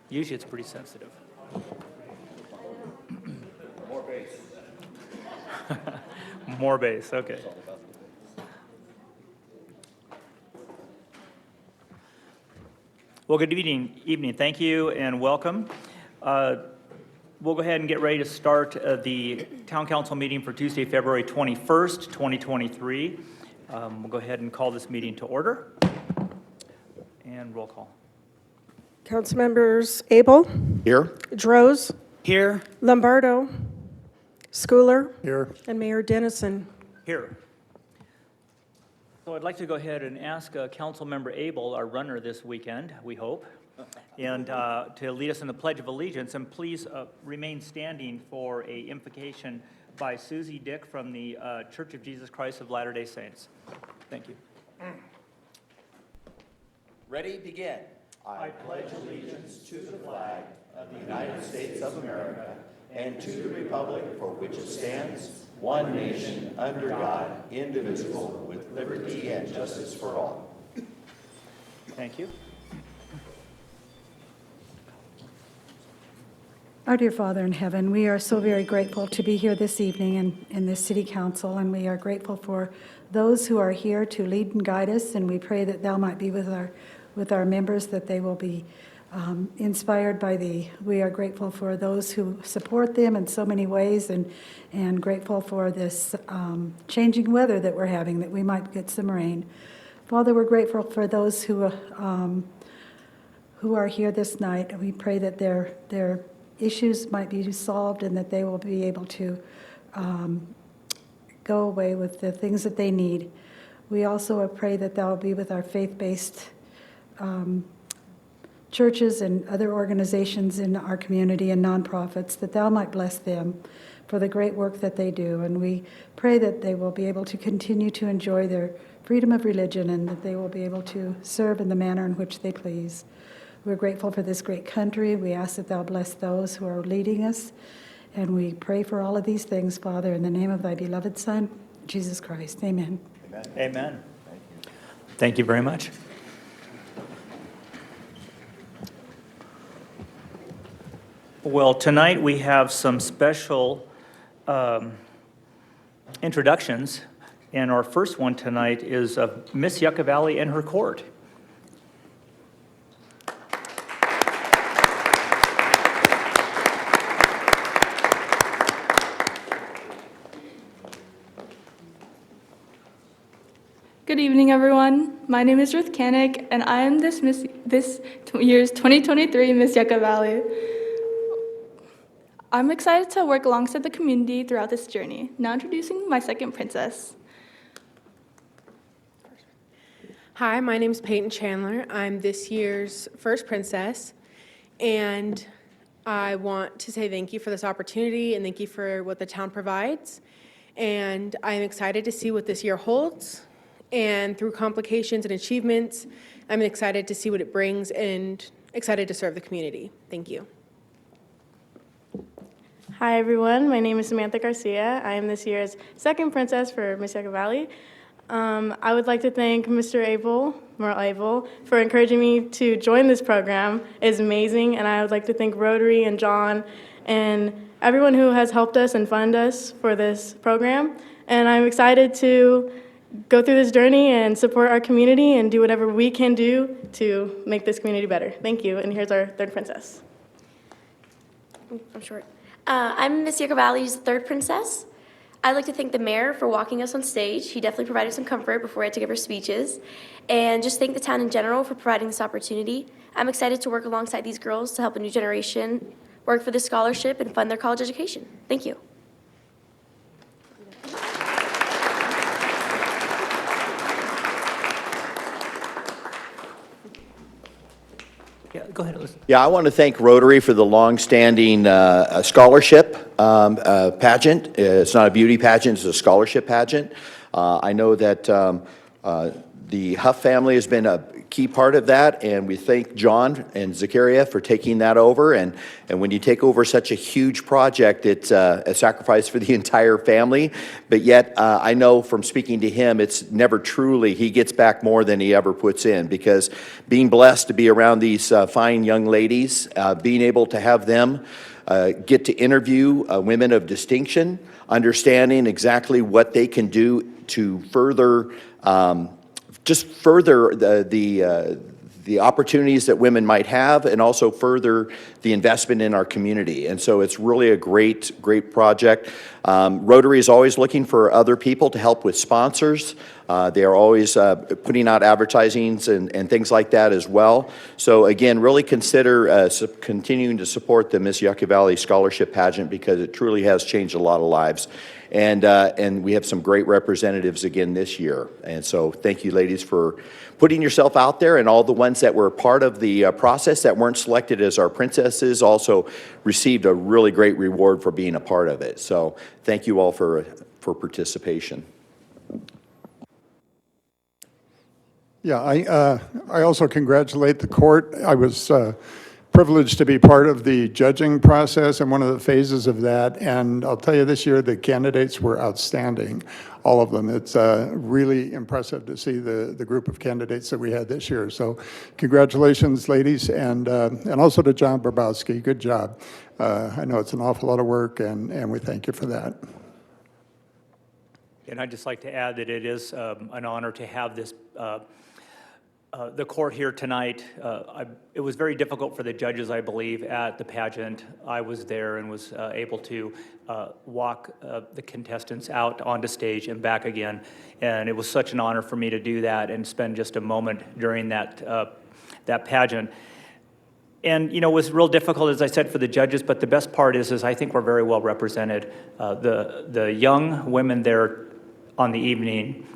Usually it's pretty sensitive. More bass. More bass, okay. Well, good evening. Thank you and welcome. We'll go ahead and get ready to start the Town Council meeting for Tuesday, February 21st, 2023. We'll go ahead and call this meeting to order. And roll call. Council members Abel, Here. Droz, Here. Lombardo, Schooler, Here. and Mayor Dennison. Here. So I'd like to go ahead and ask Council Member Abel, our runner this weekend, we hope, and to lead us in the Pledge of Allegiance. And please remain standing for a invocation by Susie Dick from the Church of Jesus Christ of Latter-day Saints. Thank you. Ready, begin. I pledge allegiance to the flag of the United States of America and to the republic for which it stands, one nation, under God, indivisible, with liberty and justice for all. Thank you. Our dear Father in heaven, we are so very grateful to be here this evening in this city council, and we are grateful for those who are here to lead and guide us, and we pray that thou might be with our members, that they will be inspired by thee. We are grateful for those who support them in so many ways, and grateful for this changing weather that we're having, that we might get some rain. Father, we're grateful for those who are here this night. We pray that their issues might be solved and that they will be able to go away with the things that they need. We also pray that thou will be with our faith-based churches and other organizations in our community and nonprofits, that thou might bless them for the great work that they do. And we pray that they will be able to continue to enjoy their freedom of religion and that they will be able to serve in the manner in which they please. We're grateful for this great country. We ask that thou bless those who are leading us. And we pray for all of these things, Father, in the name of thy beloved Son, Jesus Christ. Amen. Amen. Amen. Thank you very much. Well, tonight we have some special introductions, and our first one tonight is of Miss Yucca Valley and her court. Good evening, everyone. My name is Ruth Kanik, and I am this year's 2023 Miss Yucca Valley. I'm excited to work alongside the community throughout this journey. Now introducing my second princess. Hi, my name is Peyton Chandler. I'm this year's first princess, and I want to say thank you for this opportunity and thank you for what the town provides. And I'm excited to see what this year holds. And through complications and achievements, I'm excited to see what it brings and excited to serve the community. Thank you. Hi, everyone. My name is Samantha Garcia. I am this year's second princess for Miss Yucca Valley. I would like to thank Mr. Merle Abel, for encouraging me to join this program. It's amazing, and I would like to thank Rotary and John and everyone who has helped us and funded us for this program. And I'm excited to go through this journey and support our community and do whatever we can do to make this community better. Thank you, and here's our third princess. I'm short. I'm Miss Yucca Valley's third princess. I'd like to thank the mayor for walking us on stage. He definitely provided some comfort before we had to give our speeches. And just thank the town in general for providing this opportunity. I'm excited to work alongside these girls to help a new generation work for this scholarship and fund their college education. Thank you. Yeah, go ahead, Elizabeth. Yeah, I want to thank Rotary for the long-standing scholarship pageant. It's not a beauty pageant, it's a scholarship pageant. I know that The Huff family has been a key part of that, and we thank John and Zachariah for taking that over. And when you take over such a huge project, it's a sacrifice for the entire family. But yet, I know from speaking to him, it's never truly, he gets back more than he ever puts in, because being blessed to be around these fine young ladies, being able to have them get to interview women of distinction, understanding exactly what they can do to further just further the opportunities that women might have, and also further the investment in our community. And so it's really a great project. Rotary is always looking for other people to help with sponsors. They are always putting out advertisings and things like that as well. So again, really consider continuing to support the Miss Yucca Valley Scholarship Pageant, because it truly has changed a lot of lives. And we have some great representatives again this year. And so thank you, ladies, for putting yourself out there, and all the ones that were part of the process that weren't selected as our princesses also received a really great reward for being a part of it. So thank you all for participation. Yeah, I also congratulate the court. I was privileged to be part of the judging process and one of the phases of that. And I'll tell you, this year the candidates were outstanding, all of them. It's really impressive to see the group of candidates that we had this year. So congratulations, ladies, and also to John Barbowski. Good job. I know it's an awful lot of work, and we thank you for that. And I'd just like to add that it is an honor to have this the court here tonight. It was very difficult for the judges, I believe, at the pageant. I was there and was able to walk the contestants out onto stage and back again. And it was such an honor for me to do that and spend just a moment during that pageant. And, you know, it was real difficult, as I said, for the judges, but the best part is I think we're very well represented. The young women there on the evening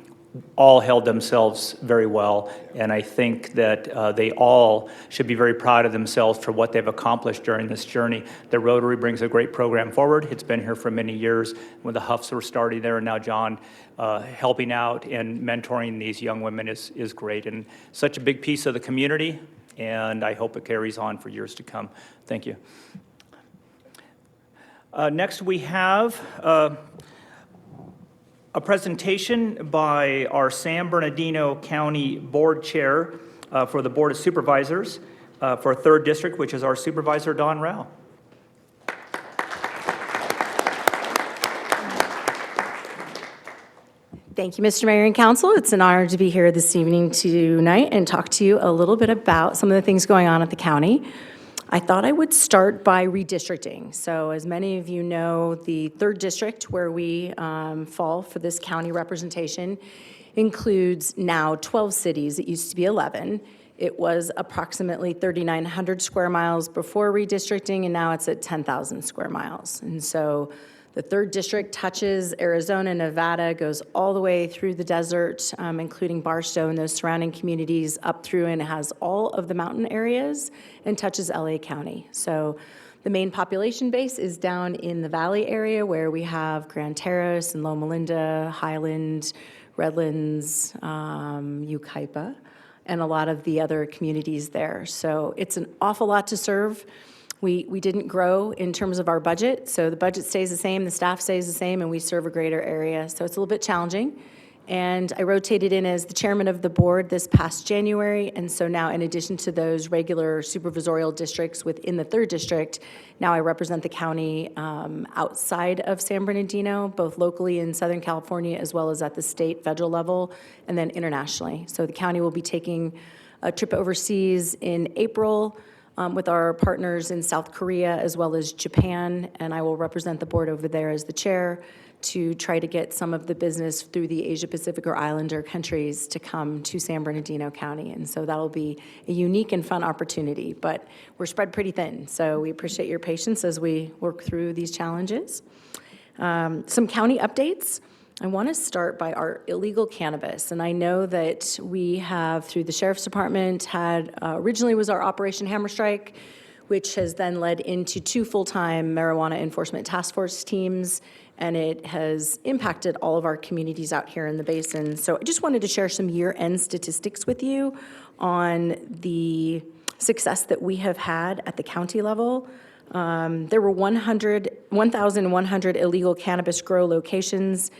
all held themselves very well, and I think that they all should be very proud of themselves for what they've accomplished during this journey. The Rotary brings a great program forward. It's been here for many years when the Huffs were starting there, and now John helping out and mentoring these young women is great, and such a big piece of the community, and I hope it carries on for years to come. Thank you. Next we have a presentation by our San Bernardino County Board Chair for the Board of Supervisors for 3rd District, which is our Supervisor, Don Rao. Thank you, Mr. Mayor and Council. It's an honor to be here this evening tonight and talk to you a little bit about some of the things going on at the county. I thought I would start by redistricting. So as many of you know, the 3rd District, where we fall for this county representation, includes now 12 cities. It used to be 11. It was approximately 3,900 square miles before redistricting, and now it's at 10,000 square miles. And so the 3rd District touches Arizona, Nevada, goes all the way through the desert, including Barstow and those surrounding communities, up through, and has all of the mountain areas, and touches LA County. So the main population base is down in the Valley area, where we have Grand Terrace and Loma Linda, Highland, Redlands, Yucca, and a lot of the other communities there. So it's an awful lot to serve. We didn't grow in terms of our budget, so the budget stays the same, the staff stays the same, and we serve a greater area. So it's a little bit challenging. And I rotated in as the chairman of the board this past January, and so now, in addition to those regular supervisorial districts within the 3rd District, now I represent the county outside of San Bernardino, both locally in Southern California as well as at the state, federal level, and then internationally. So the county will be taking a trip overseas in April with our partners in South Korea as well as Japan, and I will represent the board over there as the chair to try to get some of the business through the Asia Pacific or Islander countries to come to San Bernardino County. And so that'll be a unique and fun opportunity, but we're spread pretty thin, so we appreciate your patience as we work through these challenges. Some county updates. I want to start by our illegal cannabis, and I know that we have, through the Sheriff's Department, had, originally was our Operation Hammer Strike, which has then led into 2 full-time marijuana enforcement task force teams, and it has impacted all of our communities out here in the basin. So I just wanted to share some year-end statistics with you on the success that we have had at the county level. There were 1,100 illegal cannabis grow locations.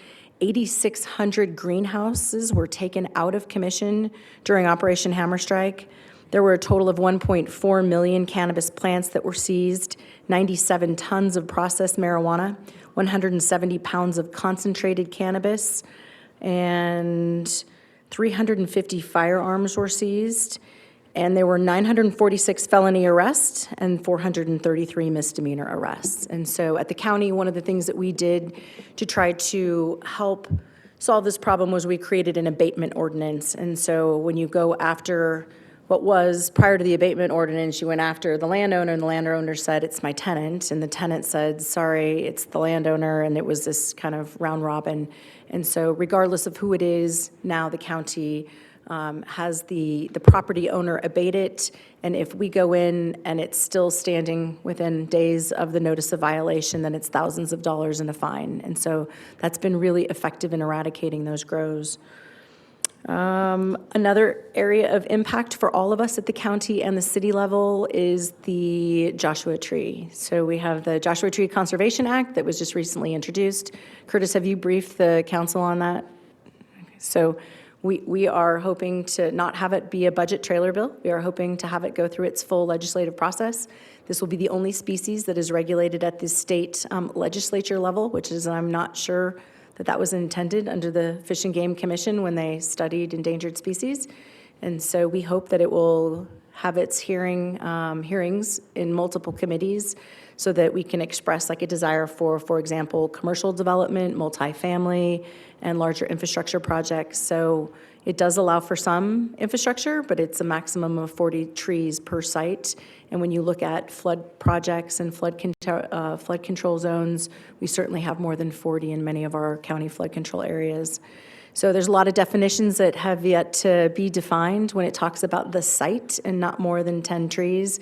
8,600 greenhouses were taken out of commission during Operation Hammer Strike. There were a total of 1.4 million cannabis plants that were seized, 97 tons of processed marijuana, 170 pounds of concentrated cannabis, and 350 firearms were seized. And there were 946 felony arrests and 433 misdemeanor arrests. And so at the county, one of the things that we did to try to help solve this problem was we created an abatement ordinance. And so when you go after what was prior to the abatement ordinance, you went after the landowner, and the landowner said, it's my tenant, and the tenant said, sorry, it's the landowner, and it was this kind of round robin. And so regardless of who it is, now the county has the property owner abate it, and if we go in and it's still standing within days of the notice of violation, then it's thousands of dollars and a fine. And so that's been really effective in eradicating those grows. Another area of impact for all of us at the county and the city level is the Joshua Tree. So we have the Joshua Tree Conservation Act that was just recently introduced. Curtis, have you briefed the council on that? So we are hoping to not have it be a budget trailer bill. We are hoping to have it go through its full legislative process. This will be the only species that is regulated at the state legislature level, which is, I'm not sure that was intended under the Fish and Game Commission when they studied endangered species. And so we hope that it will have its hearings in multiple committees so that we can express like a desire for example, commercial development, multifamily, and larger infrastructure projects. So it does allow for some infrastructure, but it's a maximum of 40 trees per site. And when you look at flood projects and flood control zones, we certainly have more than 40 in many of our county flood control areas. So there's a lot of definitions that have yet to be defined when it talks about the site and not more than 10 trees.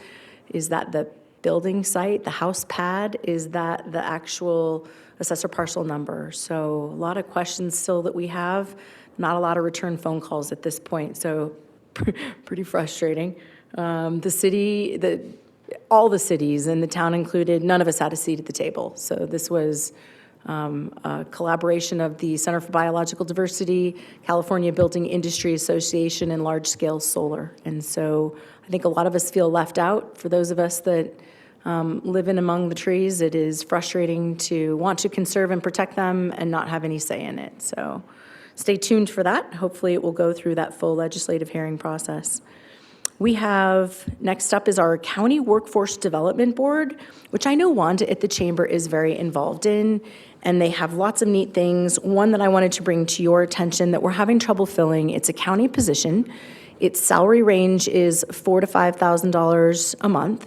Is that the building site, the house pad? Is that the actual assessor parcel number? So a lot of questions still that we have, not a lot of return phone calls at this point, so pretty frustrating. The city, all the cities and the town included, none of us had a seat at the table. So this was a collaboration of the Center for Biological Diversity, California Building Industry Association, and Large Scale Solar. And so I think a lot of us feel left out. For those of us that live in among the trees, it is frustrating to want to conserve and protect them and not have any say in it. So stay tuned for that. Hopefully it will go through that full legislative hearing process. We have, next up is our County Workforce Development Board, which I know Wanda at the Chamber is very involved in, and they have lots of neat things. One that I wanted to bring to your attention that we're having trouble filling, it's a county position. Its salary range is $4,000 to $5,000 a month.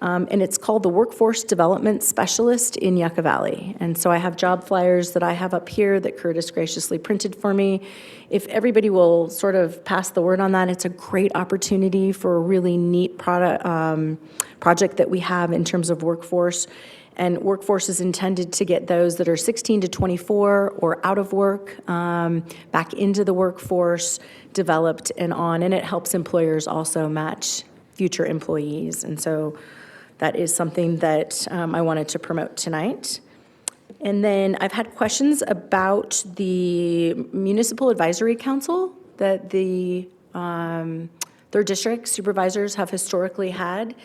And it's called the Workforce Development Specialist in Yucca Valley. And so I have job flyers that I have up here that Curtis graciously printed for me. If everybody will sort of pass the word on that, it's a great opportunity for a really neat project that we have in terms of workforce. And workforce is intended to get those that are 16 to 24 or out of work back into the workforce, developed and on. And it helps employers also match future employees. And so that is something that I wanted to promote tonight. And then I've had questions about the Municipal Advisory Council that the third district supervisors have historically had.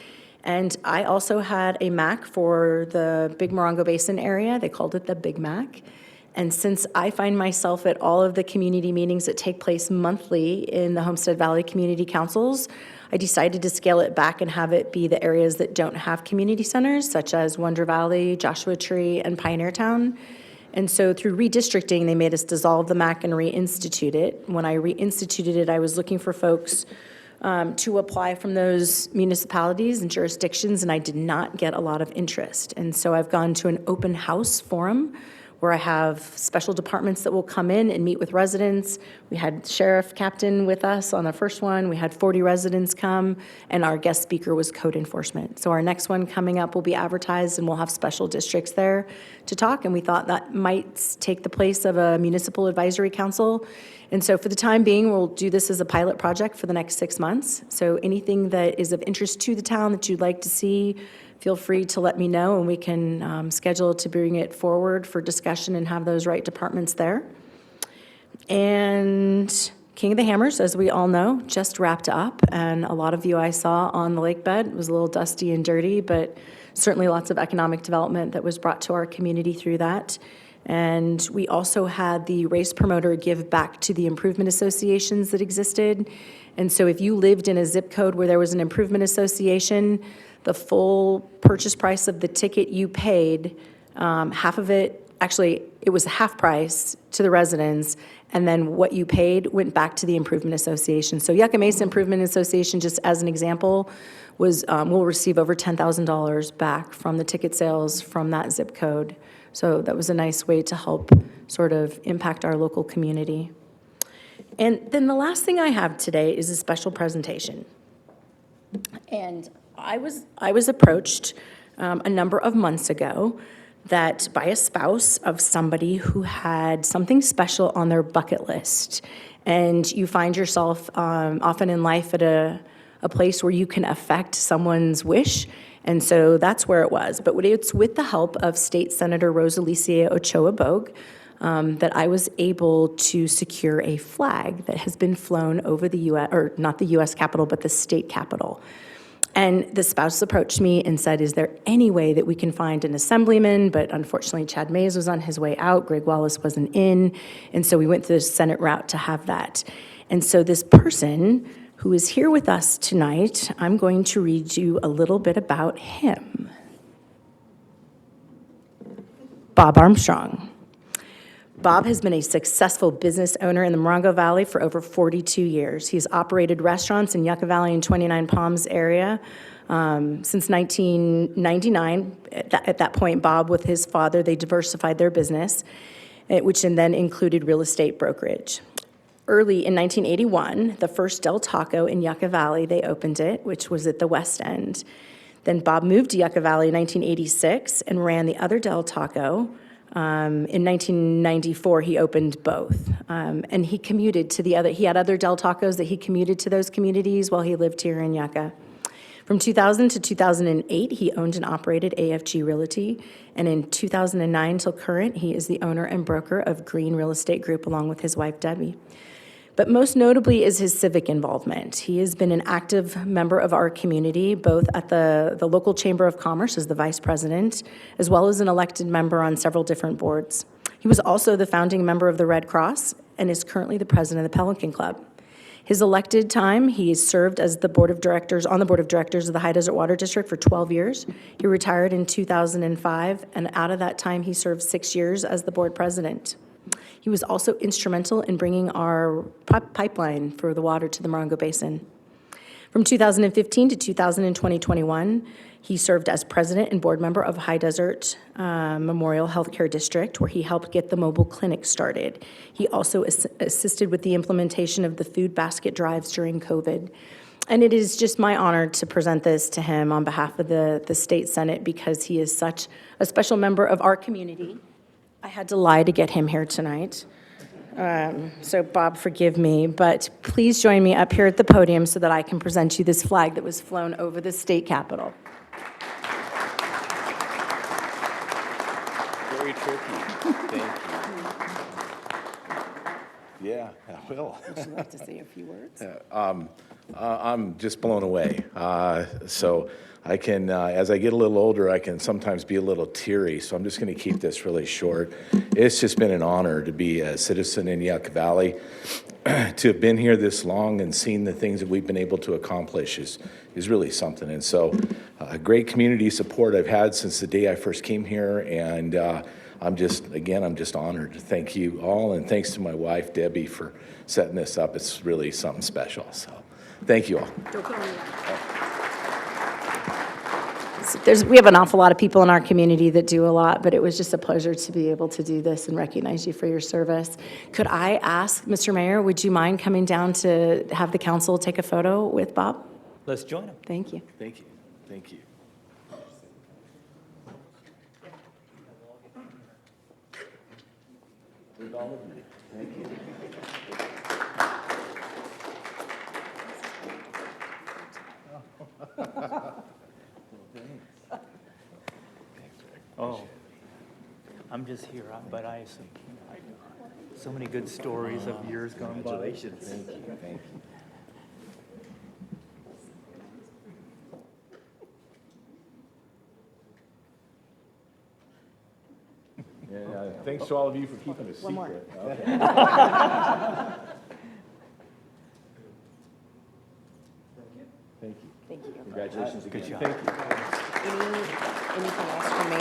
And I also had a MAC for the Big Morongo Basin area. They called it the Big Mac. And since I find myself at all of the community meetings that take place monthly in the Homestead Valley Community Councils, I decided to scale it back and have it be the areas that don't have community centers, such as Wonder Valley, Joshua Tree, and Pioneer Town. And so through redistricting, they made us dissolve the MAC and reinstitute it. When I reinstituted it, I was looking for folks to apply from those municipalities and jurisdictions, and I did not get a lot of interest. And so I've gone to an open house forum where I have special departments that will come in and meet with residents. We had Sheriff Captain with us on the first one. We had 40 residents come, and our guest speaker was code enforcement. So our next one coming up will be advertised, and we'll have special districts there to talk, and we thought that might take the place of a municipal advisory council. And so for the time being, we'll do this as a pilot project for the next 6 months. So anything that is of interest to the town that you'd like to see, feel free to let me know, and we can schedule to bring it forward for discussion and have those right departments there. And King of the Hammers, as we all know, just wrapped up, and a lot of you I saw on the lake bed. It was a little dusty and dirty, but certainly lots of economic development that was brought to our community through that. And we also had the race promoter give back to the improvement associations that existed. And so if you lived in a zip code where there was an improvement association, the full purchase price of the ticket you paid, half of it, actually, it was half price to the residents, and then what you paid went back to the improvement association. So Yucca Mesa Improvement Association, just as an example, will receive over $10,000 back from the ticket sales from that zip code. So that was a nice way to help sort of impact our local community. And then the last thing I have today is a special presentation. And I was approached a number of months ago that by a spouse of somebody who had something special on their bucket list. And you find yourself often in life at a place where you can affect someone's wish. And so that's where it was. But it's with the help of State Senator Rosalicia Ochoa-Bogue that I was able to secure a flag that has been flown over the U.S., or not the U.S. Capitol, but the state capitol. And the spouse approached me and said, is there any way that we can find an assemblyman? But unfortunately, Chad Mays was on his way out. Greg Wallace wasn't in. And so we went through the Senate route to have that. And so this person who is here with us tonight, I'm going to read you a little bit about him. Bob Armstrong. Bob has been a successful business owner in the Morongo Valley for over 42 years. He's operated restaurants in Yucca Valley and 29 Palms area since 1999. At that point, Bob, with his father, they diversified their business, which then included real estate brokerage. Early in 1981, the first Del Taco in Yucca Valley, they opened it, which was at the West End. Then Bob moved to Yucca Valley in 1986 and ran the other Del Taco. In 1994, he opened both, and he commuted to he had other Del Tacos that he commuted to those communities while he lived here in Yucca. From 2000 to 2008, he owned and operated AFG Realty, and in 2009 till current, he is the owner and broker of Green Real Estate Group along with his wife, Debbie. But most notably is his civic involvement. He has been an active member of our community, both at the local Chamber of Commerce as the vice president, as well as an elected member on several different boards. He was also the founding member of the Red Cross and is currently the president of the Pelican Club. His elected time, he served as on the board of directors of the High Desert Water District for 12 years. He retired in 2005, and out of that time, he served 6 years as the board president. He was also instrumental in bringing our pipeline for the water to the Morongo Basin. From 2015 to 2021, he served as president and board member of High Desert Memorial Healthcare District, where he helped get the mobile clinic started. He also assisted with the implementation of the food basket drives during COVID. And it is just my honor to present this to him on behalf of the State Senate because he is such a special member of our community. I had to lie to get him here tonight. So Bob, forgive me, but please join me up here at the podium so that I can present you this flag that was flown over the state capitol. Very tricky. Thank you. Yeah, I will. Would you like to say a few words? I'm just blown away. So I can, as I get a little older, I can sometimes be a little teary, so I'm just going to keep this really short. It's just been an honor to be a citizen in Yucca Valley. To have been here this long and seen the things that we've been able to accomplish is really something. And so great community support I've had since the day I first came here, and I'm just honored. Thank you all, and thanks to my wife, Debbie, for setting this up. It's really something special, so thank you all. we have an awful lot of people in our community that do a lot, but it was just a pleasure to be able to do this and recognize you for your service. Could I ask, Mr. Mayor, would you mind coming down to have the council take a photo with Bob? Let's join him. Thank you. Thank you. Thank you. With all of you. Thank you. Oh, I'm just here, but so many good stories of years gone by. Congratulations. Thank you. Thank you. Yeah, thanks to all of you for keeping a secret. more. Okay. Thank you. Thank you. Congratulations again. Good job. Thank you. Anything else from me?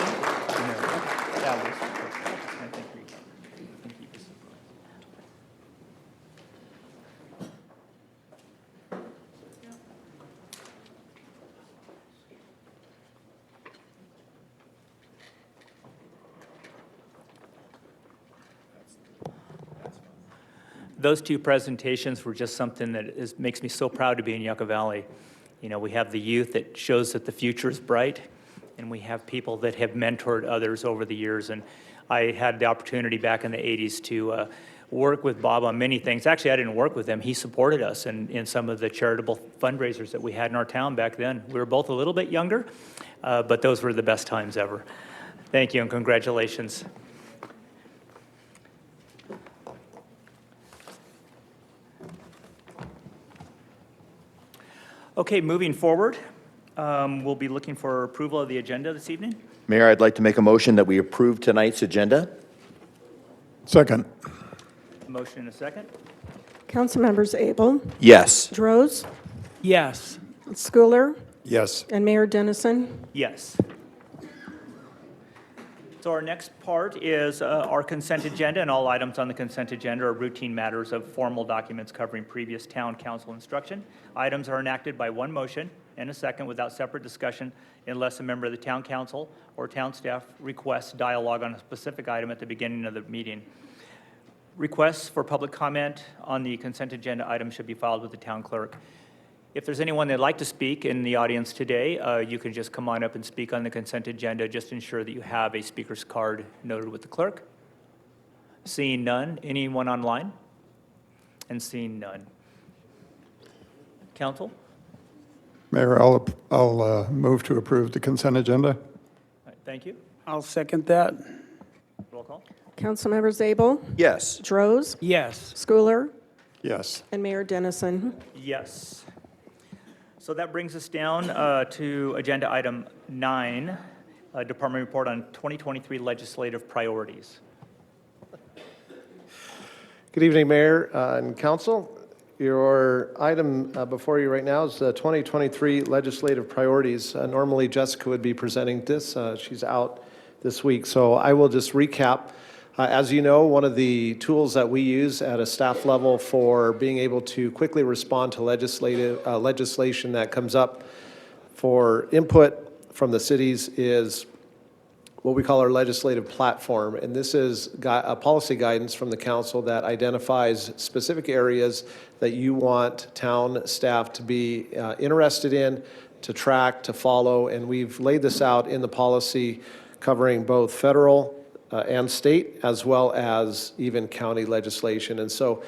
That was perfect. I think we can keep this. Those two presentations were just something that makes me so proud to be in Yucca Valley. You know, we have the youth that shows that the future is bright, and we have people that have mentored others over the years. And I had the opportunity back in the 80s to work with Bob on many things. Actually, I didn't work with him. He supported us in some of the charitable fundraisers that we had in our town back then. We were both a little bit younger, but those were the best times ever. Thank you and congratulations. Okay, moving forward, we'll be looking for approval of the agenda this evening. Mayor, I'd like to make a motion that we approve tonight's agenda. Second. Motion and a second. Councilmembers Abel, Yes. Droz, Yes. Schooler, Yes. and Mayor Dennison. Yes. So our next part is our consent agenda, and all items on the consent agenda are routine matters of formal documents covering previous town council instruction. Items are enacted by one motion and a second without separate discussion unless a member of the town council or town staff requests dialogue on a specific item at the beginning of the meeting. Requests for public comment on the consent agenda item should be filed with the town clerk. If there's anyone that'd like to speak in the audience today, you can just come on up and speak on the consent agenda. Just ensure that you have a speaker's card noted with the clerk. Seeing none. Anyone online? And seeing none. Council? Mayor, I'll move to approve the consent agenda. All right, thank you. I'll second that. Roll call. Councilmembers Abel, Yes. Droz, Yes. Schooler, Yes. and Mayor Dennison. Yes. So that brings us down to agenda item 9, Department Report on 2023 Legislative Priorities. Good evening, Mayor and Council. Your item before you right now is the 2023 legislative priorities. Normally, Jessica would be presenting this. She's out this week, so I will just recap. As you know, one of the tools that we use at a staff level for being able to quickly respond to legislation that comes up for input from the cities is what we call our legislative platform. And this is a policy guidance from the council that identifies specific areas that you want town staff to be interested in, to track, to follow. And we've laid this out in the policy covering both federal and state, as well as even county legislation. And so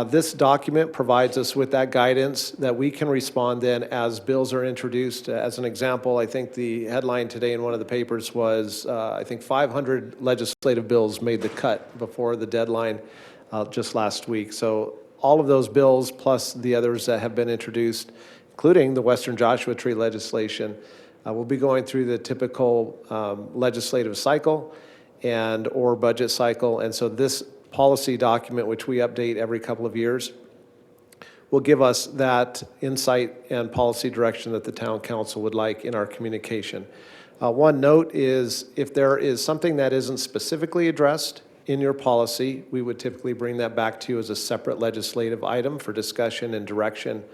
this document provides us with that guidance that we can respond then as bills are introduced. As an example, I think the headline today in one of the papers was, I think 500 legislative bills made the cut before the deadline just last week. So all of those bills, plus the others that have been introduced, including the Western Joshua Tree legislation, will be going through the typical legislative cycle and or budget cycle. And so this policy document, which we update every couple of years, will give us that insight and policy direction that the town council would like in our communication. One note is if there is something that isn't specifically addressed in your policy, we would typically bring that back to you as a separate legislative item for discussion and direction.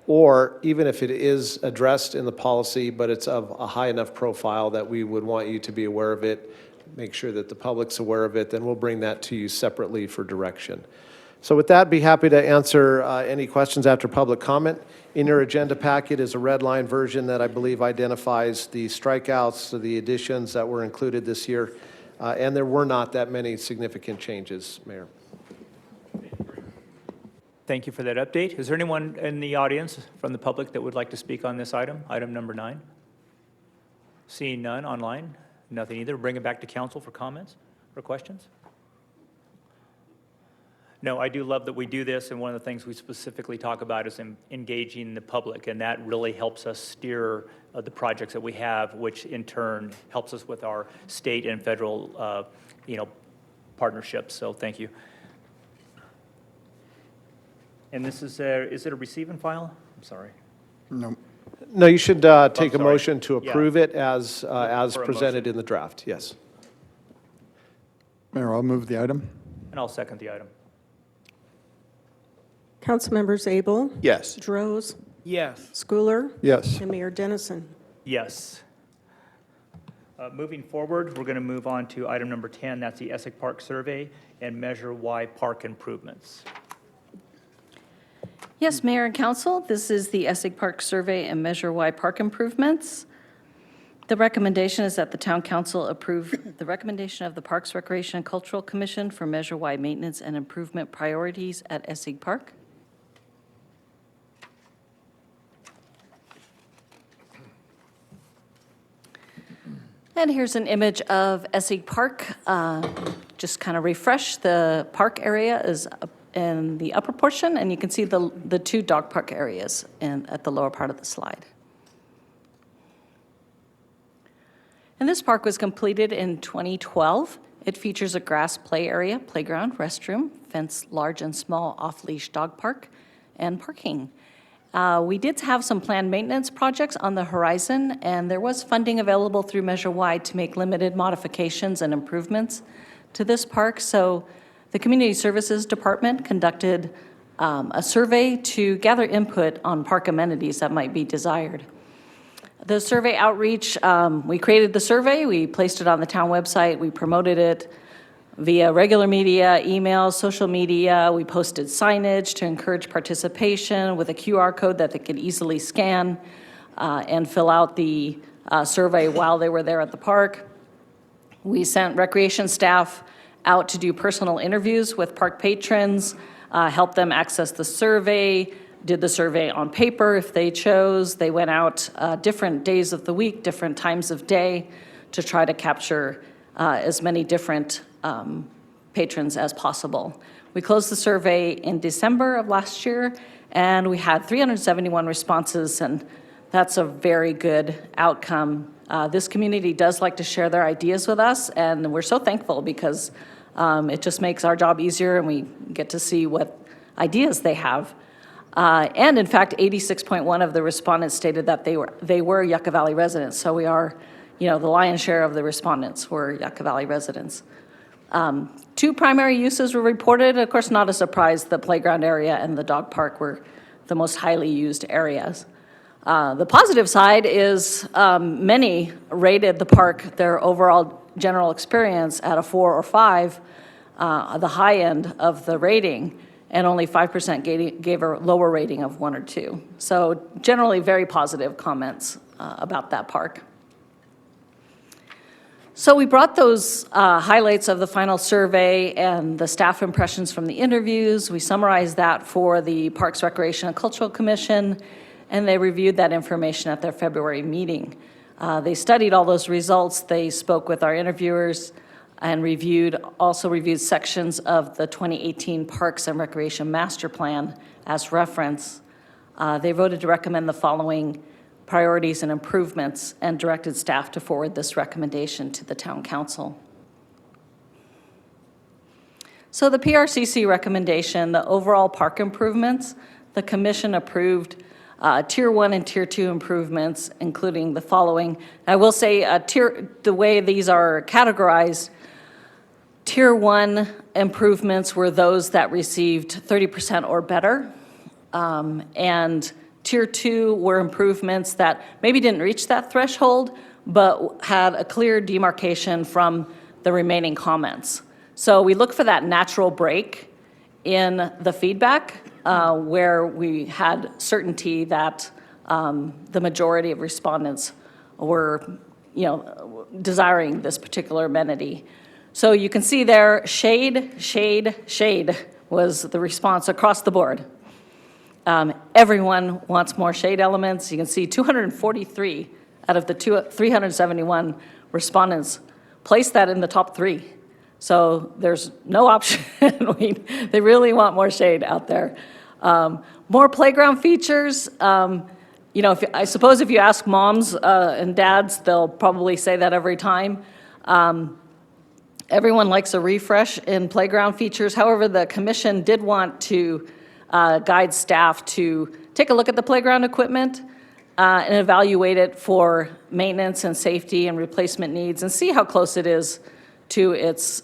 or even if it is addressed in the policy, but it's of a high enough profile that we would want you to be aware of it, make sure that the public's aware of it, then we'll bring that to you separately for direction. So with that, be happy to answer any questions after public comment. In your agenda packet is a red line version that I believe identifies the strikeouts, the additions that were included this year, and there were not that many significant changes, Mayor. Thank you for that update. Is there anyone in the audience from the public that would like to speak on this item, item number 9? Seeing none online, nothing either. Bring it back to council for comments or questions. No, I do love that we do this, and one of the things we specifically talk about is engaging the public, and that really helps us steer the projects that we have, which in turn helps us with our state and federal, partnerships. So thank you. And this is it a receive and file? I'm sorry. No. No, you should take a sorry. motion to Yeah. approve it as For a presented motion. in the draft, yes. Mayor, I'll move the item. And I'll second the item. Councilmembers Abel, Yes. Droz, Yes. Schooler, Yes. and Mayor Dennison. Yes. Moving forward, we're going to move on to item number 10. That's the Essex Park Survey and Measure Y Park Improvements. Yes, Mayor and Council, this is the Essex Park Survey and Measure Y Park Improvements. The recommendation is that the Town Council approve the recommendation of the Parks, Recreation, and Cultural Commission for Measure Y maintenance and improvement priorities at Essex Park. And here's an image of Essex Park. Just kind of refresh, the park area is up in the upper portion, and you can see the two dog park areas at the lower part of the slide. And this park was completed in 2012. It features a grass play area, playground, restroom, fenced large and small off-leash dog park, and parking. We did have some planned maintenance projects on the horizon, and there was funding available through Measure Y to make limited modifications and improvements to this park. So the Community Services Department conducted a survey to gather input on park amenities that might be desired. The survey outreach, we created the survey, we placed it on the town website, we promoted it via regular media, email, social media. We posted signage to encourage participation with a QR code that they could easily scan and fill out the survey while they were there at the park. We sent recreation staff out to do personal interviews with park patrons, help them access the survey, did the survey on paper if they chose. They went out different days of the week, different times of day to try to capture as many different patrons as possible. We closed the survey in December of last year, and we had 371 responses, and that's a very good outcome. This community does like to share their ideas with us, and we're so thankful because it just makes our job easier, and we get to see what ideas they have. And in fact, 86.1% of the respondents stated that they were Yucca Valley residents. So we are, the lion's share of the respondents were Yucca Valley residents. 2 primary uses were reported. Of course, not a surprise, the playground area and the dog park were the most highly used areas. The positive side is many rated the park, their overall general experience, at a 4 or 5, the high end of the rating, and only 5% gave a lower rating of 1 or 2. So generally very positive comments about that park. So we brought those highlights of the final survey and the staff impressions from the interviews. We summarized that for the Parks, Recreation, and Cultural Commission, and they reviewed that information at their February meeting. They studied all those results. They spoke with our interviewers and also reviewed sections of the 2018 Parks and Recreation Master Plan as reference. They voted to recommend the following priorities and improvements and directed staff to forward this recommendation to the Town Council. So the PRCC recommendation, the overall park improvements, the Commission approved Tier 1 and Tier 2 improvements, including the following. I will say the way these are categorized, Tier 1 improvements were those that received 30% or better, and Tier 2 were improvements that maybe didn't reach that threshold, but had a clear demarcation from the remaining comments. So we look for that natural break in the feedback where we had certainty that the majority of respondents were, desiring this particular amenity. So you can see there, shade, shade, shade was the response across the board. Everyone wants more shade elements. You can see 243 out of the 371 respondents placed that in the top 3. So there's no option. They really want more shade out there. More playground features. I suppose if you ask moms and dads, they'll probably say that every time. Everyone likes a refresh in playground features. However, the commission did want to guide staff to take a look at the playground equipment and evaluate it for maintenance and safety and replacement needs and see how close it is to its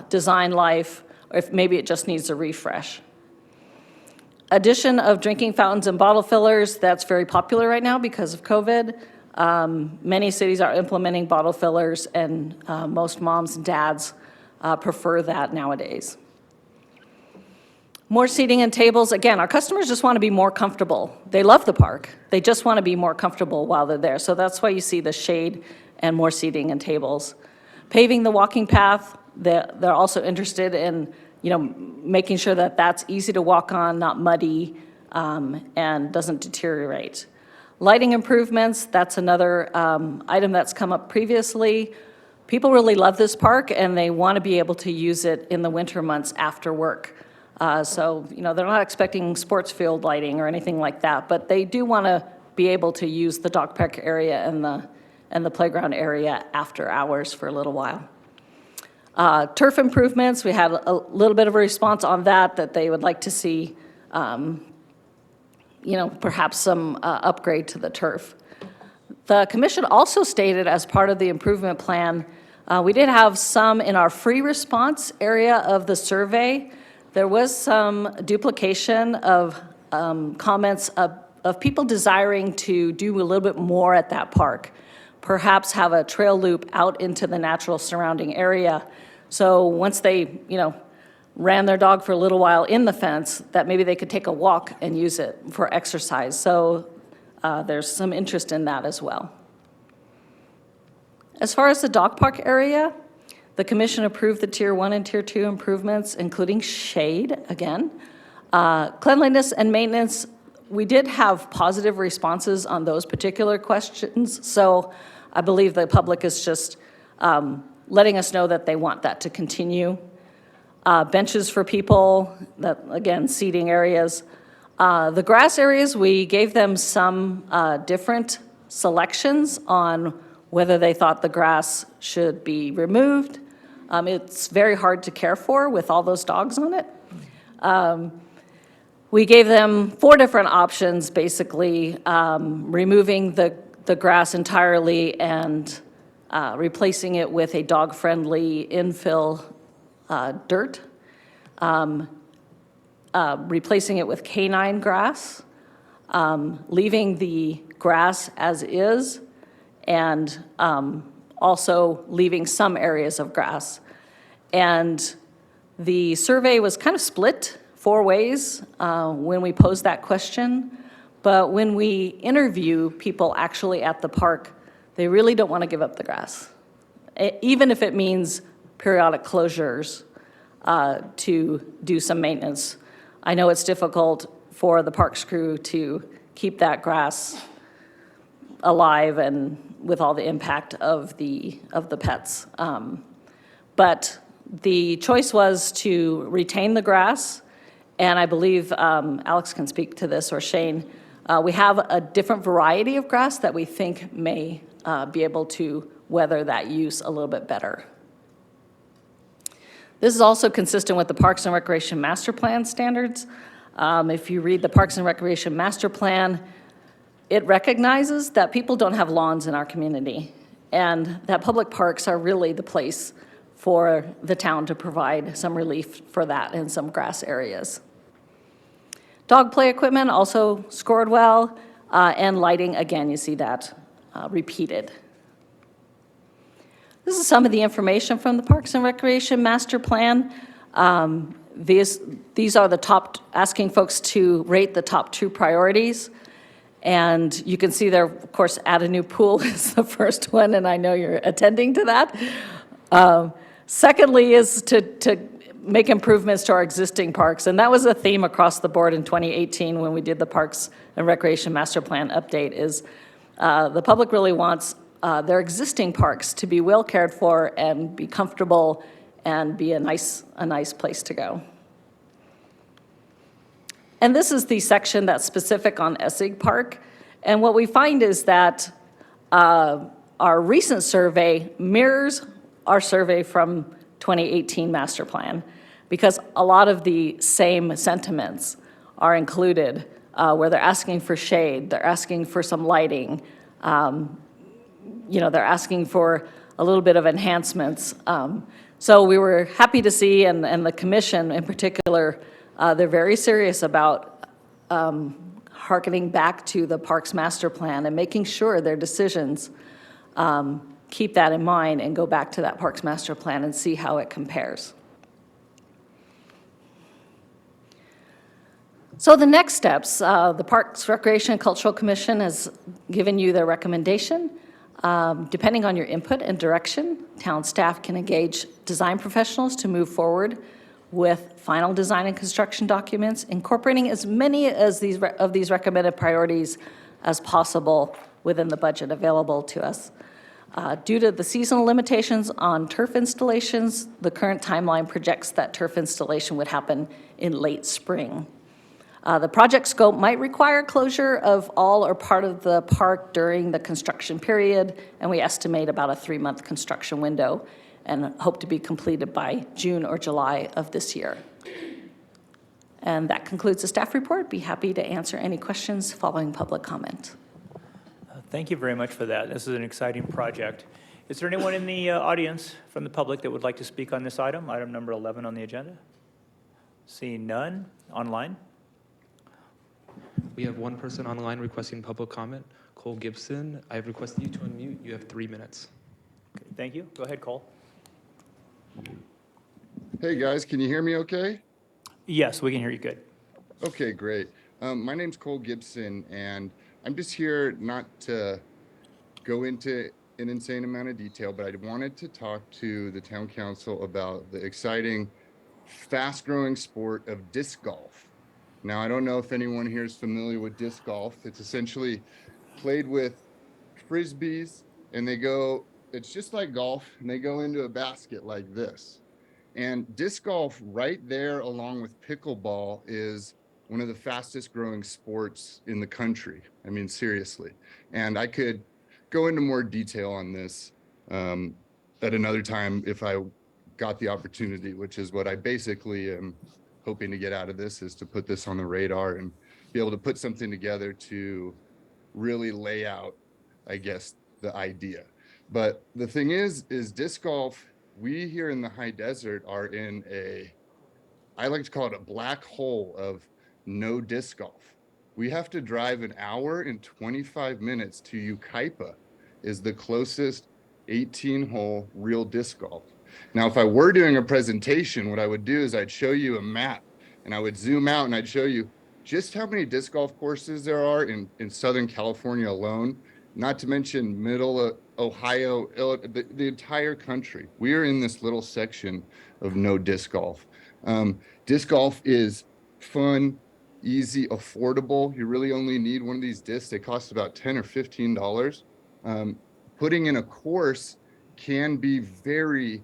design life, or if maybe it just needs a refresh. Addition of drinking fountains and bottle fillers, that's very popular right now because of COVID. Many cities are implementing bottle fillers, and most moms and dads prefer that nowadays. More seating and tables. Again, our customers just want to be more comfortable. They love the park. They just want to be more comfortable while they're there. So that's why you see the shade and more seating and tables. Paving the walking path. They're also interested in making sure that that's easy to walk on, not muddy, and doesn't deteriorate. Lighting improvements, that's another item that's come up previously. People really love this park, and they want to be able to use it in the winter months after work. So they're not expecting sports field lighting or anything like that, but they do want to be able to use the dog park area and the playground area after hours for a little while. Turf improvements, we had a little bit of a response on that they would like to see, perhaps some upgrade to the turf. The commission also stated as part of the improvement plan, we did have some in our free response area of the survey. There was some duplication of comments of people desiring to do a little bit more at that park, perhaps have a trail loop out into the natural surrounding area. So once they, ran their dog for a little while in the fence, that maybe they could take a walk and use it for exercise. So there's some interest in that as well. As far as the dog park area, the commission approved the Tier 1 and Tier 2 improvements, including shade, again. Cleanliness and maintenance, we did have positive responses on those particular questions. So I believe the public is just letting us know that they want that to continue. Benches for people, that again, seating areas. The grass areas, we gave them some different selections on whether they thought the grass should be removed. It's very hard to care for with all those dogs on it. We gave them 4 different options, basically, removing the grass entirely and replacing it with a dog-friendly infill dirt, replacing it with canine grass, leaving the grass as is, and also leaving some areas of grass. And the survey was kind of split 4 ways when we posed that question, but when we interview people actually at the park, they really don't want to give up the grass, even if it means periodic closures to do some maintenance. I know it's difficult for the parks crew to keep that grass alive and with all the impact of the pets. But the choice was to retain the grass, and I believe Alex can speak to this, or Shane. We have a different variety of grass that we think may be able to weather that use a little bit better. This is also consistent with the Parks and Recreation Master Plan standards. If you read the Parks and Recreation Master Plan, it recognizes that people don't have lawns in our community, and that public parks are really the place for the town to provide some relief for that in some grass areas. Dog play equipment also scored well. And lighting, again, you see that repeated. This is some of the information from the Parks and Recreation Master Plan. These are the top, asking folks to rate the top 2 priorities. And you can see there, of course, add a new pool is the first one, and I know you're attending to that. Secondly is to make improvements to our existing parks, and that was a theme across the board in 2018 when we did the Parks and Recreation Master Plan update, is the public really wants their existing parks to be well cared for and be comfortable and be a nice place to go. And this is the section that's specific on Essig Park. And what we find is that our recent survey mirrors our survey from 2018 master plan, because a lot of the same sentiments are included, where they're asking for shade, they're asking for some lighting, they're asking for a little bit of enhancements. So we were happy to see, and the commission in particular, they're very serious about hearkening back to the Parks Master Plan and making sure their decisions keep that in mind and go back to that Parks Master Plan and see how it compares. So the next steps, the Parks, Recreation, and Cultural Commission has given you their recommendation. Depending on your input and direction, town staff can engage design professionals to move forward with final design and construction documents, incorporating as many as of these recommended priorities as possible within the budget available to us. Due to the seasonal limitations on turf installations, the current timeline projects that turf installation would happen in late spring. The project scope might require closure of all or part of the park during the construction period, and we estimate about a 3-month construction window and hope to be completed by June or July of this year. And that concludes the staff report. Be happy to answer any questions following public comment. Thank you very much for that. This is an exciting project. Is there anyone in the audience from the public that would like to speak on this item number 11 on the agenda? Seeing none. Online? We have one person online requesting public comment, Cole Gibson. I've requested you to unmute. You have 3 minutes. Okay, thank you. Go ahead, Cole. Hey guys, can you hear me okay? Yes, we can hear you good. Okay, great. My name's Cole Gibson, and I'm just here not to go into an insane amount of detail, but I wanted to talk to the town council about the exciting, fast-growing sport of disc golf. Now, I don't know if anyone here is familiar with disc golf. It's essentially played with frisbees, and it's just like golf, and they go into a basket like this. And disc golf right there, along with pickleball, is one of the fastest growing sports in the country. I mean, seriously. And I could go into more detail on this at another time if I got the opportunity, which is what I basically am hoping to get out of this, is to put this on the radar and be able to put something together to really lay out, I guess, the idea. But the thing is disc golf, we here in the high desert are in I like to call it a black hole of no disc golf. We have to drive an hour and 25 minutes to Yucca, is the closest 18-hole real disc golf. Now, if I were doing a presentation, what I would do is I'd show you a map, and I would zoom out and I'd show you just how many disc golf courses there are in Southern California alone, not to mention middle Ohio, the entire country. We are in this little section of no disc golf. Disc golf is fun, easy, affordable. You really only need one of these discs. They cost about $10 or $15. Putting in a course can be very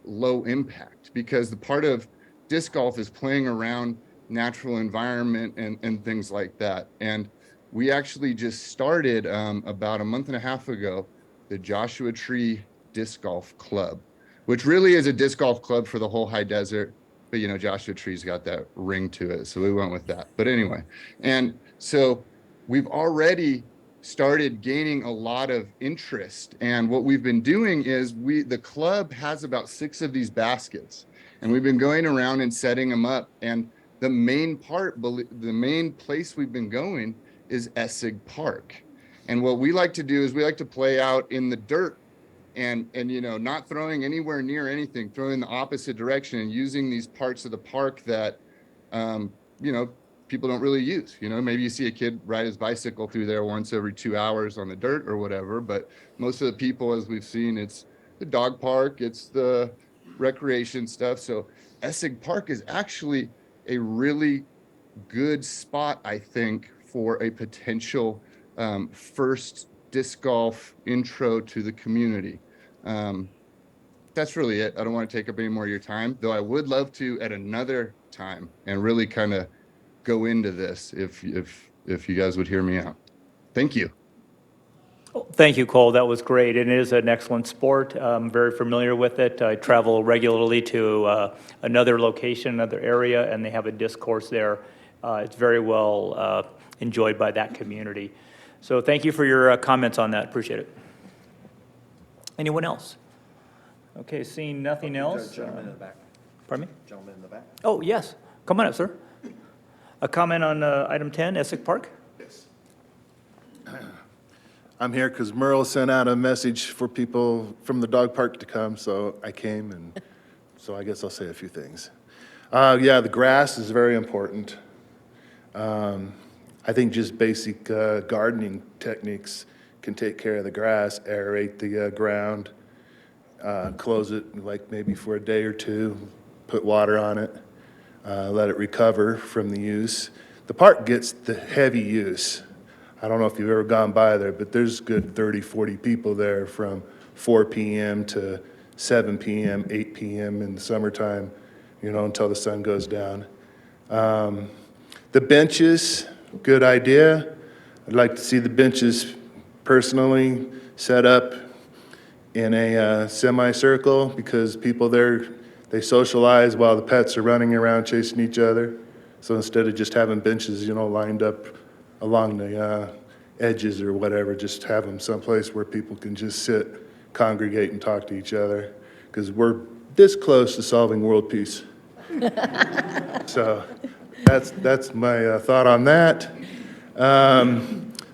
low impact, because the part of disc golf is playing around natural environment and things like that. And we actually just started about a month and a half ago, the Joshua Tree Disc Golf Club, which really is a disc golf club for the whole high desert. But, Joshua Tree's got that ring to it, so we went with that. But anyway, and so we've already started gaining a lot of interest. And what we've been doing is the club has about 6 of these baskets, and we've been going around and setting them up. And the main place we've been going is Essig Park. And what we like to do is we like to play out in the dirt and you know, not throwing anywhere near anything, throwing in the opposite direction and using these parts of the park that, you know, people don't really use. You know, maybe you see a kid ride his bicycle through there once every 2 hours on the dirt or whatever, but most of the people, as we've seen, it's the dog park, it's the recreation stuff. So Essig Park is actually a really good spot, I think, for a potential first disc golf intro to the community. That's really it. I don't want to take up any more of your time, though I would love to at another time and really kind of go into this if you guys would hear me out. Thank you. Thank you, Cole. That was great. And it is an excellent sport. I'm very familiar with it. I travel regularly to another location, another area, and they have a disc course there. It's very well enjoyed by that community. So thank you for your comments on that. Appreciate it. Anyone else? Okay, seeing nothing else. Gentleman in the back. Pardon me? Gentleman in the back. Oh, yes. Come on up, sir. A comment on item 10, Essig Park? Yes. I'm here because Merle sent out a message for people from the dog park to come, so I came, and so I guess I'll say a few things. Yeah, the grass is very important. I think just basic gardening techniques can take care of the grass, aerate the ground, close it like maybe for a day or two, put water on it, let it recover from the use. The park gets the heavy use. I don't know if you've ever gone by there, but there's good 30, 40 people there from 4 p.m. to 7 p.m., 8 p.m. in the summertime, you know, until the sun goes down. The benches, good idea. I'd like to see the benches personally set up in a semicircle because people there, they socialize while the pets are running around chasing each other. So instead of just having benches, you know, lined up along the edges or whatever, just have them someplace where people can just sit, congregate, and talk to each other. Because we're this close to solving world peace. So that's my thought on that.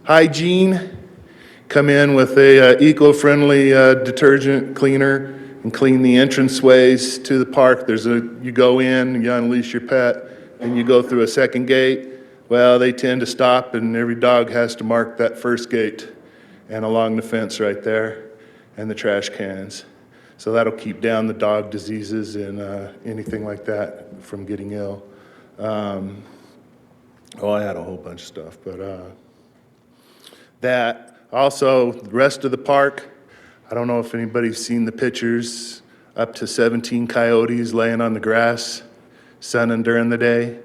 Hygiene. Come in with a eco-friendly detergent cleaner and clean the entranceways to the park. You go in, you unleash your pet, and you go through a second gate. Well, they tend to stop, and every dog has to mark that first gate and along the fence right there and the trash cans. So that'll keep down the dog diseases and anything like that from getting ill. I had a whole bunch of stuff, but that. Also, the rest of the park, I don't know if anybody's seen the pictures, up to 17 coyotes laying on the grass, sunning during the day.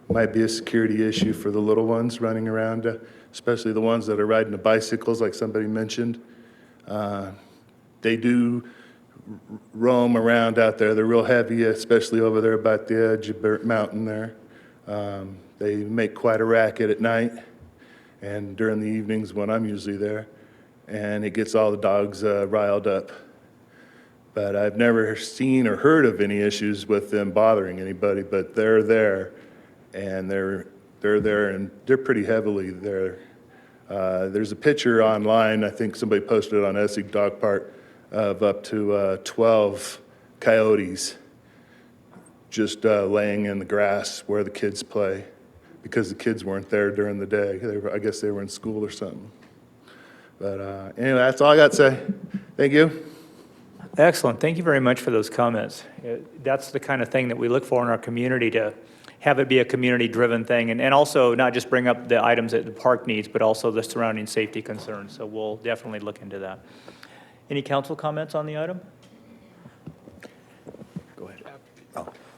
Might be a security issue for the little ones running around, especially the ones that are riding the bicycles like somebody mentioned. They do roam around out there. They're real heavy, especially over there about the edge of Burt Mountain there. They make quite a racket at night and during the evenings when I'm usually there, and it gets all the dogs riled up. But I've never seen or heard of any issues with them bothering anybody, but they're there, and they're there, and they're pretty heavily there. There's a picture online, I think somebody posted it on Essig Dog Park, of up to 12 coyotes just laying in the grass where the kids play, because the kids weren't there during the day. I guess they were in school or something. But anyway, that's all I got to say. Thank you. Excellent. Thank you very much for those comments. That's the kind of thing that we look for in our community, to have it be a community-driven thing, and also not just bring up the items that the park needs, but also the surrounding safety concerns. So we'll definitely look into that. Any council comments on the item? Go ahead.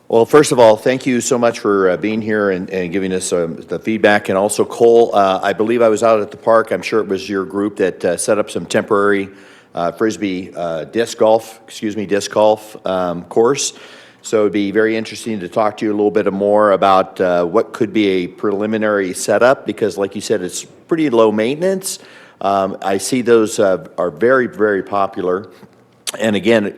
Well, first of all, thank you so much for being here and giving us the feedback. And also, Cole, I believe I was out at the park. I'm sure it was your group that set up some temporary Frisbee disc golf course. So it'd be very interesting to talk to you a little bit more about what could be a preliminary setup, because like you said, it's pretty low maintenance. I see those are very, very popular. And again,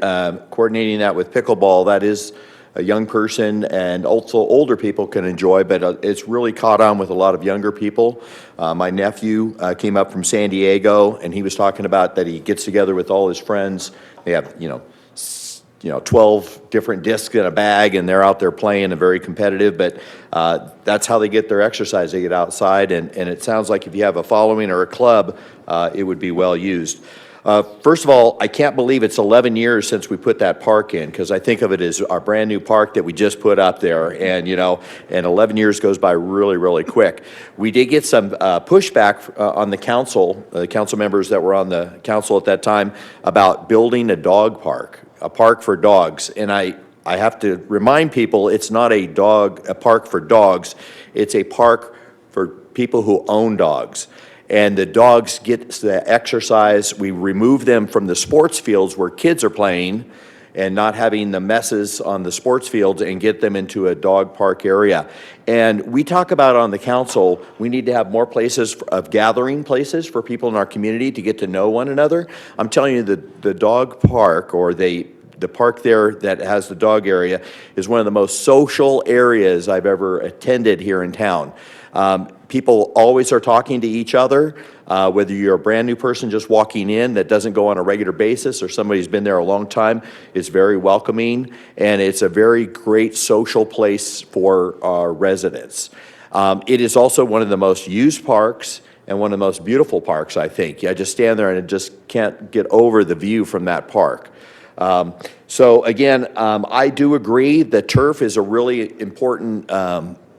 coordinating that with pickleball, that is a young person and also older people can enjoy, but it's really caught on with a lot of younger people. My nephew came up from San Diego, and he was talking about that he gets together with all his friends. They have, 12 different discs in a bag, and they're out there playing and very competitive, but that's how they get their exercise. They get outside, and it sounds like if you have a following or a club, it would be well used. First of all, I can't believe it's 11 years since we put that park in, because I think of it as our brand-new park that we just put up there, and, and 11 years goes by really, really quick. We did get some pushback on the council members that were on the council at that time, about building a dog park, a park for dogs, and I have to remind people, it's not a park for dogs, it's a park for people who own dogs. And the dogs get the exercise. We remove them from the sports fields where kids are playing and not having the messes on the sports fields, and get them into a dog park area. And we talk about on the council, we need to have more places of gathering places for people in our community to get to know one another. I'm telling you, the dog park, or the park there that has the dog area, is one of the most social areas I've ever attended here in town. People always are talking to each other, whether you're a brand new person just walking in that doesn't go on a regular basis, or somebody who's been there a long time. It's very welcoming, and it's a very great social place for our residents. It is also one of the most used parks and one of the most beautiful parks, I think. I just stand there and I just can't get over the view from that park. So again, I do agree that turf is a really important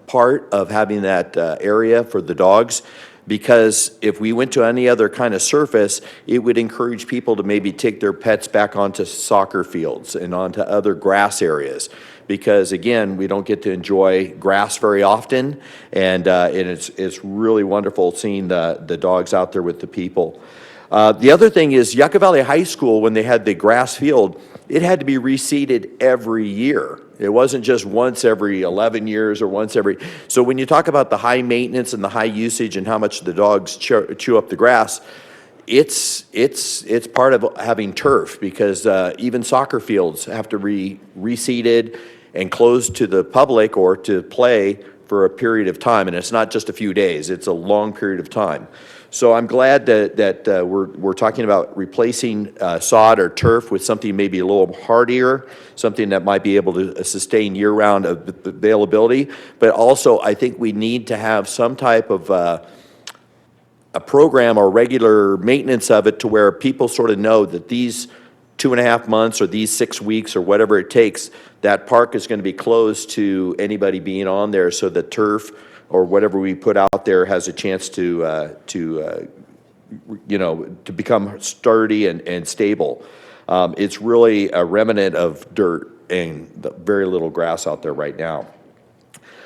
part of having that area for the dogs, because if we went to any other kind of surface, it would encourage people to maybe take their pets back onto soccer fields and onto other grass areas, because again, we don't get to enjoy grass very often, and it's really wonderful seeing the dogs out there with the people. The other thing is Yucca Valley High School, when they had the grass field, it had to be reseeded every year. It wasn't just once every 11 years or once every. So when you talk about the high maintenance and the high usage and how much the dogs chew up the grass, it's part of having turf, because even soccer fields have to be reseeded and closed to the public or to play for a period of time. And it's not just a few days, it's a long period of time. So I'm glad that we're talking about replacing sod or turf with something maybe a little hardier, something that might be able to sustain year-round availability. But also, I think we need to have some type of a program or regular maintenance of it, to where people sort of know that these 2.5 months or these 6 weeks or whatever it takes, that park is going to be closed to anybody being on there, so the turf or whatever we put out there has a chance to become sturdy and stable. It's really a remnant of dirt and very little grass out there right now.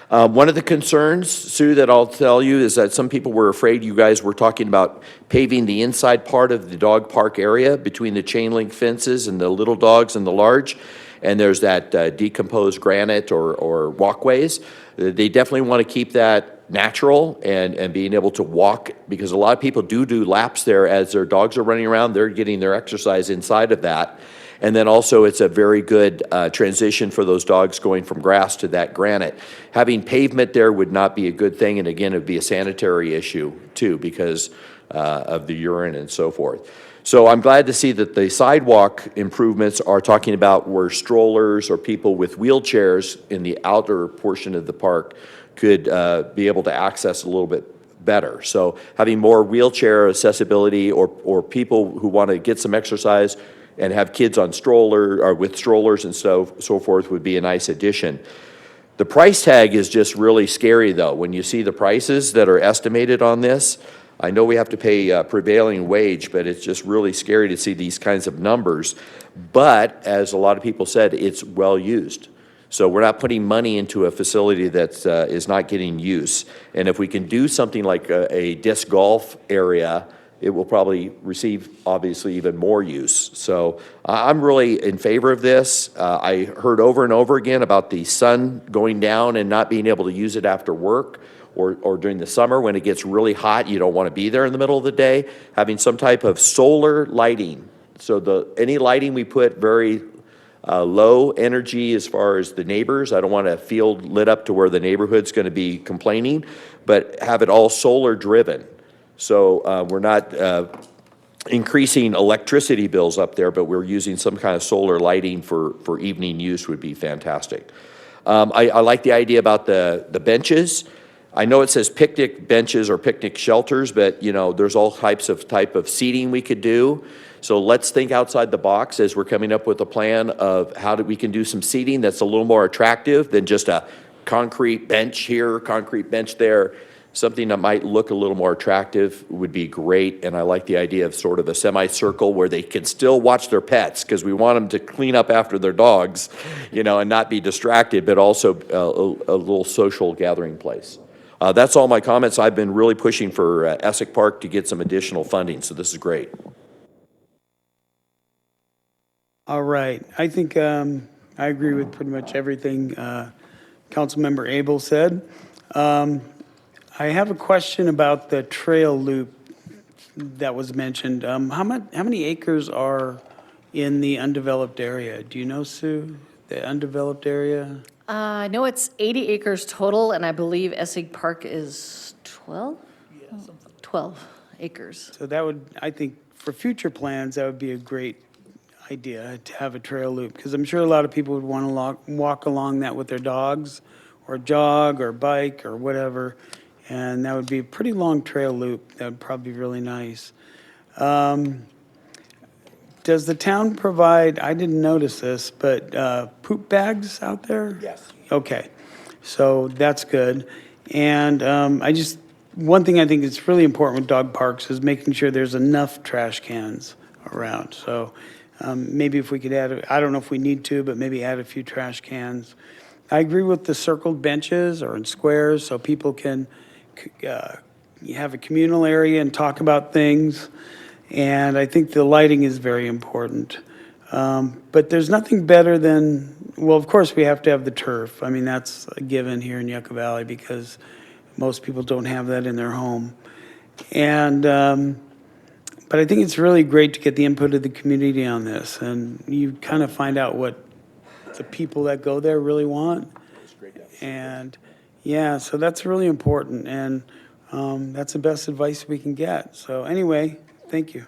One of the concerns, Sue, that I'll tell you is that some people were afraid you guys were talking about paving the inside part of the dog park area between the chain link fences and the little dogs and the large. And there's that decomposed granite or walkways. They definitely want to keep that natural and being able to walk, because a lot of people do laps there as their dogs are running around. They're getting their exercise inside of that. And then also it's a very good transition for those dogs going from grass to that granite. Having pavement there would not be a good thing, and again, it would be a sanitary issue too, because of the urine and so forth. So I'm glad to see that the sidewalk improvements are talking about where strollers or people with wheelchairs in the outer portion of the park could be able to access a little bit better. So having more wheelchair accessibility, or people who want to get some exercise and have kids on with strollers and so forth, would be a nice addition. The price tag is just really scary, though. When you see the prices that are estimated on this, I know we have to pay prevailing wage, but it's just really scary to see these kinds of numbers. But as a lot of people said, it's well used. So we're not putting money into a facility that is not getting use. And if we can do something like a disc golf area, it will probably receive, obviously, even more use. So I'm really in favor of this. I heard over and over again about the sun going down and not being able to use it after work, or during the summer when it gets really hot. You don't want to be there in the middle of the day. Having some type of solar lighting. So any lighting we put very low energy as far as the neighbors. I don't want a field lit up to where the neighborhood's going to be complaining, but have it all solar driven. So we're not increasing electricity bills up there, but we're using some kind of solar lighting for evening use would be fantastic. I like the idea about the benches. I know it says picnic benches or picnic shelters, but you know, there's all type of seating we could do. So let's think outside the box as we're coming up with a plan of how we can do some seating that's a little more attractive than just a concrete bench here, concrete bench there. Something that might look a little more attractive would be great. And I like the idea of sort of a semicircle where they can still watch their pets, because we want them to clean up after their dogs, you know, and not be distracted, but also a little social gathering place. That's all my comments. I've been really pushing for Essex Park to get some additional funding, so this is great. All right. I think I agree with pretty much everything Councilmember Abel said. I have a question about the trail loop that was mentioned. How many acres are in the undeveloped area? Do you know, Sue, the undeveloped area? I know it's 80 acres total, and I believe Essex Park is 12? Yeah, 12 acres. So that would, I think, for future plans, that would be a great idea to have a trail loop, because I'm sure a lot of people would want to walk along that with their dogs, or jog, or bike, or whatever. And that would be a pretty long trail loop. That would probably be really nice. Does the town provide, I didn't notice this, but poop bags out there? Yes. Okay, so that's good. And one thing I think is really important with dog parks is making sure there's enough trash cans around. So maybe if we could add, I don't know if we need to, but maybe add a few trash cans. I agree with the circled benches or in squares so people can have a communal area and talk about things. And I think the lighting is very important. But there's nothing better than, well, of course we have to have the turf. I mean, that's a given here in Yucca Valley because most people don't have that in their home. And, but I think it's really great to get the input of the community on this. And you kind of find out what the people that go there really want. And yeah, so that's really important. And that's the best advice we can get. So anyway, thank you.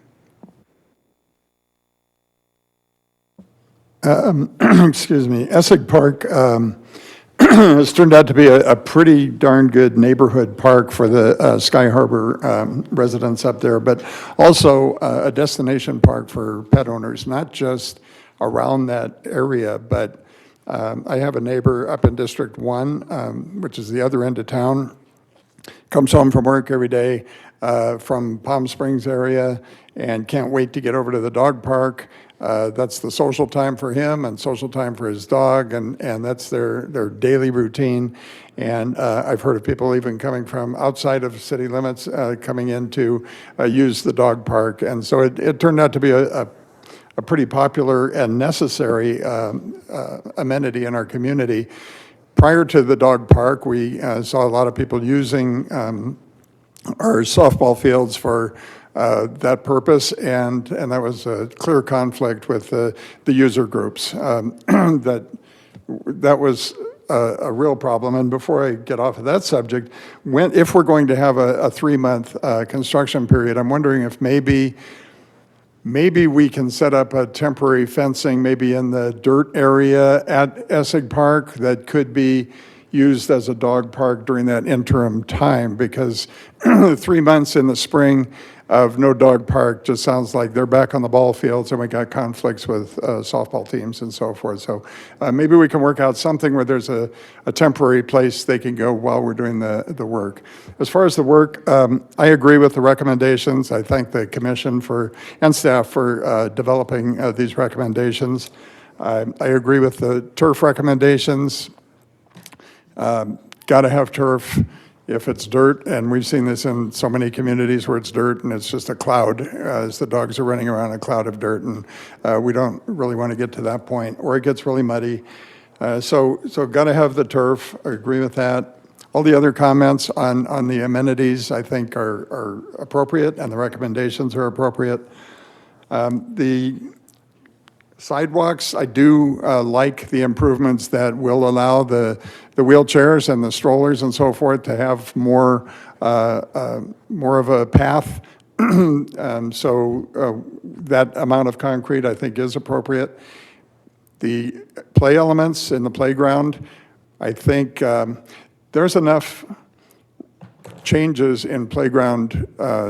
Excuse me. Essex Park has turned out to be a pretty darn good neighborhood park for the Sky Harbor residents up there, but also a destination park for pet owners, not just around that area, but I have a neighbor up in District 1, which is the other end of town, comes home from work every day from Palm Springs area and can't wait to get over to the dog park. That's the social time for him and social time for his dog, and that's their daily routine. And I've heard of people even coming from outside of city limits coming in to use the dog park. And so it turned out to be a pretty popular and necessary amenity in our community. Prior to the dog park, we saw a lot of people using our softball fields for that purpose, and that was a clear conflict with the user groups. That was a real problem. And before I get off of that subject, if we're going to have a 3-month construction period, I'm wondering if maybe we can set up a temporary fencing, maybe in the dirt area at Essex Park that could be used as a dog park during that interim time, because 3 months in the spring of no dog park just sounds like they're back on the ball fields and we got conflicts with softball teams and so forth. So maybe we can work out something where there's a temporary place they can go while we're doing the work. As far as the work, I agree with the recommendations. I thank the commission and staff for developing these recommendations. I agree with the turf recommendations. Got to have turf if it's dirt, and we've seen this in so many communities where it's dirt and it's just a cloud as the dogs are running around a cloud of dirt, and we don't really want to get to that point, or it gets really muddy. So got to have the turf. I agree with that. All the other comments on the amenities I think are appropriate, and the recommendations are appropriate. The Sidewalks, I do like the improvements that will allow the wheelchairs and the strollers and so forth to have more of a path. So that amount of concrete, I think, is appropriate. The play elements in the playground, I think there's enough changes in playground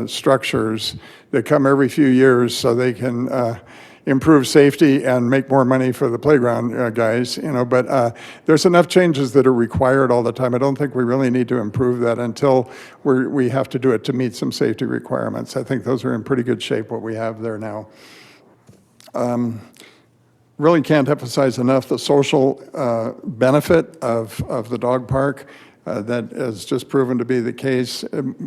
structures that come every few years so they can improve safety and make more money for the playground guys, you know, but there's enough changes that are required all the time. I don't think we really need to improve that until we have to do it to meet some safety requirements. I think those are in pretty good shape, what we have there now. Really can't emphasize enough the social benefit of the dog park. That has just proven to be the case,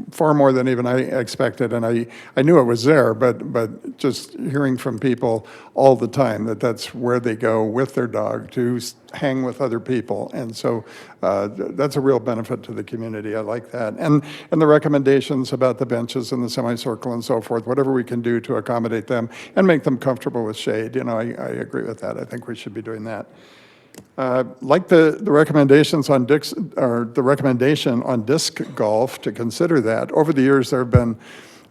far more than even I expected. And I knew it was there, but just hearing from people all the time that that's where they go with their dog to hang with other people. And so that's a real benefit to the community. I like that. And the recommendations about the benches and the semicircle and so forth, whatever we can do to accommodate them and make them comfortable with shade. You know, I agree with that. I think we should be doing that. Like the recommendations on the recommendation on disc golf to consider that. Over the years, there have been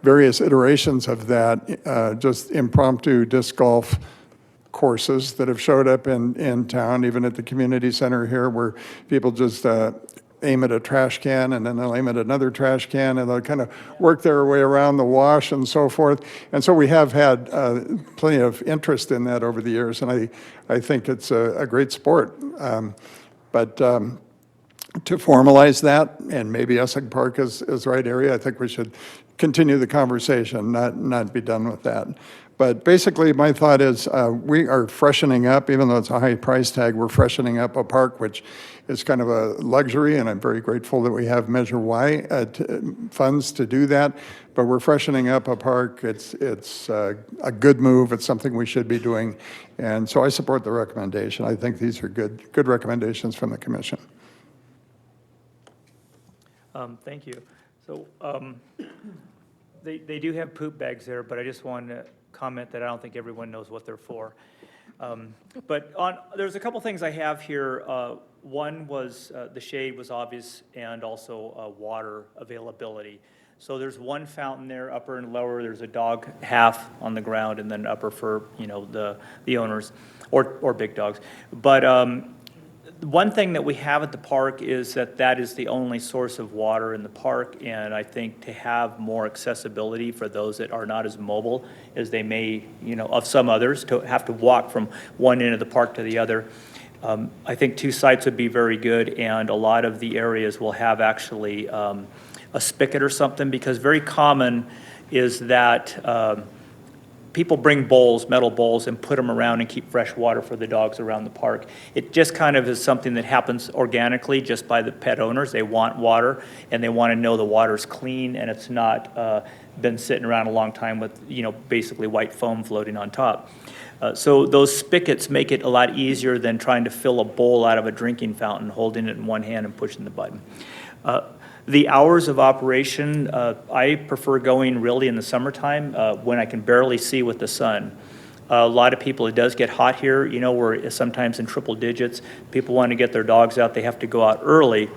various iterations of that, just impromptu disc golf courses that have showed up in town, even at the community center here, where people just aim at a trash can and then they'll aim at another trash can and they'll kind of work their way around the wash and so forth. And so we have had plenty of interest in that over the years, and I think it's a great sport. But to formalize that, and maybe Essex Park is the right area, I think we should continue the conversation, not be done with that. But basically, my thought is we are freshening up, even though it's a high price tag, we're freshening up a park, which is kind of a luxury, and I'm very grateful that we have Measure Y funds to do that. But we're freshening up a park. It's a good move. It's something we should be doing. And so I support the recommendation. I think these are good recommendations from the commission. Thank you. So they do have poop bags there, but I just want to comment that I don't think everyone knows what they're for. But there's a couple things I have here. One was the shade was obvious, and also water availability. So there's one fountain there, upper and lower. There's a dog half on the ground, and then upper for the owners or big dogs. But one thing that we have at the park is that is the only source of water in the park, and I think to have more accessibility for those that are not as mobile as they may, of some others, to have to walk from one end of the park to the other. I think 2 sites would be very good, and a lot of the areas will have actually a spigot or something, because very common is that people bring bowls, metal bowls, and put them around and keep fresh water for the dogs around the park. It just kind of is something that happens organically just by the pet owners. They want water, and they want to know the water's clean and it's not been sitting around a long time with, basically white foam floating on top. So those spigots make it a lot easier than trying to fill a bowl out of a drinking fountain, holding it in one hand and pushing the button. The hours of operation, I prefer going really in the summertime when I can barely see with the sun. A lot of people, it does get hot here, we're sometimes in triple digits. People want to get their dogs out, they have to go out early.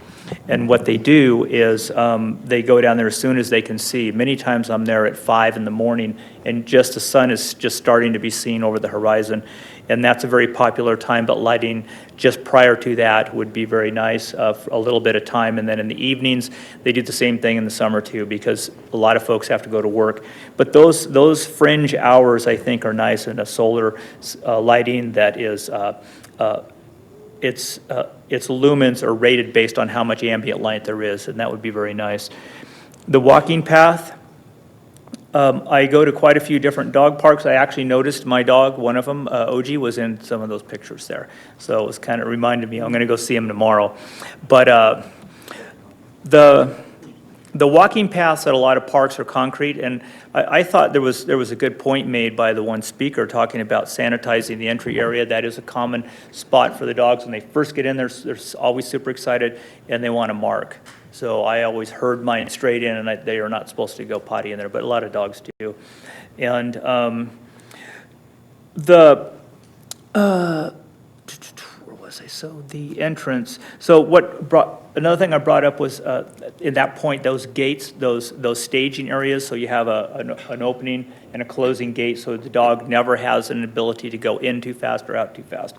And what they do is they go down there as soon as they can see. Many times I'm there at 5 in the morning and just the sun is just starting to be seen over the horizon. And that's a very popular time, but lighting just prior to that would be very nice for a little bit of time. And then in the evenings, they do the same thing in the summer too, because a lot of folks have to go to work. But those fringe hours, I think, are nice, and a solar lighting that is, its lumens are rated based on how much ambient light there is, and that would be very nice. The walking path, I go to quite a few different dog parks. I actually noticed my dog, one of them, OG, was in some of those pictures there. So it was kind of reminded me, I'm going to go see him tomorrow. But the walking paths at a lot of parks are concrete, and I thought there was a good point made by the one speaker talking about sanitizing the entry area. That is a common spot for the dogs. When they first get in, they're always super excited, and they want to mark. So I always herd mine straight in, and they are not supposed to go potty in there, but a lot of dogs do. And Where was I? So the entrance, another thing I brought up was, in that point, those gates, those staging areas, so you have an opening and a closing gate, so the dog never has an ability to go in too fast or out too fast.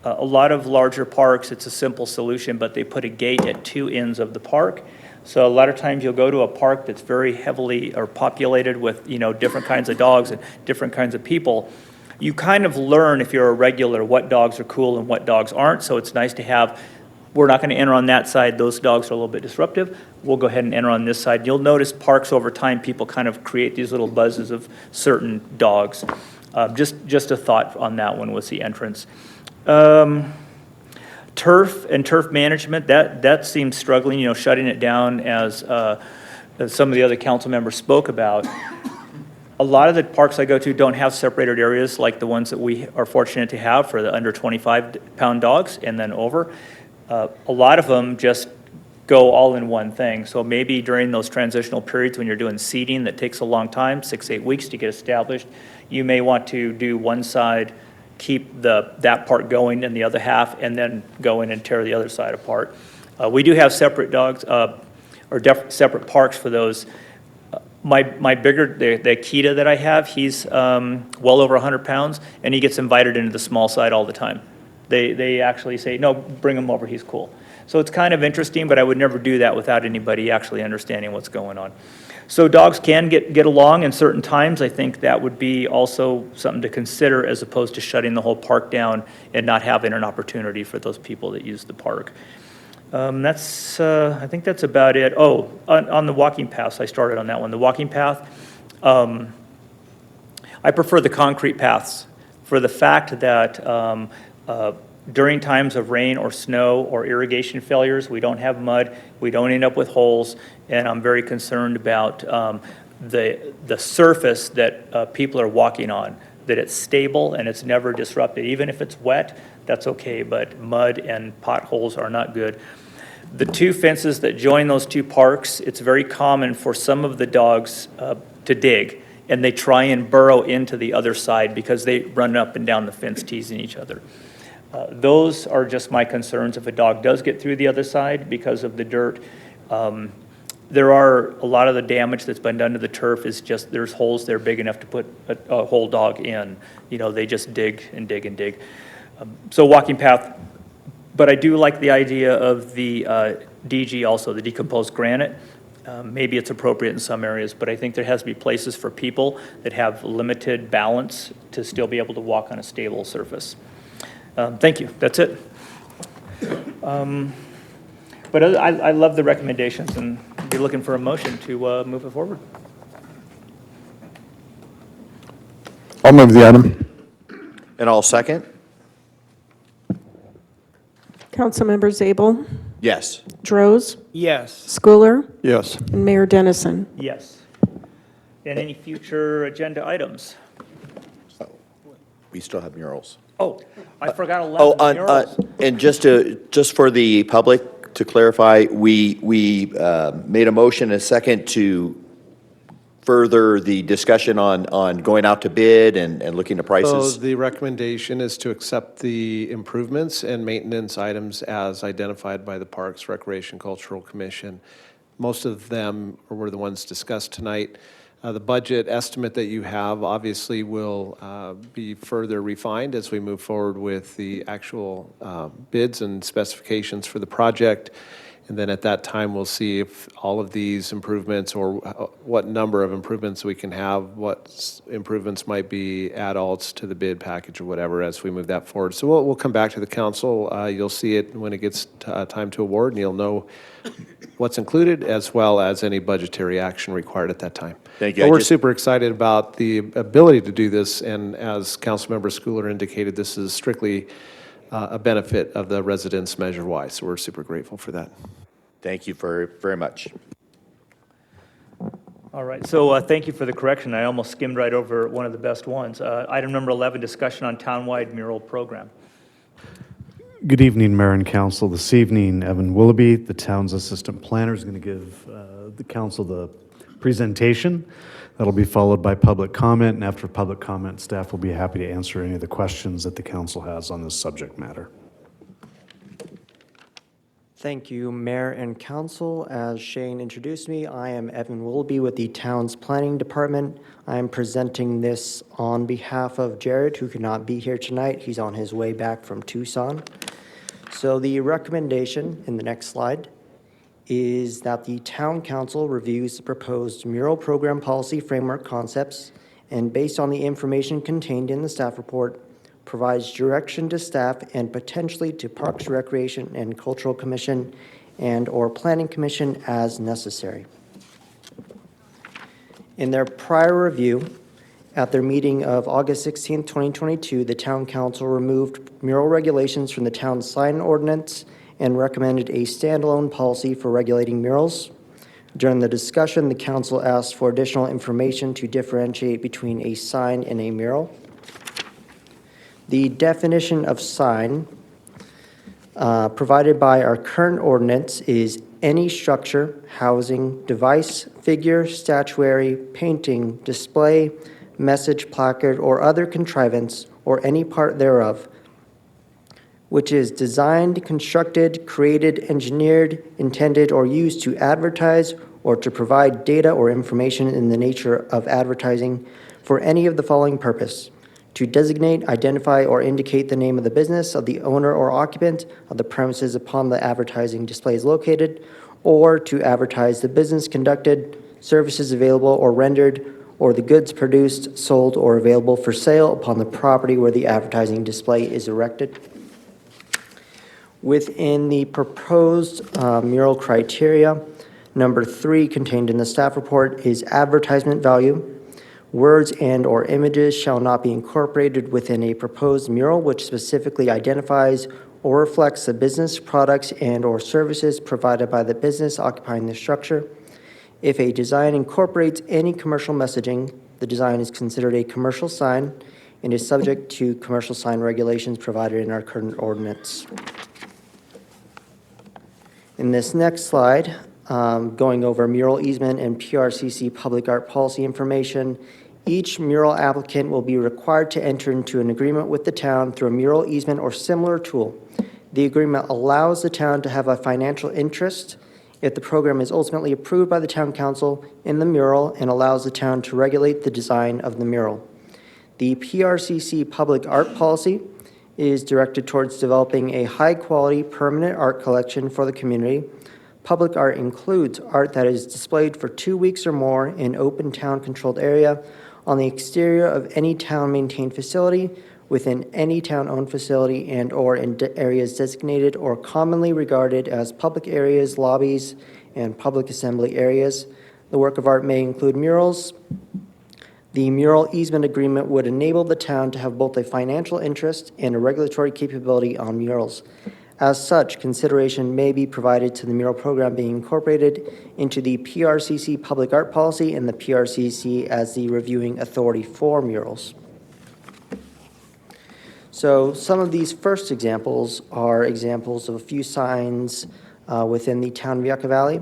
A lot of larger parks, it's a simple solution, but they put a gate at two ends of the park. So a lot of times you'll go to a park that's very heavily or populated with, different kinds of dogs and different kinds of people. You kind of learn, if you're a regular, what dogs are cool and what dogs aren't. So it's nice to have, we're not going to enter on that side. Those dogs are a little bit disruptive. We'll go ahead and enter on this side. You'll notice parks over time, people kind of create these little buzzes of certain dogs. Just a thought on that one was the entrance. Turf and turf management, that seems struggling, shutting it down as some of the other council members spoke about. A lot of the parks I go to don't have separated areas like the ones that we are fortunate to have for the under 25-pound dogs and then over. A lot of them just go all in one thing. So maybe during those transitional periods when you're doing seeding that takes a long time, 6-8 weeks to get established, you may want to do one side, keep that part going and the other half, and then go in and tear the other side apart. We do have separate dogs separate parks for those. My bigger, the Akita that I have, he's well over 100 pounds, and he gets invited into the small side all the time. They actually say, no, bring him over, he's cool. So it's kind of interesting, but I would never do that without anybody actually understanding what's going on. So dogs can get along in certain times. I think that would be also something to consider as opposed to shutting the whole park down and not having an opportunity for those people that use the park. I think that's about it. Oh, on the walking paths, I started on that one. The walking path, I prefer the concrete paths for the fact that during times of rain or snow or irrigation failures, we don't have mud, we don't end up with holes, and I'm very concerned about the surface that people are walking on, that it's stable and it's never disrupted. Even if it's wet, that's okay, but mud and potholes are not good. The two fences that join those two parks, it's very common for some of the dogs to dig, and they try and burrow into the other side because they run up and down the fence teasing each other. Those are just my concerns. If a dog does get through the other side because of the dirt, there are a lot of the damage that's been done to the turf is just there's holes there big enough to put a whole dog in. They just dig and dig and dig. So walking path, but I do like the idea of the DG also, the decomposed granite. Maybe it's appropriate in some areas, but I think there has to be places for people that have limited balance to still be able to walk on a stable surface. Thank you. That's it. But I love the recommendations and be looking for a motion to move it forward. I'll move the item. And I'll second. Councilmember Zabel, Yes. Droz, Yes. Schooler, Yes. and Mayor Dennison. Yes. And any future agenda items? We still have murals. Oh, I forgot 11 murals. And just for the public to clarify, we made a motion and a second to further the discussion on going out to bid and looking at So prices. the recommendation is to accept the improvements and maintenance items as identified by the Parks, Recreation, Cultural Commission. Most of them were the ones discussed tonight. The budget estimate that you have obviously will be further refined as we move forward with the actual bids and specifications for the project. And then at that time, we'll see if all of these improvements or what number of improvements we can have, what improvements might be add-alls to the bid package or whatever as we move that forward. So we'll come back to the council. You'll see it when it gets time to award, and you'll know what's included as well as any budgetary action required at that time. Thank you. But we're super excited about the ability to do this, and as Councilmember Schooler indicated, this is strictly a benefit of the residents measure-wise, so we're super grateful for that. Thank you very much. All right, so thank you for the correction. I almost skimmed right over one of the best ones. Item number 11, discussion on townwide mural program. Good evening, Mayor and Council. This evening, Evan Willoughby, the town's assistant planner, is going to give the council the presentation. That'll be followed by public comment, and after public comment, staff will be happy to answer any of the questions that the council has on this subject matter. Thank you, Mayor and Council. As Shane introduced me, I am Evan Willoughby with the town's planning department. I am presenting this on behalf of Jared, who could not be here tonight. He's on his way back from Tucson. So the recommendation in the next slide is that the town council reviews the proposed mural program policy framework concepts, and based on the information contained in the staff report, provides direction to staff and potentially to Parks, Recreation, and Cultural Commission and/or Planning Commission as necessary. In their prior review, at their meeting of August 16, 2022, the town council removed mural regulations from the town's sign ordinance and recommended a standalone policy for regulating murals. During the discussion, the council asked for additional information to differentiate between a sign and a mural. The definition of sign provided by our current ordinance is any structure, housing, device, figure, statuary, painting, display, message, placard, or other contrivance, or any part thereof, which is designed, constructed, created, engineered, intended, or used to advertise or to provide data or information in the nature of advertising for any of the following purpose: to designate, identify, or indicate the name of the business of the owner or occupant of the premises upon the advertising display is located, or to advertise the business conducted, services available or rendered, or the goods produced, sold, or available for sale upon the property where the advertising display is erected. Within the proposed mural criteria, number 3 contained in the staff report is advertisement value. Words and/or images shall not be incorporated within a proposed mural which specifically identifies or reflects the business, products, and/or services provided by the business occupying the structure. If a design incorporates any commercial messaging, the design is considered a commercial sign and is subject to commercial sign regulations provided in our current ordinance. In this next slide, going over mural easement and PRCC public art policy information, each mural applicant will be required to enter into an agreement with the town through a mural easement or similar tool. The agreement allows the town to have a financial interest if the program is ultimately approved by the town council in the mural and allows the town to regulate the design of the mural. The PRCC public art policy is directed towards developing a high-quality permanent art collection for the community. Public art includes art that is displayed for 2 weeks or more in open town-controlled area on the exterior of any town-maintained facility, within any town-owned facility, and/or in areas designated or commonly regarded as public areas, lobbies, and public assembly areas. The work of art may include murals. The mural easement agreement would enable the town to have both a financial interest and a regulatory capability on murals. As such, consideration may be provided to the mural program being incorporated into the PRCC public art policy and the PRCC as the reviewing authority for murals. So some of these first examples are examples of a few signs within the town of Yucca Valley.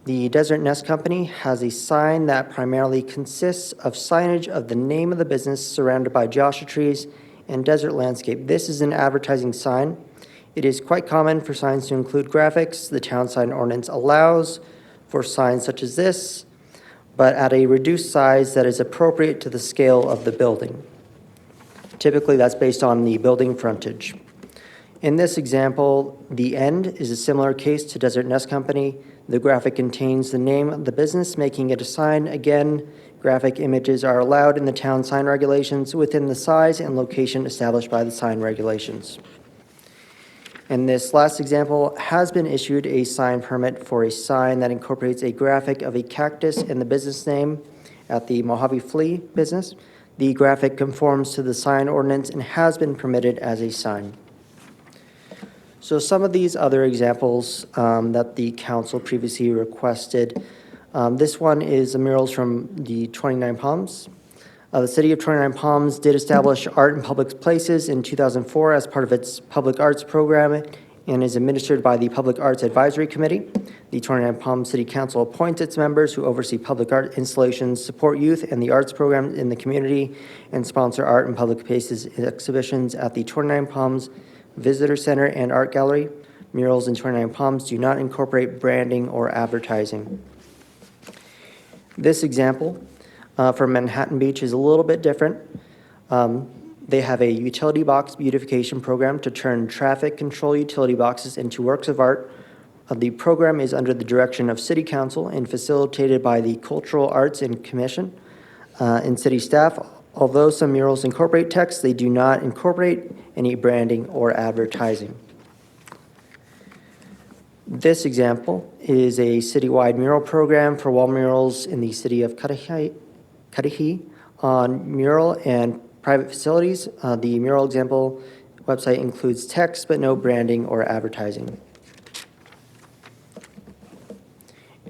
The Desert Nest Company has a sign that primarily consists of signage of the name of the business surrounded by joshua trees and desert landscape. This is an advertising sign. It is quite common for signs to include graphics. The town sign ordinance allows for signs such as this, but at a reduced size that is appropriate to the scale of the building. Typically, that's based on the building frontage. In this example, the end is a similar case to Desert Nest Company. The graphic contains the name of the business, making it a sign. Again, graphic images are allowed in the town sign regulations within the size and location established by the sign regulations. And this last example has been issued a sign permit for a sign that incorporates a graphic of a cactus in the business name at the Mojave Flea business. The graphic conforms to the sign ordinance and has been permitted as a sign. So some of these other examples that the council previously requested. This one is the murals from the 29 Palms. The city of 29 Palms did establish art in public places in 2004 as part of its public arts program and is administered by the Public Arts Advisory Committee. The 29 Palms City Council appoints its members who oversee public art installations, support youth and the arts programs in the community, and sponsor art and public spaces exhibitions at the 29 Palms Visitor Center and Art Gallery. Murals in 29 Palms do not incorporate branding or advertising. This example from Manhattan Beach is a little bit different. They have a utility box beautification program to turn traffic control utility boxes into works of art. The program is under the direction of City Council and facilitated by the Cultural Arts and Commission and city staff. Although some murals incorporate text, they do not incorporate any branding or advertising. This example is a citywide mural program for wall murals in the city of Cudahy on mural and private facilities. The mural example website includes text but no branding or advertising.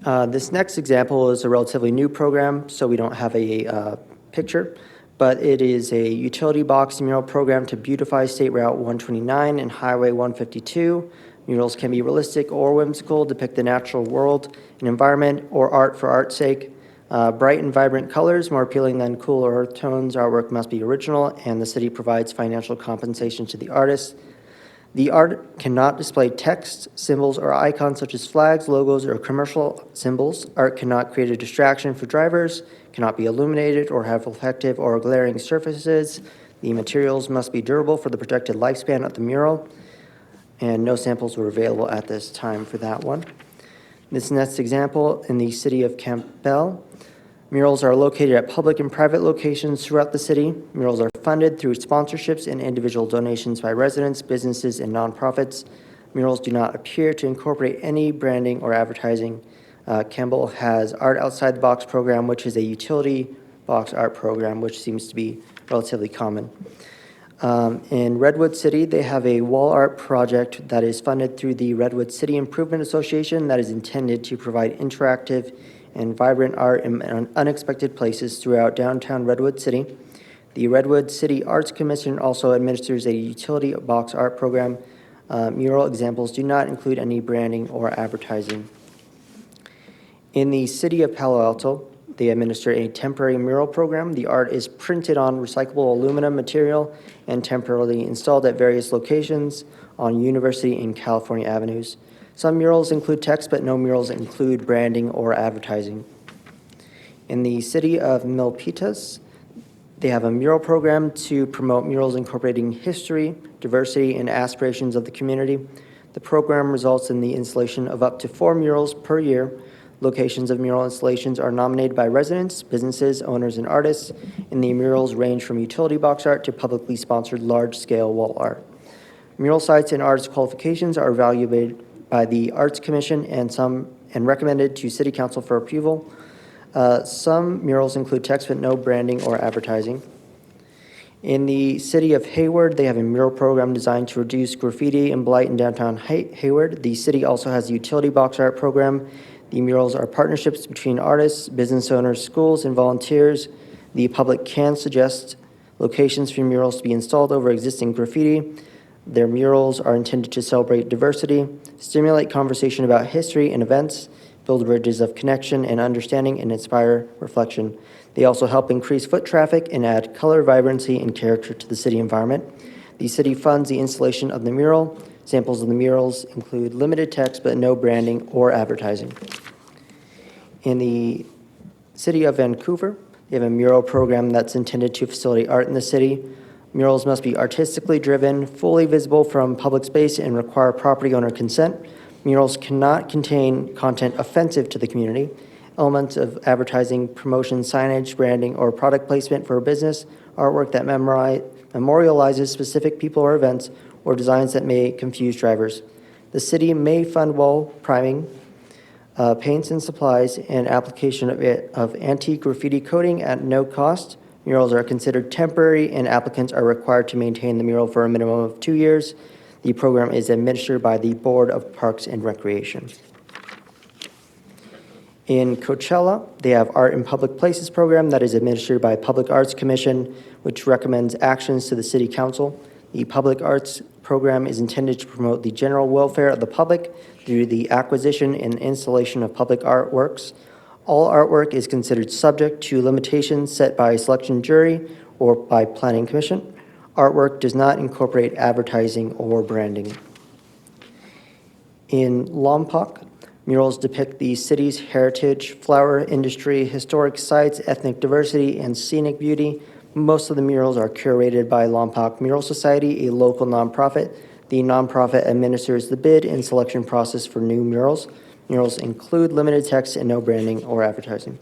This next example is a relatively new program, so we don't have a picture, but it is a utility box mural program to beautify State Route 129 and Highway 152. Murals can be realistic or whimsical, depict the natural world and environment, or art for art's sake. Bright and vibrant colors, more appealing than cool earth tones. Artwork must be original, and the city provides financial compensation to the artist. The art cannot display text, symbols, or icons such as flags, logos, or commercial symbols. Art cannot create a distraction for drivers, cannot be illuminated or have reflective or glaring surfaces. The materials must be durable for the projected lifespan of the mural, and no samples were available at this time for that one. This next example in the city of Campbell. Murals are located at public and private locations throughout the city. Murals are funded through sponsorships and individual donations by residents, businesses, and nonprofits. Murals do not appear to incorporate any branding or advertising. Campbell has Art Outside the Box program, which is a utility box art program, which seems to be relatively common. In Redwood City, they have a wall art project that is funded through the Redwood City Improvement Association that is intended to provide interactive and vibrant art in unexpected places throughout downtown Redwood City. The Redwood City Arts Commission also administers a utility box art program. Mural examples do not include any branding or advertising. In the city of Palo Alto, they administer a temporary mural program. The art is printed on recyclable aluminum material and temporarily installed at various locations on University and California avenues. Some murals include text, but no murals include branding or advertising. In the city of Milpitas, they have a mural program to promote murals incorporating history, diversity, and aspirations of the community. The program results in the installation of up to 4 murals per year. Locations of mural installations are nominated by residents, businesses, owners, and artists, and the murals range from utility box art to publicly sponsored large-scale wall art. Mural sites and artist qualifications are evaluated by the Arts Commission and recommended to City Council for approval. Some murals include text but no branding or advertising. In the city of Hayward, they have a mural program designed to reduce graffiti and blight in downtown Hayward. The city also has a utility box art program. The murals are partnerships between artists, business owners, schools, and volunteers. The public can suggest locations for murals to be installed over existing graffiti. Their murals are intended to celebrate diversity, stimulate conversation about history and events, build bridges of connection and understanding, and inspire reflection. They also help increase foot traffic and add color, vibrancy, and character to the city environment. The city funds the installation of the mural. Samples of the murals include limited text but no branding or advertising. In the city of Vancouver, they have a mural program that's intended to facilitate art in the city. Murals must be artistically driven, fully visible from public space, and require property owner consent. Murals cannot contain content offensive to the community. Elements of advertising, promotion, signage, branding, or product placement for a business, artwork that memorializes specific people or events, or designs that may confuse drivers. The city may fund wall priming, paints and supplies, and application of anti-graffiti coating at no cost. Murals are considered temporary, and applicants are required to maintain the mural for a minimum of 2 years. The program is administered by the Board of Parks and Recreation. In Coachella, they have Art in Public Places program that is administered by Public Arts Commission, which recommends actions to the City Council. The public arts program is intended to promote the general welfare of the public through the acquisition and installation of public artworks. All artwork is considered subject to limitations set by a selection jury or by planning commission. Artwork does not incorporate advertising or branding. In Lompoc, murals depict the city's heritage, flower industry, historic sites, ethnic diversity, and scenic beauty. Most of the murals are curated by Lompoc Mural Society, a local nonprofit. The nonprofit administers the bid and selection process for new murals. Murals include limited text and no branding or advertising.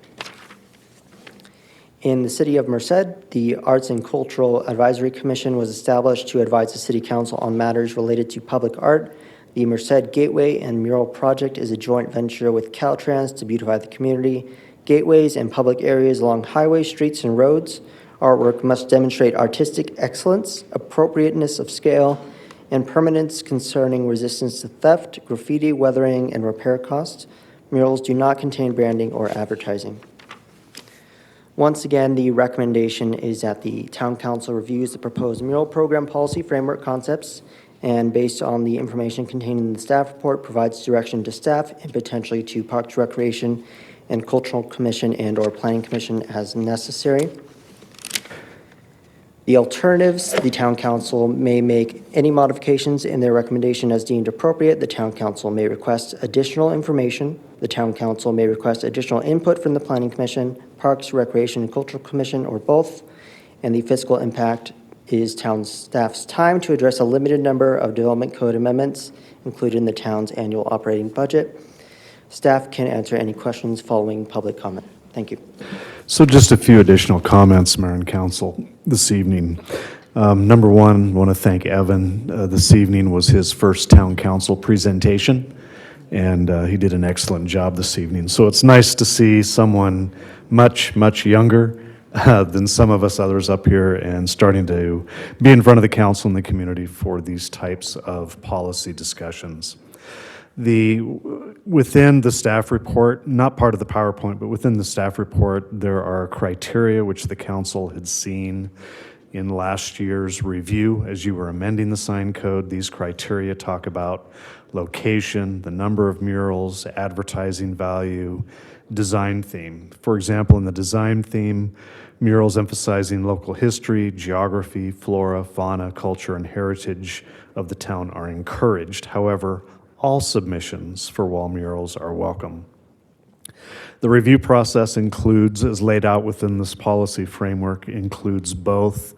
In the city of Merced, the Arts and Cultural Advisory Commission was established to advise the city council on matters related to public art. The Merced Gateway and Mural Project is a joint venture with Caltrans to beautify the community. Gateways and public areas along highways, streets, and roads. Artwork must demonstrate artistic excellence, appropriateness of scale, and permanence concerning resistance to theft, graffiti, weathering, and repair costs. Murals do not contain branding or advertising. Once again, the recommendation is that the Town Council reviews the proposed mural program policy framework concepts and, based on the information contained in the staff report, provides direction to staff and potentially to Parks, Recreation, and Cultural Commission and/or Planning Commission as necessary. The alternatives, the Town Council may make any modifications in their recommendation as deemed appropriate. The Town Council may request additional information. The Town Council may request additional input from the Planning Commission, Parks, Recreation, and Cultural Commission, or both. And the fiscal impact is town staff's time to address a limited number of development code amendments included in the town's annual operating budget. Staff can answer any questions following public comment. Thank you. So just a few additional comments, Mayor and Council, this evening. Number one, I want to thank Evan. This evening was his first Town Council presentation, and he did an excellent job this evening. So it's nice to see someone much, much younger than some of us others up here and starting to be in front of the council and the community for these types of policy discussions. Within the staff report, not part of the PowerPoint, but within the staff report, there are criteria which the council had seen in last year's review as you were amending the sign code. These criteria talk about location, the number of murals, advertising value, design theme. For example, in the design theme, murals emphasizing local history, geography, flora, fauna, culture, and heritage of the town are encouraged. However, all submissions for wall murals are welcome. The review process includes, as laid out within this policy framework, includes both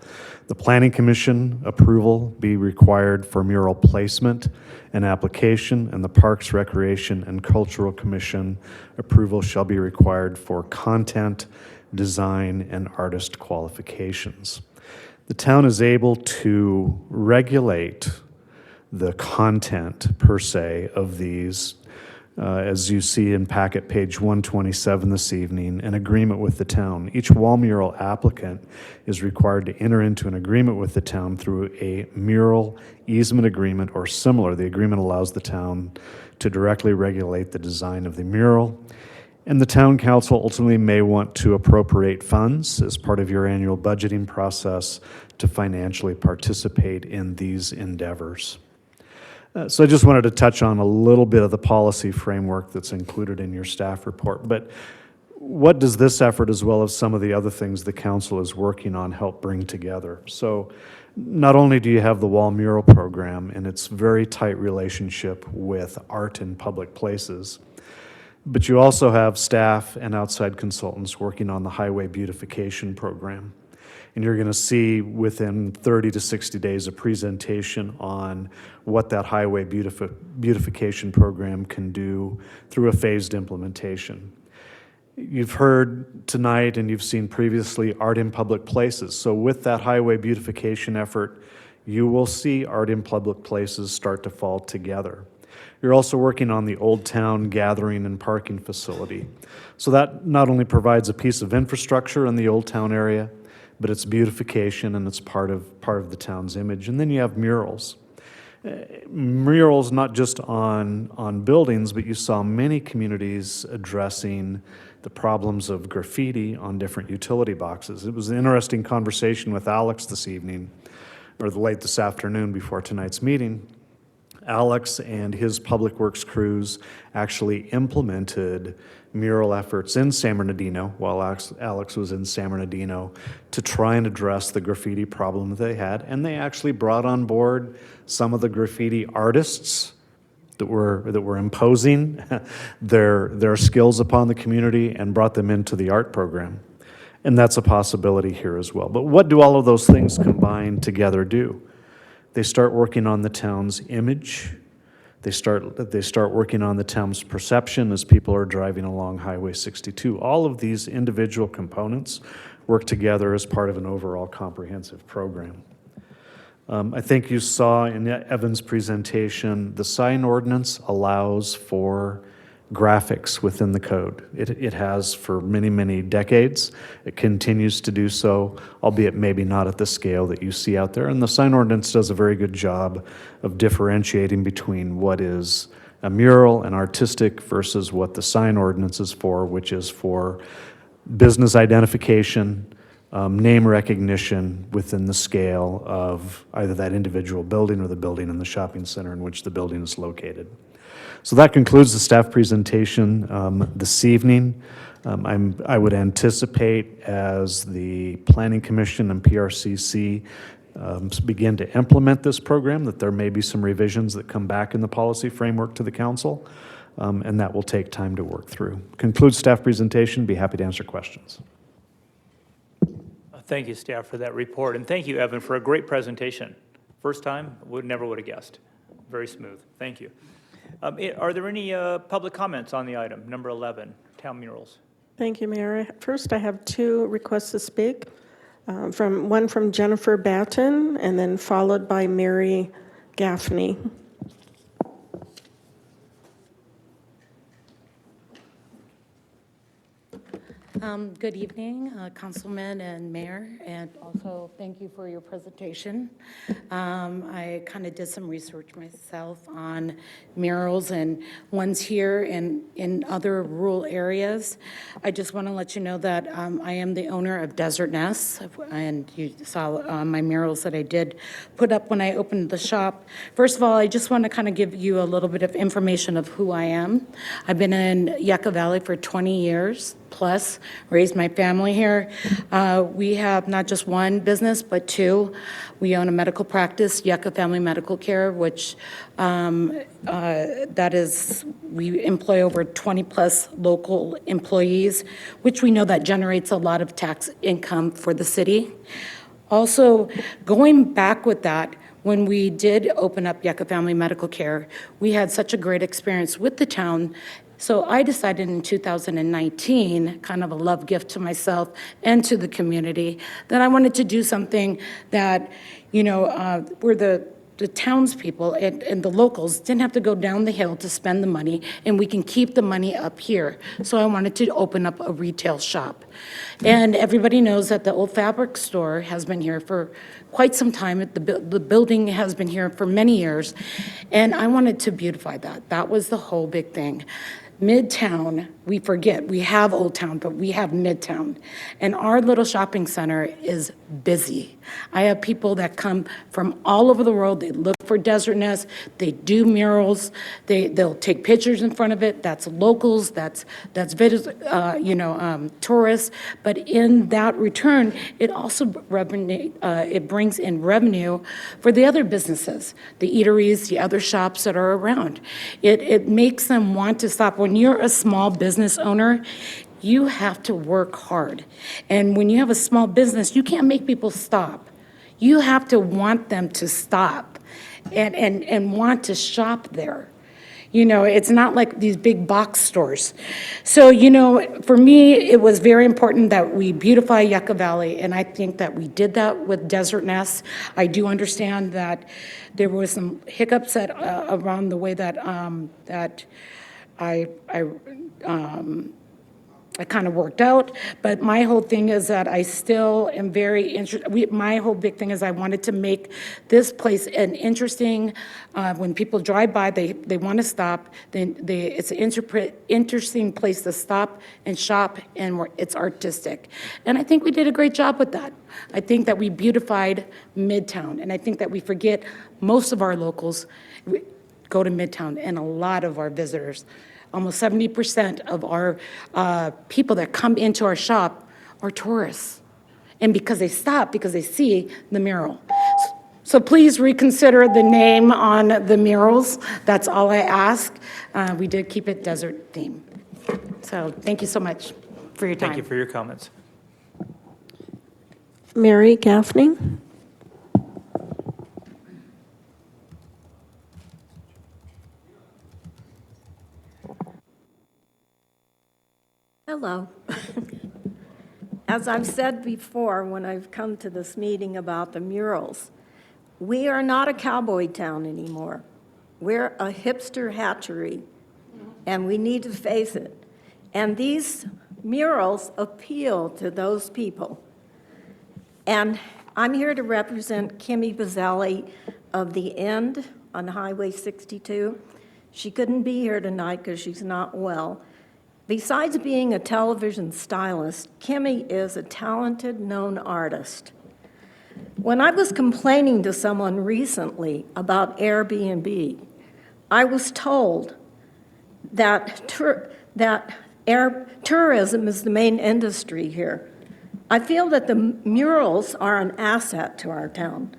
the Planning Commission approval be required for mural placement and application, and the Parks, Recreation, and Cultural Commission approval shall be required for content, design, and artist qualifications. The town is able to regulate the content per se of these, as you see in packet page 127 this evening, an agreement with the town. Each wall mural applicant is required to enter into an agreement with the town through a mural easement agreement or similar. The agreement allows the town to directly regulate the design of the mural. And the town council ultimately may want to appropriate funds as part of your annual budgeting process to financially participate in these endeavors. So I just wanted to touch on a little bit of the policy framework that's included in your staff report. But what does this effort, as well as some of the other things the council is working on, help bring together? So not only do you have the wall mural program and its very tight relationship with art in public places, but you also have staff and outside consultants working on the highway beautification program. And you're going to see within 30 to 60 days a presentation on what that highway beautification program can do through a phased implementation. You've heard tonight and you've seen previously art in public places. So with that highway beautification effort, you will see art in public places start to fall together. You're also working on the Old Town gathering and parking facility. So that not only provides a piece of infrastructure in the Old Town area, but it's beautification and it's part of the town's image. And then you have murals. Murals not just on buildings, but you saw many communities addressing the problems of graffiti on different utility boxes. It was an interesting conversation with Alex this evening or late this afternoon before tonight's meeting, Alex and his public works crews actually implemented mural efforts in San Bernardino while Alex was in San Bernardino to try and address the graffiti problem that they had. And they actually brought on board some of the graffiti artists that were imposing their skills upon the community and brought them into the art program. And that's a possibility here as well. But what do all of those things combined together do? They start working on the town's image. They start working on the town's perception as people are driving along Highway 62. All of these individual components work together as part of an overall comprehensive program. I think you saw in Evan's presentation, the sign ordinance allows for graphics within the code. It has for many, many decades. It continues to do so, albeit maybe not at the scale that you see out there. And the sign ordinance does a very good job of differentiating between what is a mural and artistic versus what the sign ordinance is for, which is for business identification, name recognition within the scale of either that individual building or the building in the shopping center in which the building is located. So that concludes the staff presentation this evening. I would anticipate as the Planning Commission and PRCC begin to implement this program that there may be some revisions that come back in the policy framework to the council, and that will take time to work through. Conclude staff presentation. Be happy to answer questions. Thank you, staff, for that report, and thank you, Evan, for a great presentation. First time, never would have guessed. Very smooth. Thank you. Are there any public comments on the item, number 11, town murals? Thank you, Mayor. First, I have two requests to speak. One from Jennifer Batten, and then followed by Mary Gaffney. Good evening, Councilman and Mayor, and also thank you for your presentation. I kind of did some research myself on murals and ones here and in other rural areas. I just want to let you know that I am the owner of Desert Nest, and you saw my murals that I did put up when I opened the shop. First of all, I just want to kind of give you a little bit of information of who I am. I've been in Yucca Valley for 20 years plus, raised my family here. We have not just one business, but two. We own a medical practice, Yucca Family Medical Care, which that is, we employ over 20 plus local employees, which we know that generates a lot of tax income for the city. Also, going back with that, when we did open up Yucca Family Medical Care, we had such a great experience with the town. So I decided in 2019, kind of a love gift to myself and to the community, that I wanted to do something that, where the townspeople and the locals didn't have to go down the hill to spend the money, and we can keep the money up here. So I wanted to open up a retail shop. And everybody knows that the old fabric store has been here for quite some time. The building has been here for many years, and I wanted to beautify that. That was the whole big thing. Midtown, we forget, we have Old Town, but we have Midtown. And our little shopping center is busy. I have people that come from all over the world. They look for Desert Nest. They do murals. They'll take pictures in front of it. That's locals. That's tourists. But in that return, it also it brings in revenue for the other businesses, the eateries, the other shops that are around. It makes them want to stop. When you're a small business owner, you have to work hard. And when you have a small business, you can't make people stop. You have to want them to stop and want to shop there. It's not like these big box stores. So, for me, it was very important that we beautify Yucca Valley, and I think that we did that with Desert Nest. I do understand that there was some hiccups around the way that it kind of worked out, but my whole thing is that I still am very interested. My whole big thing is I wanted to make this place an interesting, when people drive by, they want to stop, it's an interesting place to stop and shop, and it's artistic. And I think we did a great job with that. I think that we beautified Midtown, and I think that we forget most of our locals go to Midtown, and a lot of our visitors. Almost 70% of our people that come into our shop are tourists. And because they stop, because they see the mural. So please reconsider the name on the murals. That's all I ask. We did keep it desert theme. So thank you so much for your time. Thank you for your comments. Mary Gaffney. Hello. As I've said before when I've come to this meeting about the murals, we are not a cowboy town anymore. We're a hipster hatchery, and we need to face it. And these murals appeal to those people. And I'm here to represent Kimmy Bazzelli of The End on Highway 62. She couldn't be here tonight because she's not well. Besides being a television stylist, Kimmy is a talented, known artist. When I was complaining to someone recently about Airbnb, I was told that tourism is the main industry here. I feel that the murals are an asset to our town.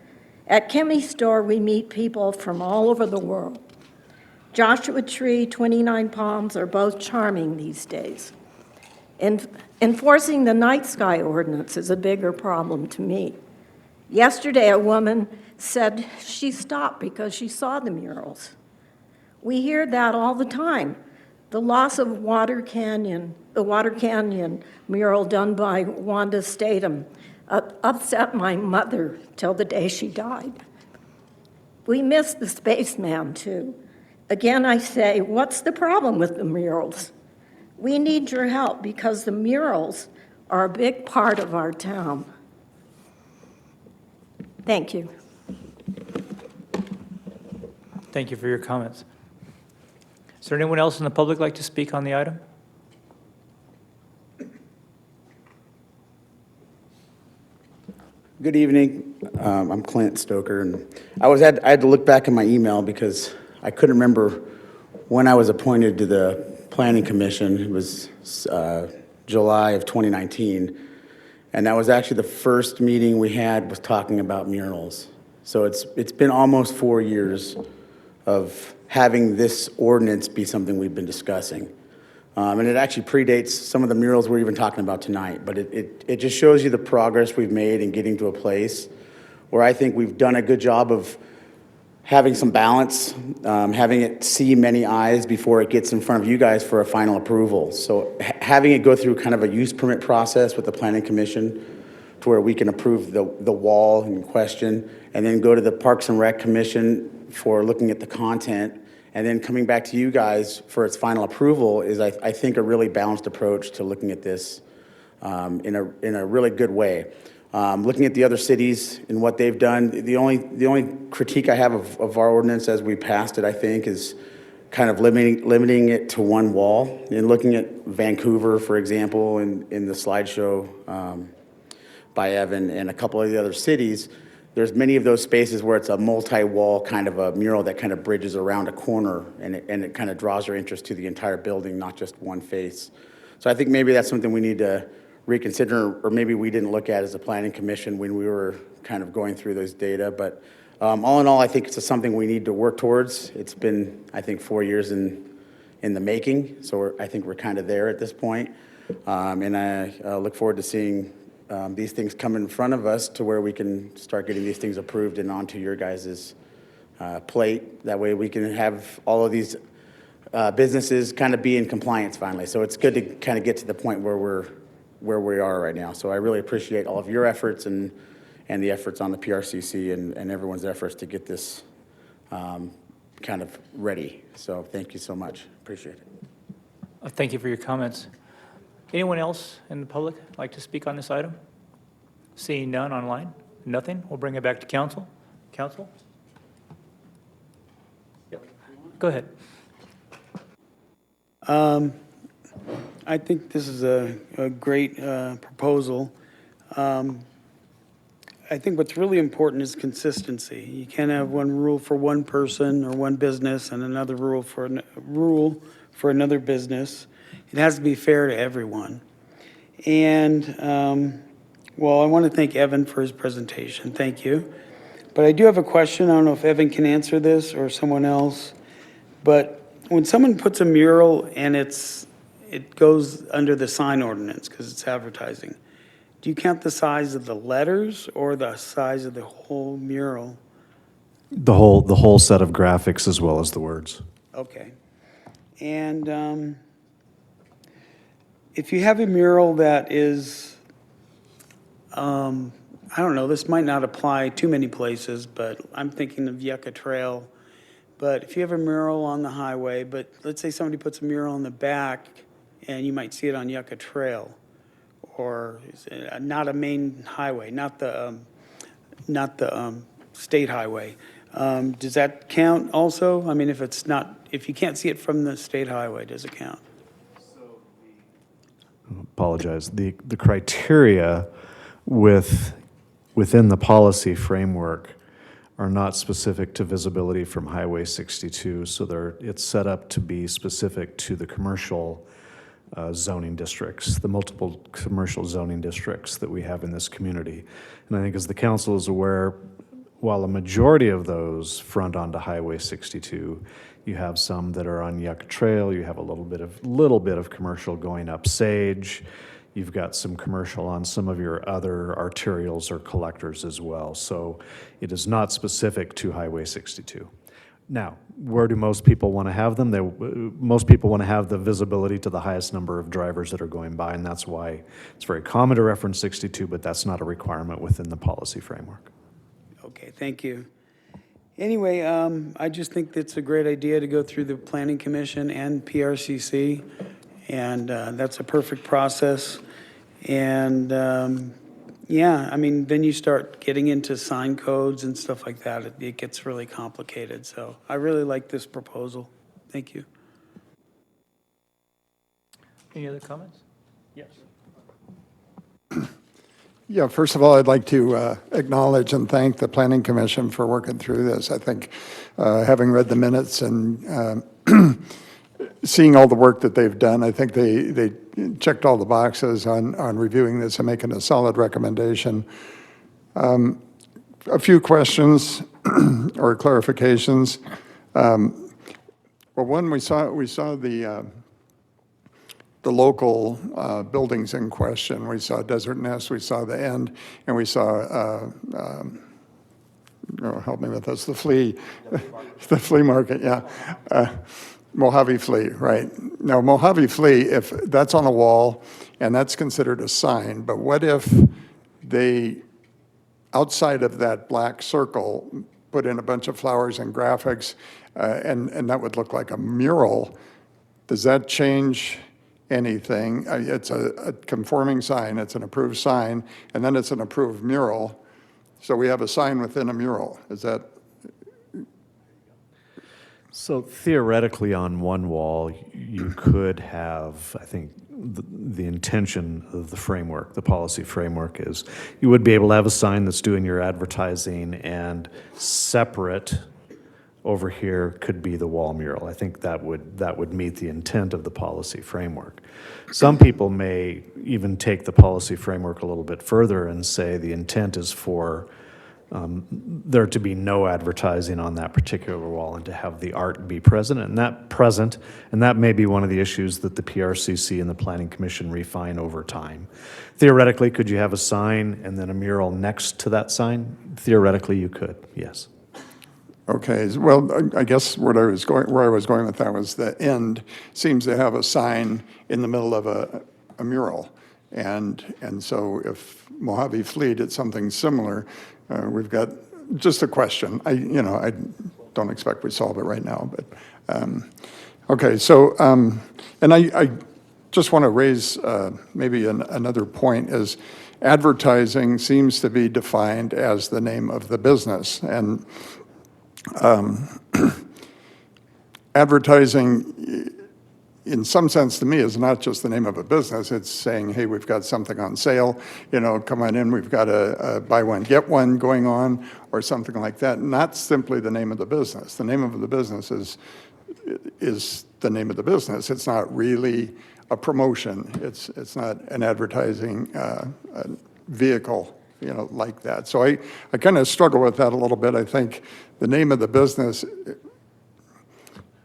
At Kimmy's store, we meet people from all over the world. Joshua Tree, 29 Palms are both charming these days. Enforcing the night sky ordinance is a bigger problem to me. Yesterday, a woman said she stopped because she saw the murals. We hear that all the time. The loss of the Water Canyon mural done by Wanda Statham upset my mother till the day she died. We miss the spaceman, too. Again, I say, what's the problem with the murals? We need your help because the murals are a big part of our town. Thank you. Thank you for your comments. Is there anyone else in the public like to speak on the item? Good evening. I'm Clint Stoker, and I had to look back in my email because I couldn't remember when I was appointed to the Planning Commission. It was July of 2019, and that was actually the first meeting we had was talking about murals. So it's been almost 4 years of having this ordinance be something we've been discussing. And it actually predates some of the murals we're even talking about tonight, but it just shows you the progress we've made in getting to a place where I think we've done a good job of having some balance, having it see many eyes before it gets in front of you guys for a final approval. So having it go through kind of a use permit process with the Planning Commission to where we can approve the wall in question, and then go to the Parks and Rec Commission for looking at the content, and then coming back to you guys for its final approval is, I think, a really balanced approach to looking at this in a really good way. Looking at the other cities and what they've done, the only critique I have of our ordinance as we passed it, I think, is kind of limiting it to one wall. And looking at Vancouver, for example, in the slideshow by Evan and a couple of the other cities, there's many of those spaces where it's a multi-wall kind of a mural that kind of bridges around a corner, and it kind of draws your interest to the entire building, not just one face. So I think maybe that's something we need to reconsider, or maybe we didn't look at as a planning commission when we were kind of going through those data. But all in all, I think it's something we need to work towards. It's been, I think, 4 years in the making, so I think we're kind of there at this point. And I look forward to seeing these things come in front of us to where we can start getting these things approved and onto your guys' plate. That way we can have all of these businesses kind of be in compliance finally. So it's good to kind of get to the point where we are right now. So I really appreciate all of your efforts and the efforts on the PRCC and everyone's efforts to get this kind of ready. So thank you so much. Appreciate it. Thank you for your comments. Anyone else in the public like to speak on this item? Seeing none online? Nothing? We'll bring it back to council. Council? Yep. Go ahead. I think this is a great proposal. I think what's really important is consistency. You can't have one rule for one person or one business and another rule for another business. It has to be fair to everyone. And, well, I want to thank Evan for his presentation. Thank you. But I do have a question. I don't know if Evan can answer this or someone else. But when someone puts a mural and it goes under the sign ordinance because it's advertising, do you count the size of the letters or the size of the whole mural? The whole set of graphics as well as the words. Okay. And if you have a mural that is, I don't know, this might not apply too many places, but I'm thinking of Yucca Trail. But if you have a mural on the highway, but let's say somebody puts a mural on the back and you might see it on Yucca Trail, or not a main highway, not the state highway. Does that count also? I mean, if you can't see it from the state highway, does it count? Apologize. The criteria within the policy framework are not specific to visibility from Highway 62, so it's set up to be specific to the commercial zoning districts, the multiple commercial zoning districts that we have in this community. And I think as the council is aware, while a majority of those front onto Highway 62, you have some that are on Yucca Trail, you have a little bit of commercial going up Sage, you've got some commercial on some of your other arterials or collectors as well. So it is not specific to Highway 62. Now, where do most people want to have them? Most people want to have the visibility to the highest number of drivers that are going by, and that's why it's very common to reference 62, but that's not a requirement within the policy framework. Okay, thank you. Anyway, I just think it's a great idea to go through the Planning Commission and PRCC, and that's a perfect process. And yeah, I mean, then you start getting into sign codes and stuff like that. It gets really complicated. So I really like this proposal. Thank you. Any other comments? Yes. Yeah, first of all, I'd like to acknowledge and thank the Planning Commission for working through this. I think having read the minutes and seeing all the work that they've done, I think they checked all the boxes on reviewing this and making a solid recommendation. A few questions or clarifications. Well, one, we saw the local buildings in question. We saw Desert Nest, we saw the End, and we saw, help me with this, the flea market, yeah. Mojave Flea, right. Now, Mojave Flea, if that's on a wall and that's considered a sign, but what if they, outside of that black circle, put in a bunch of flowers and graphics, and that would look like a mural? Does that change anything? It's a conforming sign, it's an approved sign, and then it's an approved mural. So we have a sign within a mural. Is that? So theoretically, on one wall, you could have, I think, the intention of the framework, the policy framework is, you would be able to have a sign that's doing your advertising, and separate over here could be the wall mural. I think that would meet the intent of the policy framework. Some people may even take the policy framework a little bit further and say the intent is for there to be no advertising on that particular wall and to have the art be present, and that may be one of the issues that the PRCC and the Planning Commission refine over time. Theoretically, could you have a sign and then a mural next to that sign? Theoretically, you could, yes. Okay, well, I guess where I was going with that was the End seems to have a sign in the middle of a mural, and so if Mojave Flea did something similar, we've got just a question. I don't expect we solve it right now, but okay. So, and I just want to raise maybe another point is advertising seems to be defined as the name of the business. And advertising, in some sense to me, is not just the name of a business. It's saying, hey, we've got something on sale, come on in, we've got a buy one, get one going on, or something like that. Not simply the name of the business. The name of the business is the name of the business. It's not really a promotion. It's not an advertising vehicle, like that. So I kind of struggle with that a little bit. I think the name of the business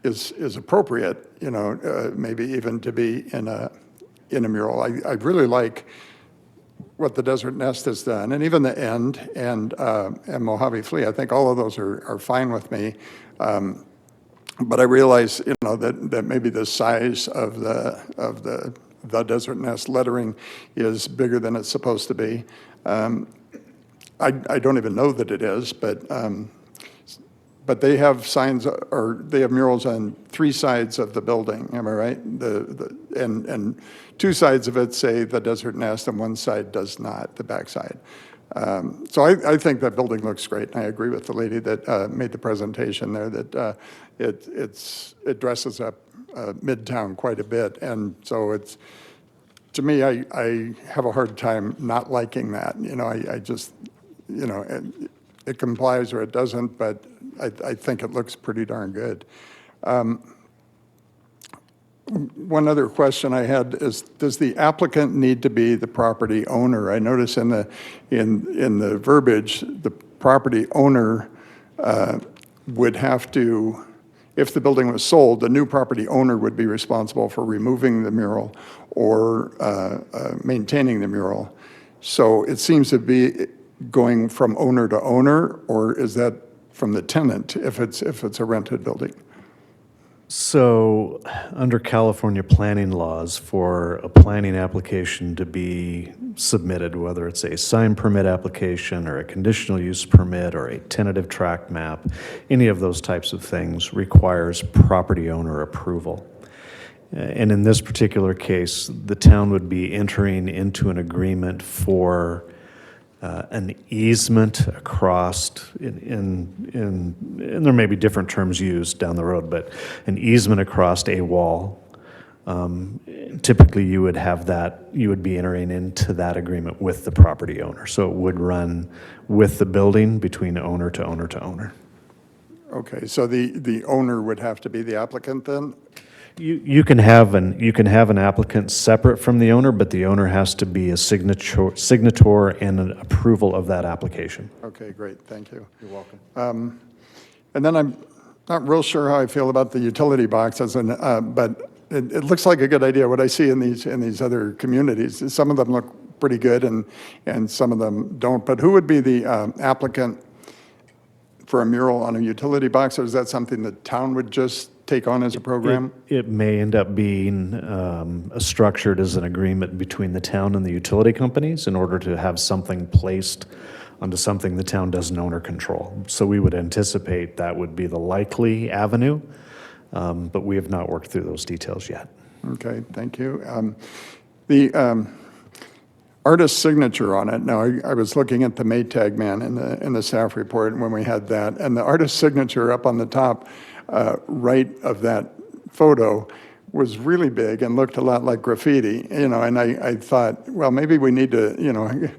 is appropriate, maybe even to be in a mural. I really like what the Desert Nest has done, and even the End and Mojave Flea. I think all of those are fine with me. But I realize, that maybe the size of the Desert Nest lettering is bigger than it's supposed to be. I don't even know that it is, but they have signs, or they have murals on 3 sides of the building. Am I right? And 2 sides of it say the Desert Nest, and 1 side does not, the back side. So I think that building looks great, and I agree with the lady that made the presentation there that it dresses up Midtown quite a bit, and so to me, I have a hard time not liking that. I just, it complies or it doesn't, but I think it looks pretty darn good. One other question I had is, does the applicant need to be the property owner? I notice in the verbiage, the property owner would have to, if the building was sold, the new property owner would be responsible for removing the mural or maintaining the mural. So it seems to be going from owner to owner, or is that from the tenant if it's a rented building? So, under California planning laws, for a planning application to be submitted, whether it's a sign permit application or a conditional use permit or a tentative tract map, any of those types of things requires property owner approval. And in this particular case, the town would be entering into an agreement for an easement across, and there may be different terms used down the road, but an easement across a wall. Typically, you would be entering into that agreement with the property owner. So it would run with the building between owner to owner to owner. Okay, so the owner would have to be the applicant then? You can have an applicant separate from the owner, but the owner has to be a signator and an approval of that application. Okay, great, thank you. You're welcome. And then I'm not real sure how I feel about the utility boxes, but it looks like a good idea. What I see in these other communities, some of them look pretty good, and some of them don't. But who would be the applicant for a mural on a utility box, or is that something the town would just take on as a program? It may end up being structured as an agreement between the town and the utility companies in order to have something placed onto something the town doesn't own or control. So we would anticipate that would be the likely avenue, but we have not worked through those details yet. Okay, thank you. The artist's signature on it, now I was looking at the Maytag man in the staff report when we had that, and the artist's signature up on the top right of that photo was really big and looked a lot like graffiti, and I thought, well, maybe we need to,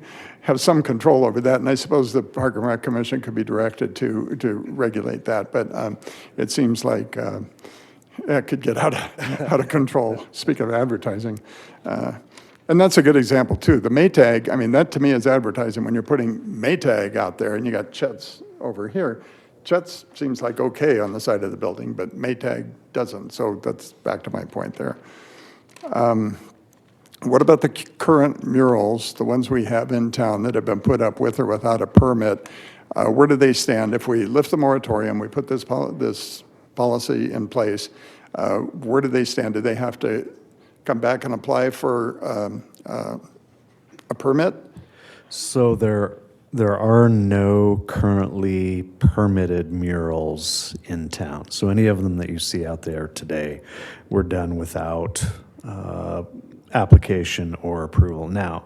have some control over that, and I suppose the Park and Rec Commission could be directed to regulate that, but it seems like it could get out of control, speaking of advertising. And that's a good example, too. The Maytag, that to me is advertising. When you're putting Maytag out there and you got Chet's over here, Chet's seems like okay on the side of the building, but Maytag doesn't. So that's back to my point there. What about the current murals, the ones we have in town that have been put up with or without a permit? Where do they stand? If we lift the moratorium, we put this policy in place, where do they stand? Do they have to come back and apply for a permit? So there are no currently permitted murals in town. So any of them that you see out there today were done without application or approval. Now,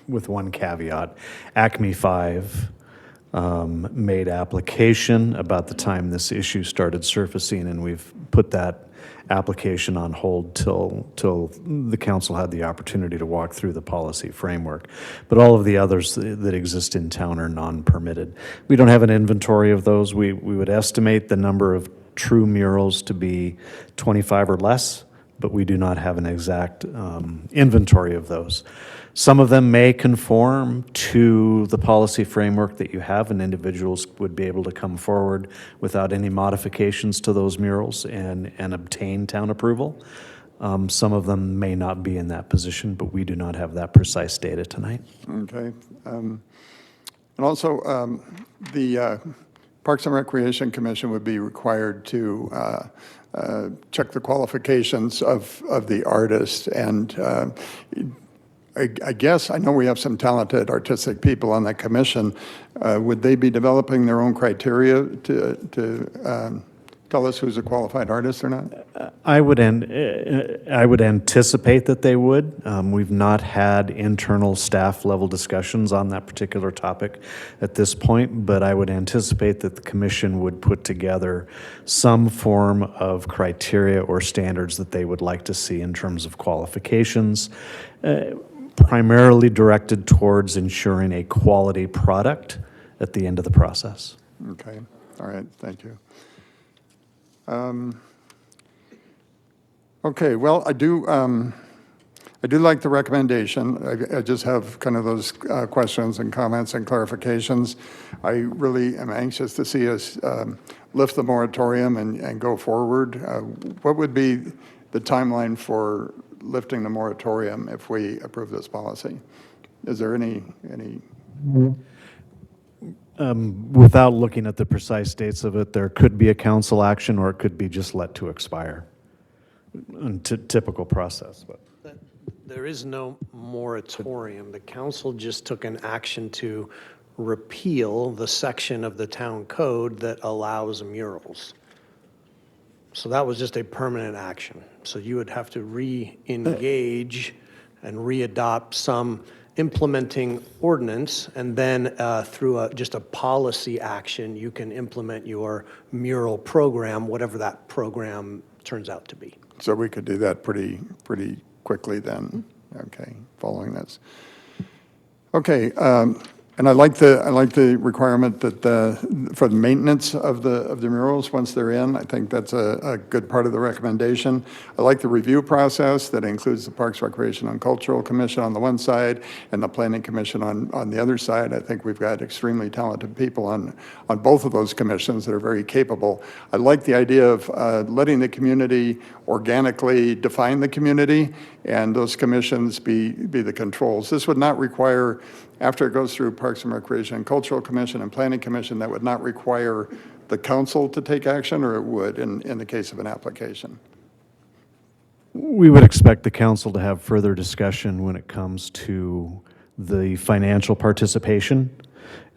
with one caveat, Acme 5 made application about the time this issue started surfacing, and we've put that application on hold till the council had the opportunity to walk through the policy framework. But all of the others that exist in town are non-permitted. We don't have an inventory of those. We would estimate the number of true murals to be 25 or less, but we do not have an exact inventory of those. Some of them may conform to the policy framework that you have, and individuals would be able to come forward without any modifications to those murals and obtain town approval. Some of them may not be in that position, but we do not have that precise data tonight. Okay. And also, the Parks and Recreation Commission would be required to check the qualifications of the artist. And I guess, I know we have some talented artistic people on that commission. Would they be developing their own criteria to tell us who's a qualified artist or not? I would anticipate that they would. We've not had internal staff level discussions on that particular topic at this point, but I would anticipate that the commission would put together some form of criteria or standards that they would like to see in terms of qualifications, primarily directed towards ensuring a quality product at the end of the process. Okay. All right. Thank you. Okay, well, I do like the recommendation. I just have kind of those questions and comments and clarifications. I really am anxious to see us lift the moratorium and go forward. What would be the timeline for lifting the moratorium if we approve this policy? Is there any? Without looking at the precise dates of it, there could be a council action, or it could be just let to expire. Typical process. But There is no moratorium. The council just took an action to repeal the section of the town code that allows murals. So that was just a permanent action. So you would have to re-engage and re-adopt some implementing ordinance, and then through just a policy action, you can implement your mural program, whatever that program turns out to be. So we could do that pretty quickly then. Okay, following this. Okay, and I like the requirement that for the maintenance of the murals once they're in. I think that's a good part of the recommendation. I like the review process that includes the Parks, Recreation, and Cultural Commission on the one side and the Planning Commission on the other side. I think we've got extremely talented people on both of those commissions that are very capable. I like the idea of letting the community organically define the community, and those commissions be the controls. This would not require, after it goes through Parks and Recreation and Cultural Commission and Planning Commission, that would not require the council to take action, or it would in the case of an application? we would expect the council to have further discussion when it comes to the financial participation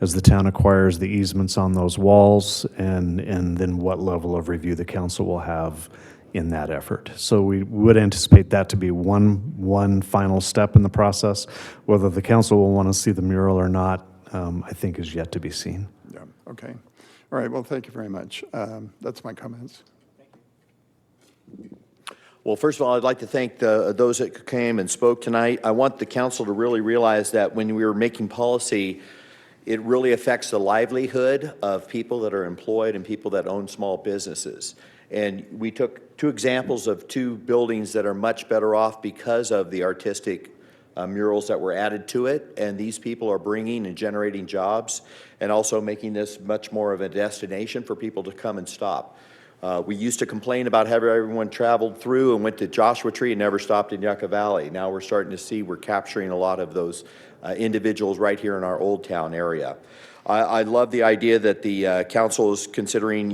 as the town acquires the easements on those walls, and then what level of review the council will have in that effort. So we would anticipate that to be one final step in the process. Whether the council will want to see the mural or not, I think is yet to be seen. Yeah, okay. All right, well, thank you very much. That's my comments. Well, first of all, I'd like to thank those that came and spoke tonight. I want the council to really realize that when we were making policy, it really affects the livelihood of people that are employed and people that own small businesses. And we took two examples of two buildings that are much better off because of the artistic murals that were added to it. And these people are bringing and generating jobs and also making this much more of a destination for people to come and stop. We used to complain about having everyone traveled through and went to Joshua Tree and never stopped in Yucca Valley. Now we're starting to see we're capturing a lot of those individuals right here in our Old Town area. I love the idea that the council is considering,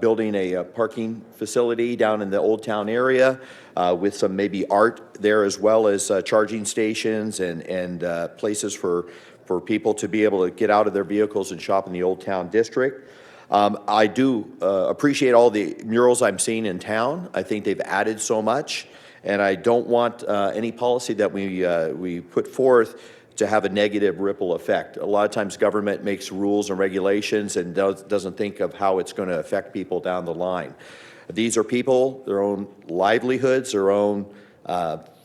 building a parking facility down in the Old Town area with some maybe art there, as well as charging stations and places for people to be able to get out of their vehicles and shop in the Old Town district. I do appreciate all the murals I'm seeing in town. I think they've added so much. And I don't want any policy that we put forth to have a negative ripple effect. A lot of times government makes rules and regulations and doesn't think of how it's going to affect people down the line. These are people, their own livelihoods, their own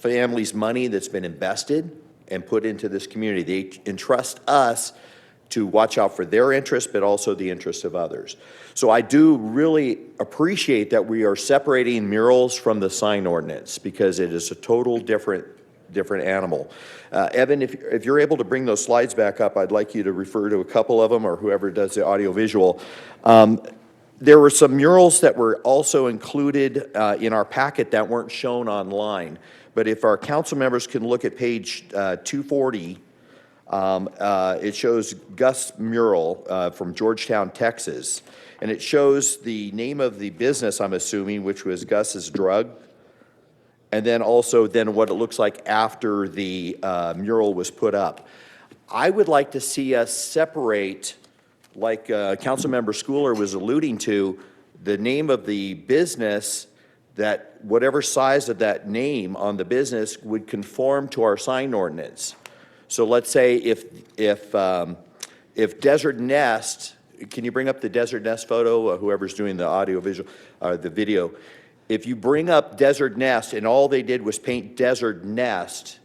family's money that's been invested and put into this community. They entrust us to watch out for their interests, but also the interests of others. So I do really appreciate that we are separating murals from the sign ordinance, because it is a total different animal. Evan, if you're able to bring those slides back up, I'd like you to refer to a couple of them, or whoever does the audiovisual. There were some murals that were also included in our packet that weren't shown online. But if our council members can look at page 240, it shows Gus mural from Georgetown, Texas. And it shows the name of the business, I'm assuming, which was Gus's Drug. And then also what it looks like after the mural was put up. I would like to see us separate, like Councilmember Schooler was alluding to, the name of the business, that whatever size of that name on the business would conform to our sign ordinance. So let's say if Desert Nest, can you bring up the Desert Nest photo, whoever's doing the audio visual, the video? If you bring up Desert Nest and all they did was paint Desert Nest,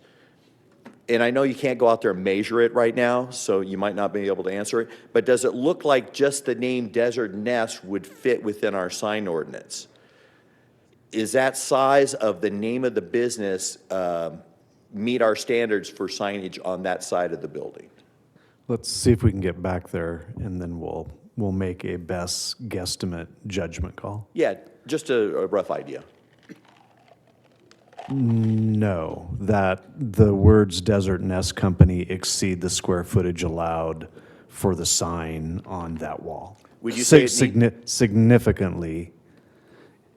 and I know you can't go out there and measure it right now, so you might not be able to answer it, but does it look like just the name Desert Nest would fit within our sign ordinance? Is that size of the name of the business meet our standards for signage on that side of the building? Let's see if we can get back there, and then we'll make a best guesstimate judgment call. Yeah, just a rough idea. No, that the words Desert Nest Company exceed the square footage allowed for the sign on that wall. Would you say it significantly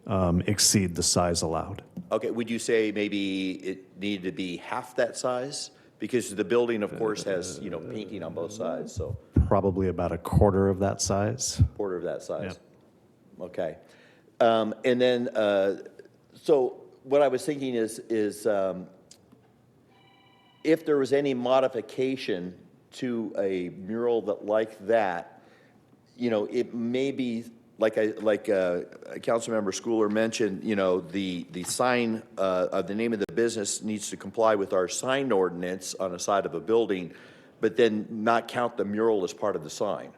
exceed the size allowed? Okay, would you say maybe it needed to be half that size? Because the building, of course, has, painting on both sides, so. Probably about a quarter of that size. Quarter of that size. Yeah. Okay. And then, so what I was thinking is if there was any modification to a mural like that, it may be like Councilmember Schooler mentioned, the sign of the name of the business needs to comply with our sign ordinance on the side of a building, but then not count the mural as part of the sign.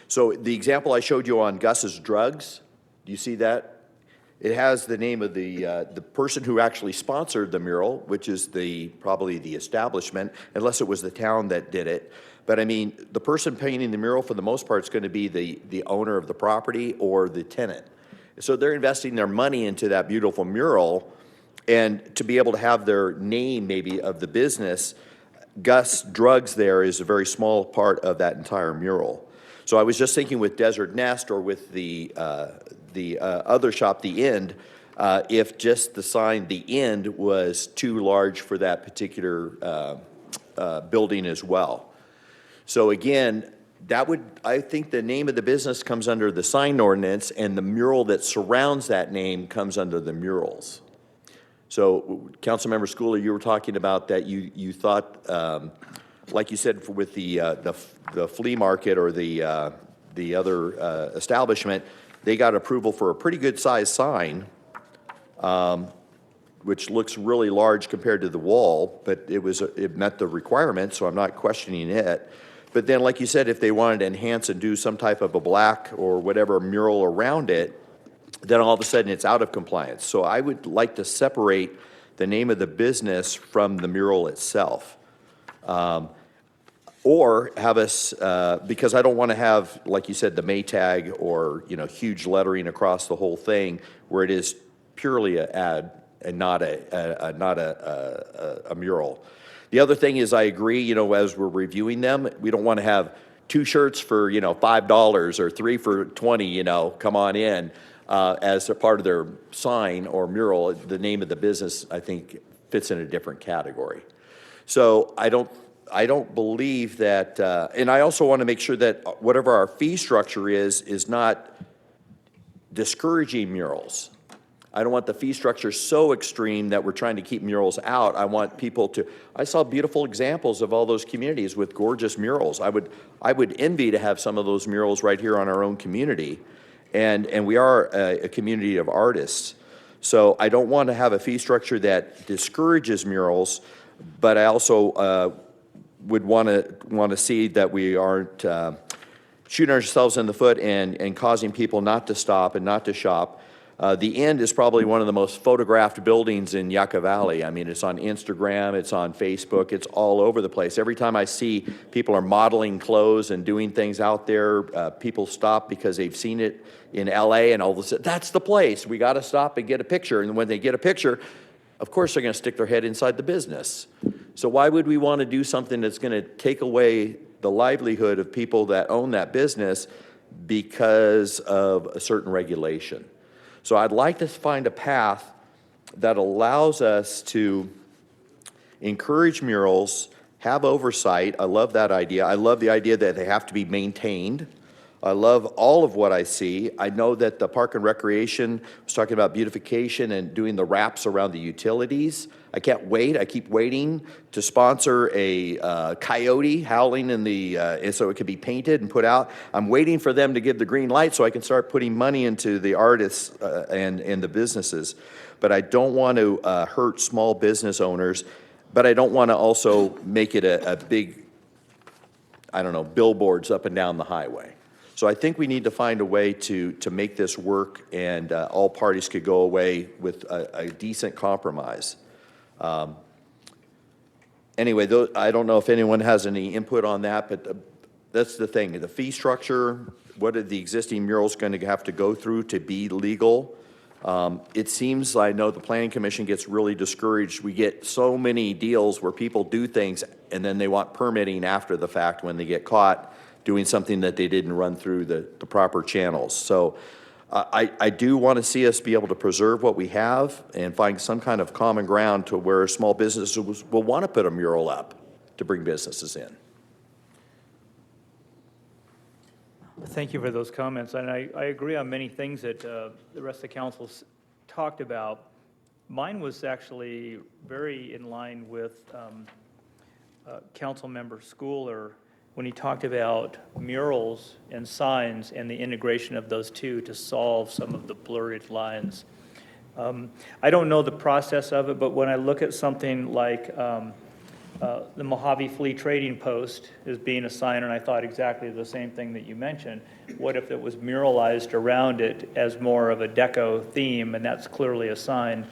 So the example I showed you on Gus's Drugs, do you see that? It has the name of the person who actually sponsored the mural, which is probably the establishment, unless it was the town that did it. But I mean, the person painting the mural for the most part is going to be the owner of the property or the tenant. So they're investing their money into that beautiful mural, and to be able to have their name maybe of the business, Gus Drugs there is a very small part of that entire mural. So I was just thinking with Desert Nest or with the other shop, The End, if just the sign The End was too large for that particular building as well. So again, I think the name of the business comes under the sign ordinance, and the mural that surrounds that name comes under the murals. So Councilmember Schooler, you were talking about that you thought, like you said, with the flea market or the other establishment, they got approval for a pretty good sized sign, which looks really large compared to the wall, but it met the requirement, so I'm not questioning it. But then, like you said, if they wanted to enhance and do some type of a black or whatever mural around it, then all of a sudden it's out of compliance. So I would like to separate the name of the business from the mural itself. Or have us, because I don't want to have, like you said, the Maytag or huge lettering across the whole thing, where it is purely an ad and not a mural. The other thing is, I agree. As we're reviewing them, we don't want to have 2 shirts for $5 or 3 for $20. Come on in as a part of their sign or mural. The name of the business, I think, fits in a different category. So I don't believe that, and I also want to make sure that whatever our fee structure is not discouraging murals. I don't want the fee structure so extreme that we're trying to keep murals out. I want people to, I saw beautiful examples of all those communities with gorgeous murals. I would envy to have some of those murals right here on our own community. And we are a community of artists. So I don't want to have a fee structure that discourages murals, but I also would want to see that we aren't shooting ourselves in the foot and causing people not to stop and not to shop. The End is probably one of the most photographed buildings in Yucca Valley. I mean, it's on Instagram, it's on Facebook, it's all over the place. Every time I see people are modeling clothes and doing things out there, people stop because they've seen it in LA and all of a sudden, that's the place. We got to stop and get a picture. And when they get a picture, of course they're going to stick their head inside the business. So why would we want to do something that's going to take away the livelihood of people that own that business because of a certain regulation? So I'd like to find a path that allows us to encourage murals, have oversight. I love that idea. I love the idea that they have to be maintained. I love all of what I see. I know that the Park and Recreation was talking about beautification and doing the wraps around the utilities. I can't wait. I keep waiting to sponsor a coyote howling in the, so it could be painted and put out. I'm waiting for them to give the green light so I can start putting money into the artists and the businesses. But I don't want to hurt small business owners, but I don't want to also make it a big, I don't know, billboards up and down the highway. So I think we need to find a way to make this work, and all parties could go away with a decent compromise. Anyway, I don't know if anyone has any input on that, but that's the thing. The fee structure, what are the existing murals going to have to go through to be legal? It seems, I know the Planning Commission gets really discouraged. We get so many deals where people do things and then they want permitting after the fact when they get caught doing something that they didn't run through the proper channels. So I do want to see us be able to preserve what we have and find some kind of common ground to where small businesses will want to put a mural up to bring businesses in. Thank you for those comments, and I agree on many things that the rest of the council talked about. Mine was actually very in line with Councilmember Schooler when he talked about murals and signs and the integration of those two to solve some of the blurred lines. I don't know the process of it, but when I look at something like the Mojave Flea Trading Post as being a sign, and I thought exactly the same thing that you mentioned, what if it was muralized around it as more of a deco theme, and that's clearly a sign.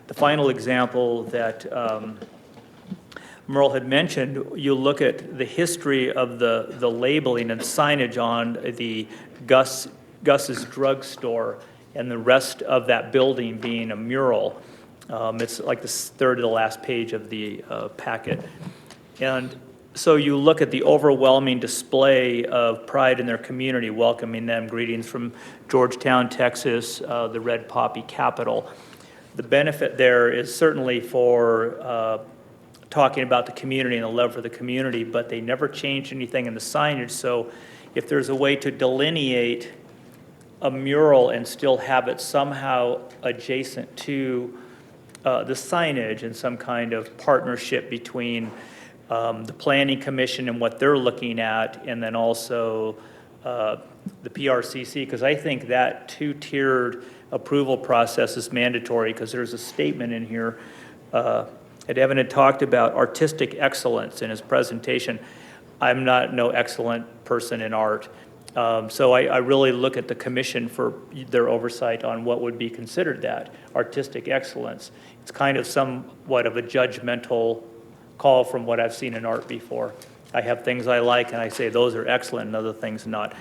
The final example that Merle had mentioned, you look at the history of the labeling and signage on the Gus's drugstore and the rest of that building being a mural. It's like the third to the last page of the packet. And so you look at the overwhelming display of pride in their community, welcoming them, greetings from Georgetown, Texas, the Red Poppy capital. The benefit there is certainly for talking about the community and the love for the community, but they never changed anything in the signage. So if there's a way to delineate a mural and still have it somehow adjacent to the signage and some kind of partnership between the Planning Commission and what they're looking at, and then also the PRCC, because I think that two-tiered approval process is mandatory, because there's a statement in here that Evan had talked about artistic excellence in his presentation. I'm not no excellent person in art. So I really look at the commission for their oversight on what would be considered that artistic excellence. It's kind of somewhat of a judgmental call from what I've seen in art before. I have things I like and I say those are excellent and other things not.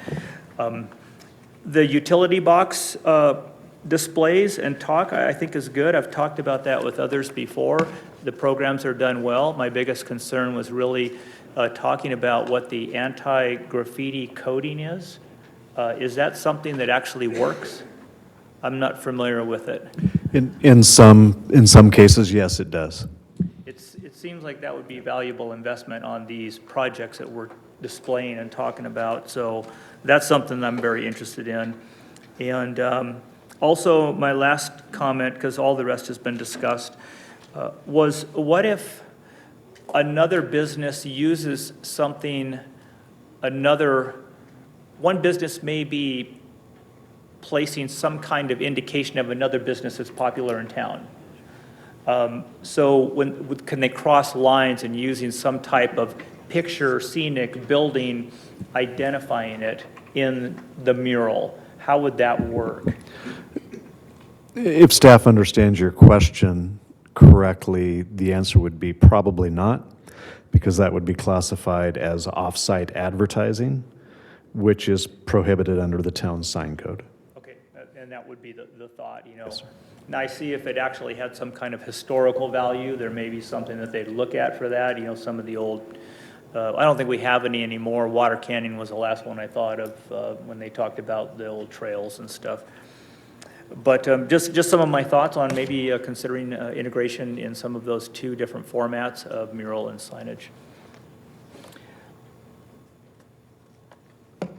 The utility box displays and talk I think is good. I've talked about that with others before. The programs are done well. My biggest concern was really talking about what the anti-graffiti coding is. Is that something that actually works? I'm not familiar with it. In some cases, yes, it does. It seems like that would be valuable investment on these projects that we're displaying and talking about. So that's something I'm very interested in. And Also, my last comment, because all the rest has been discussed, was what if another business uses something, one business may be placing some kind of indication of another business that's popular in town. So can they cross lines and using some type of picture, scenic, building, identifying it in the mural? How would that work? If staff understands your question correctly, the answer would be probably not, because that would be classified as off-site advertising, which is prohibited under the town sign code. Okay, and that would be the thought, you know. Yes, sir. Now, I see if it actually had some kind of historical value, there may be something that they'd look at for that, you know, some of the old, I don't think we have any anymore. Water Canyon was the last one I thought of when they talked about the old trails and stuff. But just some of my thoughts on maybe considering integration in some of those two different formats of mural and signage.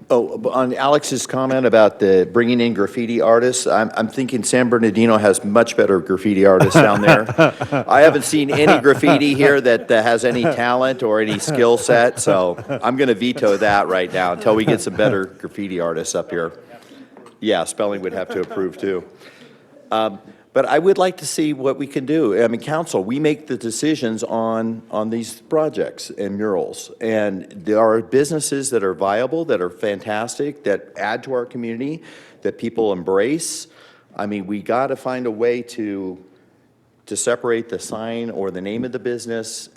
Oh, on Alex's comment about the bringing in graffiti artists, I'm thinking San Bernardino has much better graffiti artists down there. I haven't seen any graffiti here that has any talent or any skill set, so I'm going to veto that right now until we get some better graffiti artists up here. Yeah, spelling would have to approve too. But I would like to see what we can do. I mean, council, we make the decisions on these projects and murals. And there are businesses that are viable, that are fantastic, that add to our community, that people embrace. I mean, we got to find a way to separate the sign or the name of the business.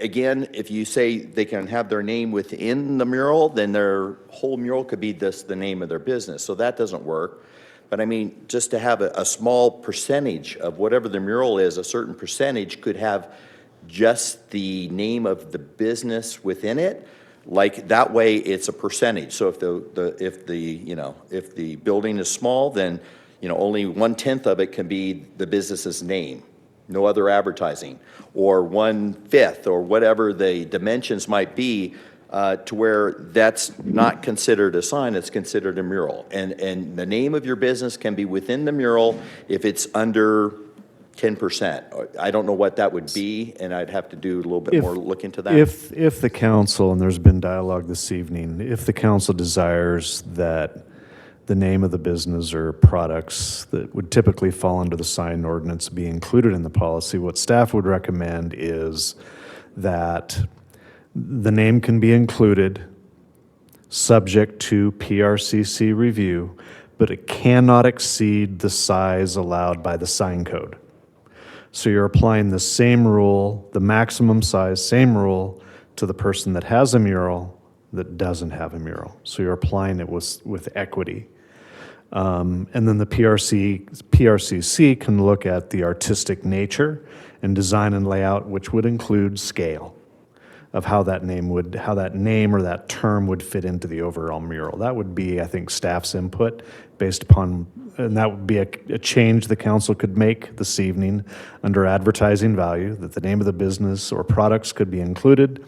Again, if you say they can have their name within the mural, then their whole mural could be the name of their business. So that doesn't work. But I mean, just to have a small percentage of whatever the mural is, a certain percentage could have just the name of the business within it. Like that way, it's a percentage. So if the building is small, then only 1/10 of it can be the business's name, no other advertising, or 1/5, or whatever the dimensions might be. To where that's not considered a sign, it's considered a mural. And the name of your business can be within the mural if it's under 10%. I don't know what that would be, and I'd have to do a little bit more look into that. If the council, and there's been dialogue this evening, if the council desires that the name of the business or products that would typically fall under the sign ordinance be included in the policy, what staff would recommend is that the name can be included, subject to PRCC review, but it cannot exceed the size allowed by the sign code. So you're applying the same rule, the maximum size, same rule to the person that has a mural that doesn't have a mural. So you're applying it with equity. And then the PRCC can look at the artistic nature and design and layout, which would include scale of how that name or that term would fit into the overall mural. That would be, I think, staff's input based upon, and that would be a change the council could make this evening under advertising value, that the name of the business or products could be included,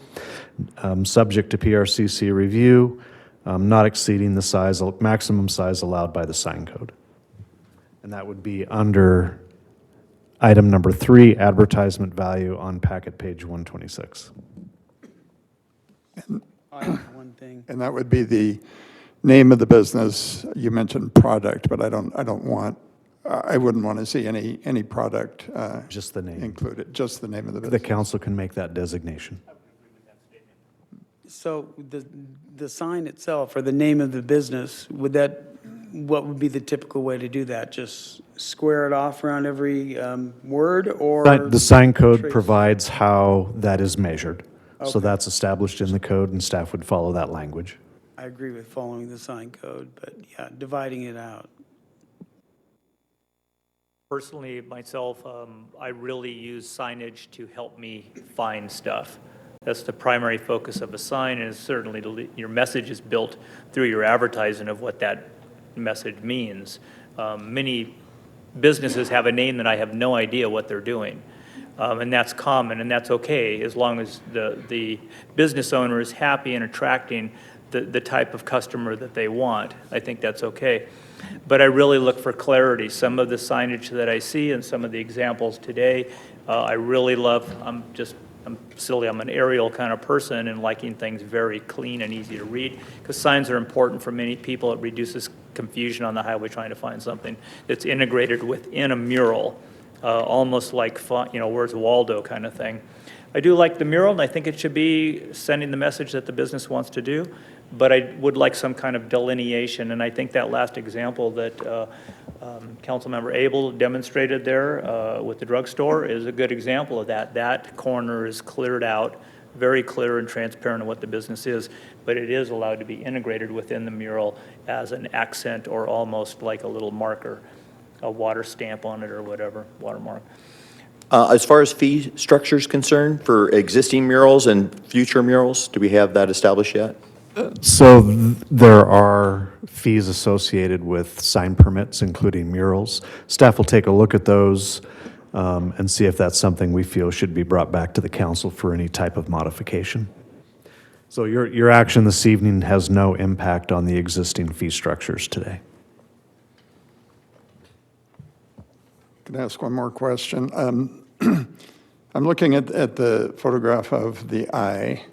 subject to PRCC review, not exceeding the maximum size allowed by the sign code. And that would be under item number 3, advertisement value on packet page 126. One thing. And that would be the name of the business. You mentioned product, but I wouldn't want to see any product just the name included, just the name of the business. The council can make that designation. So the sign itself or the name of the business, what would be the typical way to do that? Just square it off around every word, or? The sign code provides how that is measured. Okay. So that's established in the code, and staff would follow that language. I agree with following the sign code, but yeah, dividing it out. Personally, myself, I really use signage to help me find stuff. That's the primary focus of a sign, and certainly your message is built through your advertising of what that message means. Many businesses have a name that I have no idea what they're doing. And that's common, and that's okay, as long as the business owner is happy and attracting the type of customer that they want. I think that's okay. But I really look for clarity. Some of the signage that I see and some of the examples today, I really love. I'm silly, I'm an aerial kind of person and liking things very clean and easy to read, because signs are important for many people. It reduces confusion on the highway trying to find something that's integrated within a mural, almost like, where's Waldo kind of thing. I do like the mural, and I think it should be sending the message that the business wants to do, but I would like some kind of delineation, and I think that last example that Councilmember Abel demonstrated there with the drugstore is a good example of that. That corner is cleared out, very clear and transparent on what the business is, but it is allowed to be integrated within the mural as an accent or almost like a little marker, a water stamp on it or whatever, watermark. As far as fee structure is concerned for existing murals and future murals, do we have that established yet? So there are fees associated with sign permits, including murals. Staff will take a look at those and see if that's something we feel should be brought back to the council for any type of modification. So your action this evening has no impact on the existing fee structures today. Can I ask one more question? I'm looking at the photograph of the eye,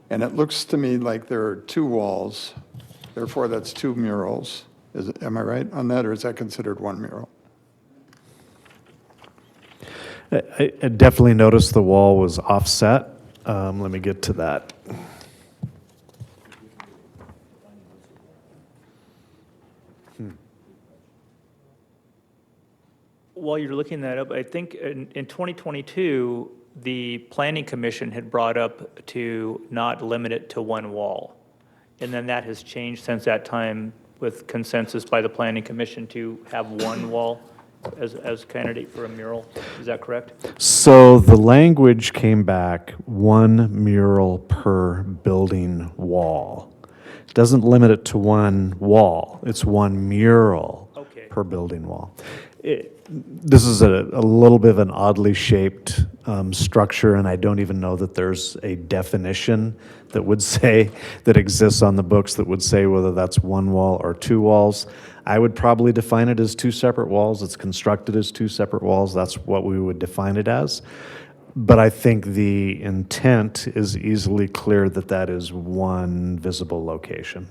and it looks to me like there are two walls. Therefore, that's two murals. Am I right on that, or is that considered one mural? I definitely noticed the wall was offset. Let me get to that. While you're looking that up, I think in 2022, the Planning Commission had brought up to not limit it to one wall. And then that has changed since that time with consensus by the Planning Commission to have one wall as candidate for a mural. Is that correct? So the language came back, one mural per building wall. It doesn't limit it to one wall. It's one mural per building wall. This is a little bit of an oddly shaped structure, and I don't even know that there's a definition that would say, that exists on the books that would say whether that's one wall or two walls. I would probably define it as two separate walls. It's constructed as two separate walls. That's what we would define it as. But I think the intent is easily clear that that is one visible location.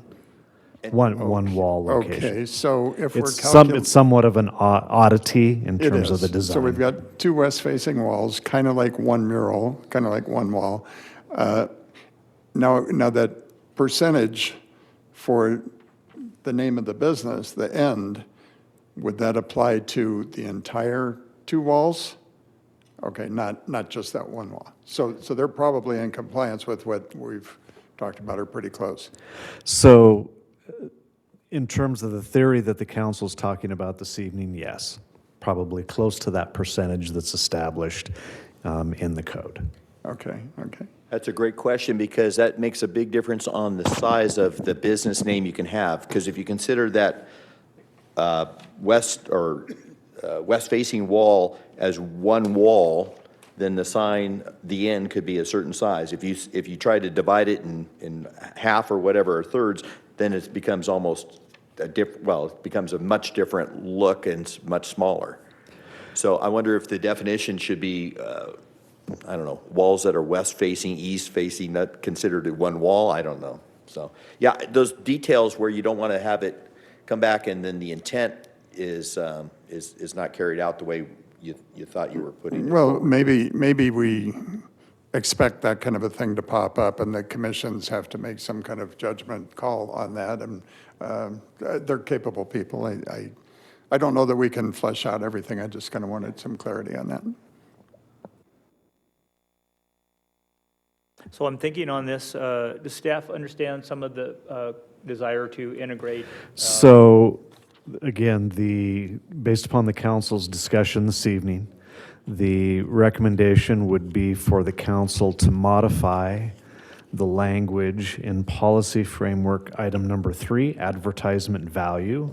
One wall location. Okay, so if we're It's somewhat of an oddity in terms of the design. So we've got two west-facing walls, kind of like one mural, kind of like one wall. Now that percentage for the name of the business, the end, would that apply to the entire two walls? Okay, not just that one wall. So they're probably in compliance with what we've talked about, or pretty close. So in terms of the theory that the council's talking about this evening, yes, probably close to that percentage that's established in the code. Okay. That's a great question, because that makes a big difference on the size of the business name you can have. Because if you consider that west-facing wall as one wall, then the sign, the end, could be a certain size. If you try to divide it in half or whatever, or thirds, then it becomes almost it becomes a much different look and much smaller. So I wonder if the definition should be, I don't know, walls that are west-facing, east-facing, not considered one wall. I don't know. So yeah, those details where you don't want to have it come back and then the intent is not carried out the way you thought you were putting it. Well, maybe we expect that kind of a thing to pop up, and the commissions have to make some kind of judgment call on that, and they're capable people. I don't know that we can flesh out everything. I just kind of wanted some clarity on that. So I'm thinking on this, does staff understand some of the desire to integrate? So again, based upon the council's discussion this evening, the recommendation would be for the council to modify the language in policy framework item number 3, advertisement value,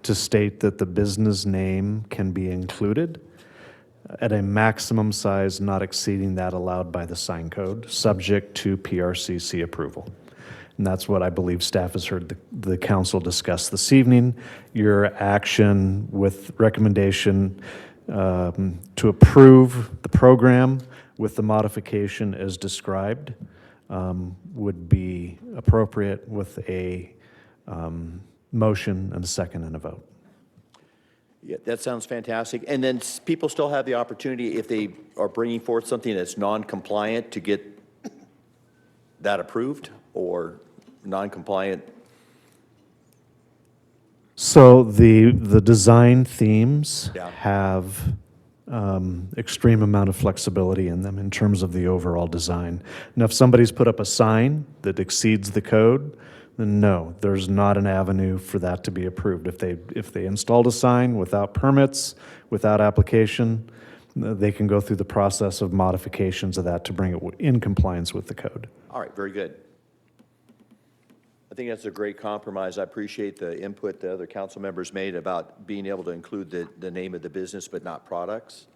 to state that the business name can be included at a maximum size not exceeding that allowed by the sign code, subject to PRCC approval. And that's what I believe staff has heard the council discuss this evening. Your action with recommendation to approve the program with the modification as described would be appropriate with a motion and a second and a vote. Yeah, that sounds fantastic. And then people still have the opportunity, if they are bringing forth something that's non-compliant, to get that approved, or non-compliant? So the design themes Yeah. have extreme amount of flexibility in them in terms of the overall design. Now, if somebody's put up a sign that exceeds the code, then no, there's not an avenue for that to be approved. If they installed a sign without permits, without application, they can go through the process of modifications of that to bring it in compliance with the code. All right, very good. I think that's a great compromise. I appreciate the input the other council members made about being able to include the name of the business but not products.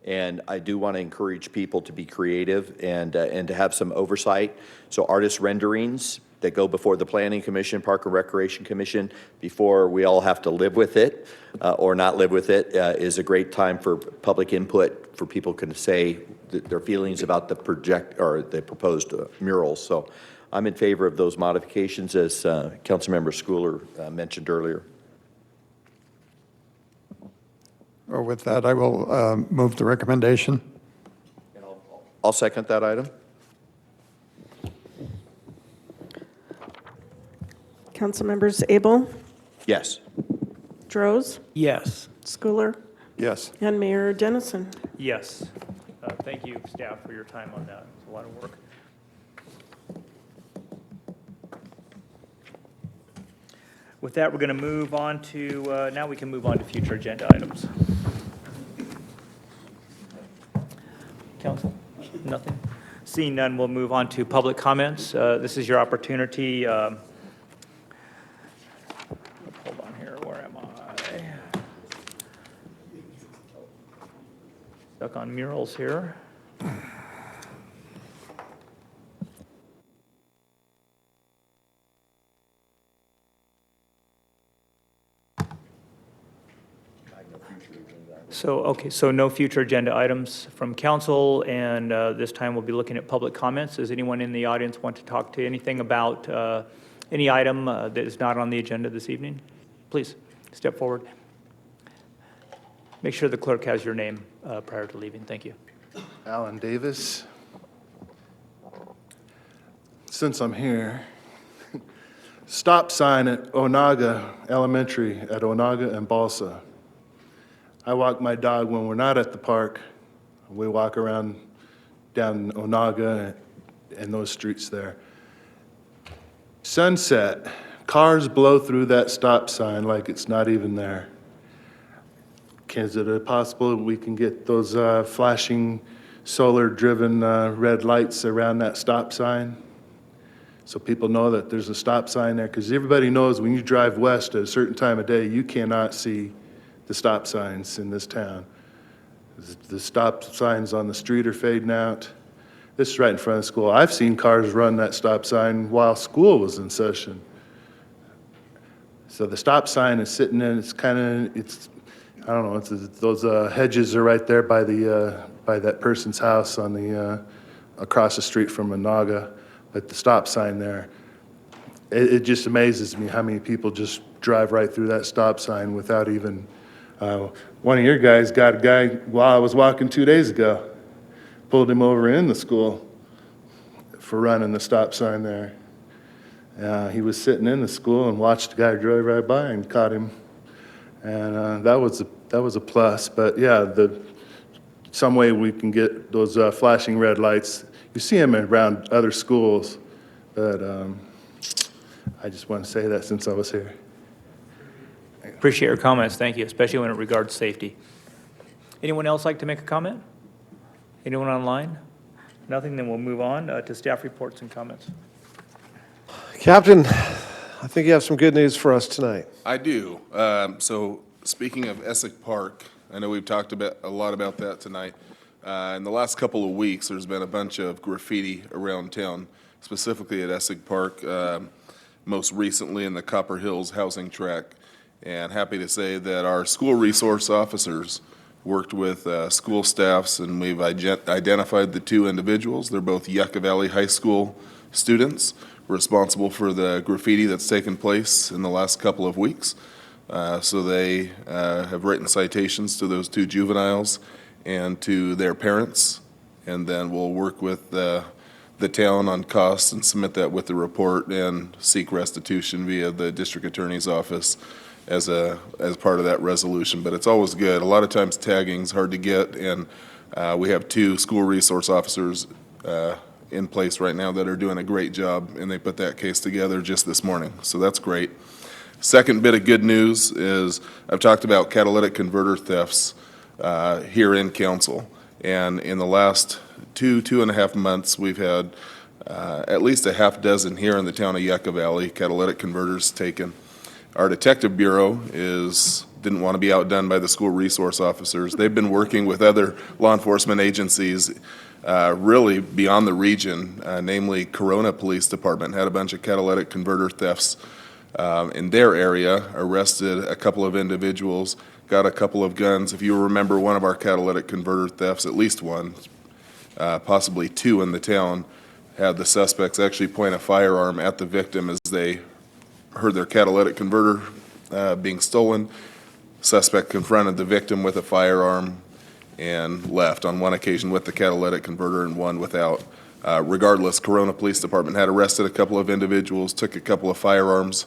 And I do want to encourage people to be creative and to have some oversight. So artist renderings that go before the Planning Commission, Park and Recreation Commission, before we all have to live with it or not live with it, is a great time for public input, for people can say their feelings about the project or the proposed murals. So I'm in favor of those modifications, as Councilmember Schooler mentioned earlier. Or with that, I will move the recommendation. I'll second that item. Councilmembers Abel, Yes. Droz, Yes. Schooler, Yes. and Mayor Dennison. Yes. Thank you, staff, for your time on that. It's a lot of work. With that, we're going to move on to, now we can move on to future agenda items. Council, nothing? Seeing none, we'll move on to public comments. This is your opportunity. Hold on here, where am I? Stuck on murals here. So no future agenda items from council, and this time we'll be looking at public comments. Does anyone in the audience want to talk to anything about any item that is not on the agenda this evening? Please, step forward. Make sure the clerk has your name prior to leaving. Thank you. Alan Davis. Since I'm here, stop sign at Onaga Elementary at Onaga and Balsa. I walk my dog when we're not at the park. We walk around down Onaga and those streets there. Sunset, cars blow through that stop sign like it's not even there. Is it possible we can get those flashing solar-driven red lights around that stop sign? So people know that there's a stop sign there, because everybody knows when you drive west at a certain time of day, you cannot see the stop signs in this town. The stop signs on the street are fading out. This is right in front of school. I've seen cars run that stop sign while school was in session. So the stop sign is sitting in, I don't know, those hedges are right there by that person's house on the, across the street from Onaga, at the stop sign there. It just amazes me how many people just drive right through that stop sign without even, one of your guys got a guy while I was walking 2 days ago, pulled him over in the school for running the stop sign there. He was sitting in the school and watched the guy drive right by and caught him. And that was a plus. But yeah, some way we can get those flashing red lights. You see them around other schools, but I just want to say that since I was here. Appreciate your comments. Thank you, especially when it regards safety. Anyone else like to make a comment? Anyone online? Nothing, then we'll move on to staff reports and comments. Captain, I think you have some good news for us tonight. I do. So speaking of Essex Park, I know we've talked a lot about that tonight. In the last couple of weeks, there's been a bunch of graffiti around town. specifically at Essig Park, most recently in the Copper Hills housing tract. And happy to say that our school resource officers worked with school staffs, and we've identified the two individuals. They're both Yucca Valley High School students responsible for the graffiti that's taken place in the last couple of weeks. So they have written citations to those two juveniles and to their parents, and then we'll work with the town on costs and submit that with the report and seek restitution via the district attorney's office as part of that resolution. But it's always good. A lot of times tagging's hard to get, and we have two school resource officers in place right now that are doing a great job, and they put that case together just this morning. So that's great. Second bit of good news is I've talked about catalytic converter thefts here in council, and in the last 2.5 months, we've had at least a half dozen here in the town of Yucca Valley catalytic converters taken. Our detective bureau didn't want to be outdone by the school resource officers. They've been working with other law enforcement agencies really beyond the region, namely Corona Police Department had a bunch of catalytic converter thefts in their area, arrested a couple of individuals, got a couple of guns. If you remember one of our catalytic converter thefts, at least one, possibly two in the town, had the suspects actually point a firearm at the victim as they heard their catalytic converter being stolen. Suspect confronted the victim with a firearm and left on one occasion with the catalytic converter and one without. Regardless, Corona Police Department had arrested a couple of individuals, took a couple of firearms.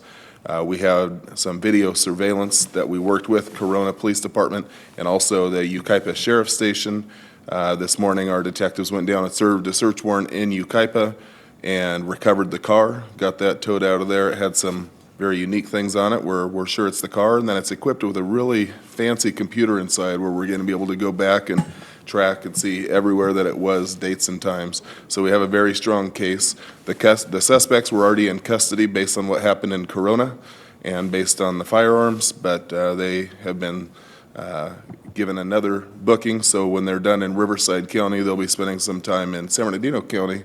We had some video surveillance that we worked with Corona Police Department and also the Yucaipa Sheriff's Station. This morning, our detectives went down and served a search warrant in Yucaipa and recovered the car, got that towed out of there. It had some very unique things on it. We're sure it's the car, and then it's equipped with a really fancy computer inside where we're going to be able to go back and track and see everywhere that it was, dates and times. So we have a very strong case. The suspects were already in custody based on what happened in Corona and based on the firearms, but they have been given another booking. So when they're done in Riverside County, they'll be spending some time in San Bernardino County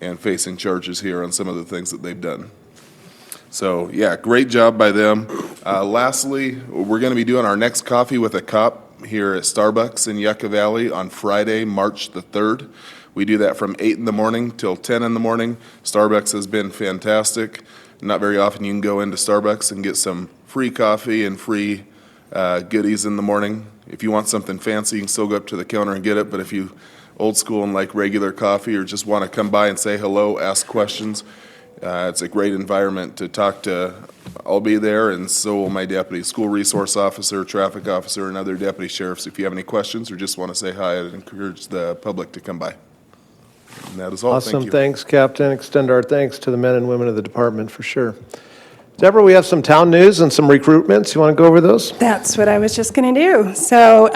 and facing charges here on some of the things that they've done. So, yeah, great job by them. Lastly, we're going to be doing our next Coffee with a Cop here at Starbucks in Yucca Valley on Friday, March the 3rd. We do that from 8 in the morning till 10 in the morning. Starbucks has been fantastic. Not very often you can go into Starbucks and get some free coffee and free goodies in the morning. If you want something fancy, you can still go up to the counter and get it, but if you old school and like regular coffee or just want to come by and say hello, ask questions, it's a great environment to talk to. I'll be there, and so will my deputy, school resource officer, traffic officer, and other deputy sheriffs. If you have any questions or just want to say hi, I'd encourage the public to come by. And that is all. Awesome. Thank you. Thanks, Captain. Extend our thanks to the men and women of the department for sure. Deborah, we have some town news and some recruitments. You want to go over those? That's what I was just going to do. So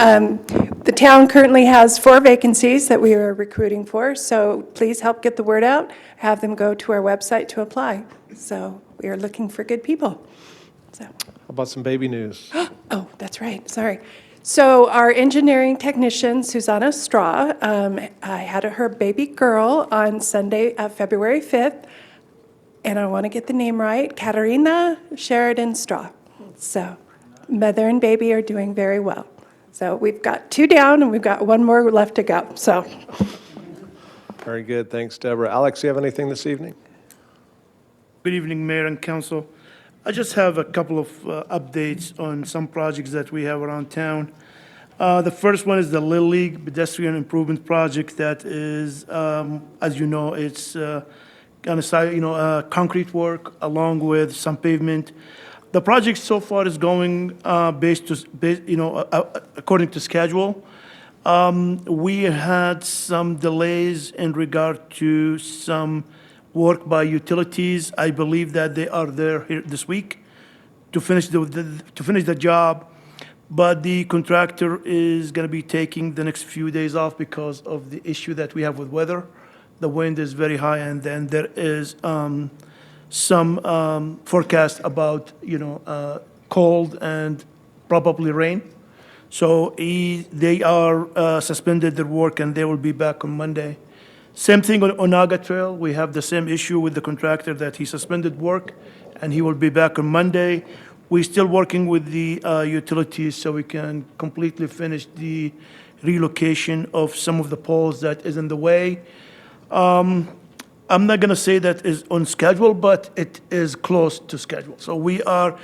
the town currently has 4 vacancies that we are recruiting for, so please help get the word out. Have them go to our website to apply. So we are looking for good people. So. How about some baby news? Oh, that's right. Sorry. So our engineering technician, Susanna Straw, I had her baby girl on Sunday, February 5th. And I want to get the name right, Katarina Sheridan Straw. So mother and baby are doing very well. So we've got 2 down and we've got 1 more left to go. So. Very good. Thanks, Deborah. Alex, you have anything this evening? Good evening, Mayor and Council. I just have a couple of updates on some projects that we have around town. The first one is the Little League Pedestrian Improvement Project that is, as you know, it's concrete work along with some pavement. The project so far is going according to schedule. We had some delays in regard to some work by utilities. I believe that they are there here this week to finish the job, but the contractor is going to be taking the next few days off because of the issue that we have with weather. The wind is very high, and then there is some forecast about cold and probably rain. So they are suspended their work, and they will be back on Monday. Same thing on Onaga Trail. We have the same issue with the contractor that he suspended work, and he will be back on Monday. We're still working with the utilities so we can completely finish the relocation of some of the poles that is in the way. I'm not going to say that is on schedule, but it is close to schedule. So we are,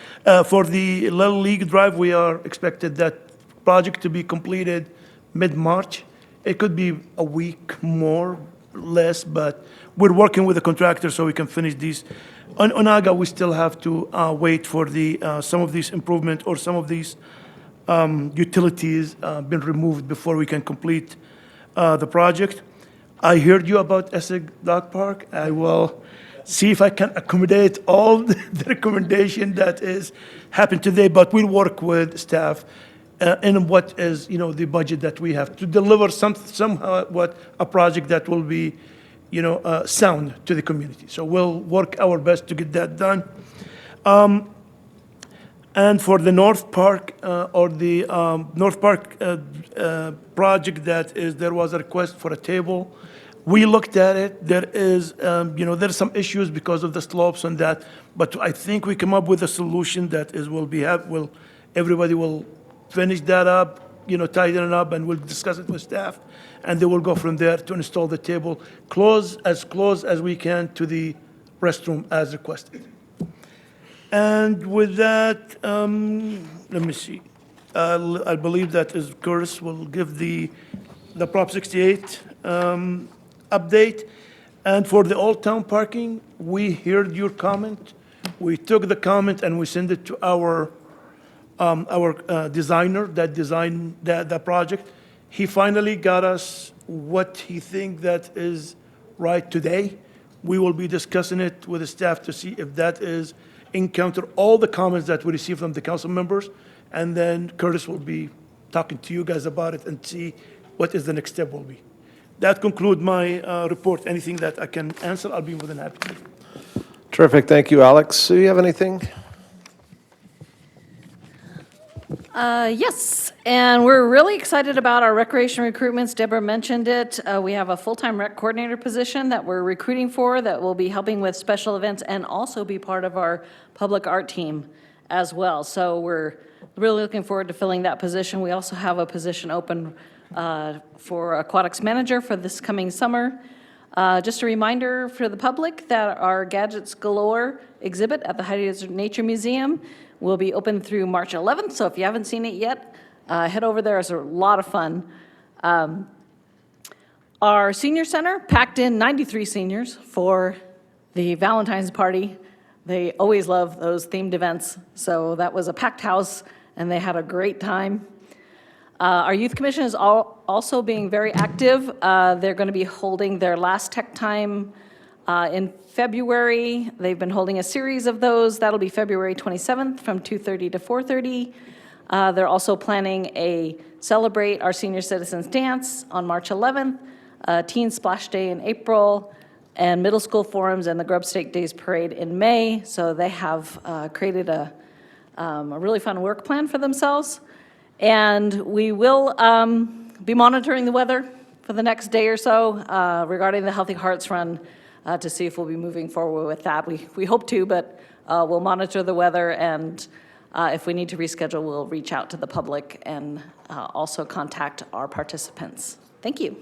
for the Little League Drive, we are expected that project to be completed mid-March. It could be a week more, less, but we're working with the contractor so we can finish these. On Onaga, we still have to wait for the some of these improvement or some of these utilities been removed before we can complete the project. I heard you about Essex Dog Park. I will see if I can accommodate all the recommendation that is happened today, but we'll work with staff in what is, the budget that we have to deliver somehow a project that will be, sound to the community. So we'll work our best to get that done. And for the North Park or the North Park project there was a request for a table. We looked at it. There is, there's some issues because of the slopes and that, but I think we come up with a solution that is everybody will finish that up, tighten it up, and we'll discuss it with staff, and they will go from there to install the table close as we can to the restroom as requested. And with that, let me see. I believe that is Curtis will give the Prop 68 update. And for the Old Town parking, we heard your comment. We took the comment and we sent it to our designer that designed that project. He finally got us what he thinks that is right today. We will be discussing it with the staff to see if that is encounter all the comments that we received from the council members, and then Curtis will be talking to you guys about it and see what is the next step will be. That concludes my report. Anything that I can answer, I'll be more than happy to. Terrific. Thank you, Alex. Do you have anything? Yes, and we're really excited about our recreation recruitments. Deborah mentioned it. We have a full-time rec coordinator position that we're recruiting for that will be helping with special events and also be part of our public art team as well. So we're really looking forward to filling that position. We also have a position open for aquatics manager for this coming summer. Just a reminder for the public that our Gadgets Galore exhibit at the High Desert Nature Museum will be open through March 11th, so if you haven't seen it yet, head over there. It's a lot of fun. Our senior center packed in 93 seniors for the Valentine's party. They always love those themed events, so that was a packed house, and they had a great time. Our youth commission is also being very active. They're going to be holding their last tech time in February. They've been holding a series of those. That'll be February 27th from 2:30 to 4:30. They're also planning a Celebrate Our Senior Citizens Dance on March 11th, Teen Splash Day in April, and middle school forums and the Grub Stake Days Parade in May. So they have created a really fun work plan for themselves. And we will be monitoring the weather for the next day or so regarding the Healthy Hearts Run to see if we'll be moving forward with that. We hope to, but we'll monitor the weather, and if we need to reschedule, we'll reach out to the public and also contact our participants. Thank you.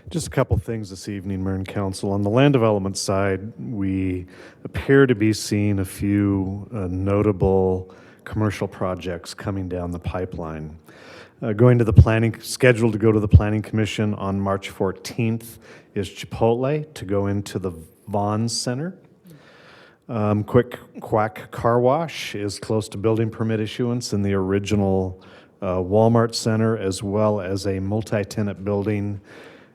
Just a couple things this evening, Mayor and Council. On the land development side, we appear to be seeing a few notable commercial projects coming down the pipeline. Scheduled to go to the Planning Commission on March 14th is Chipotle to go into the Vaughn Center. Quick Quack Car Wash is close to building permit issuance in the original Walmart Center, as well as a multi-tenant building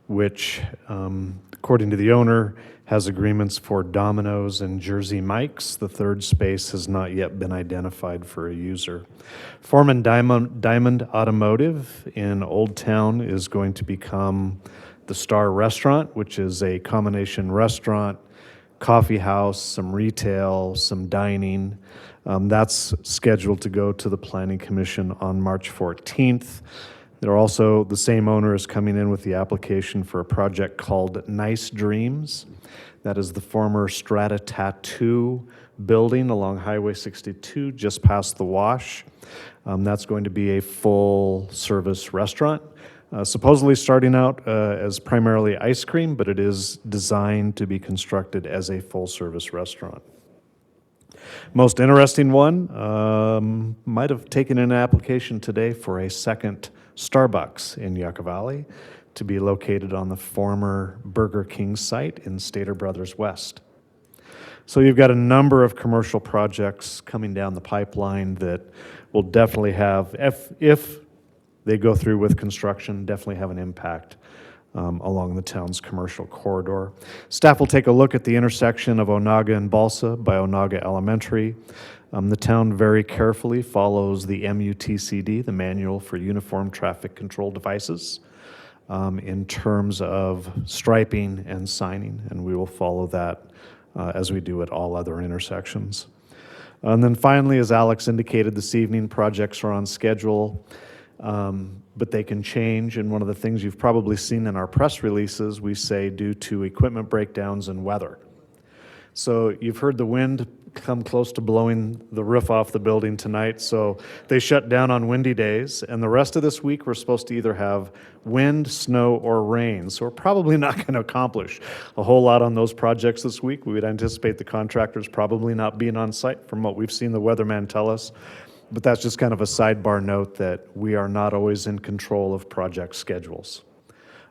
which, according to the owner, has agreements for Domino's and Jersey Mike's. The third space has not yet been identified for a user. Foreman Diamond Automotive in Old Town is going to become the Star Restaurant, which is a combination restaurant, coffee house, some retail, some dining. That's scheduled to go to the Planning Commission on March 14th. There are also, the same owner is coming in with the application for a project called Nice Dreams. That is the former Strata Tattoo building along Highway 62, just past the wash. That's going to be a full-service restaurant, supposedly starting out as primarily ice cream, but it is designed to be constructed as a full-service restaurant. Most interesting one, might have taken an application today for a second Starbucks in Yucca Valley to be located on the former Burger King site in Stater Brothers West. So you've got a number of commercial projects coming down the pipeline that will definitely have, if they go through with construction, definitely have an impact along the town's commercial corridor. Staff will take a look at the intersection of Onaga and Balsa by Onaga Elementary. The town very carefully follows the MUTCD, the Manual for Uniform Traffic Control Devices, in terms of striping and signing, and we will follow that as we do at all other intersections. And then finally, as Alex indicated this evening, projects are on schedule, but they can change. And one of the things you've probably seen in our press releases, we say due to equipment breakdowns and weather. So you've heard the wind come close to blowing the roof off the building tonight, so they shut down on windy days. And the rest of this week, we're supposed to either have wind, snow, or rain. So we're probably not going to accomplish a whole lot on those projects this week. We would anticipate the contractors probably not being on site from what we've seen the weatherman tell us. But that's just kind of a sidebar note that we are not always in control of project schedules.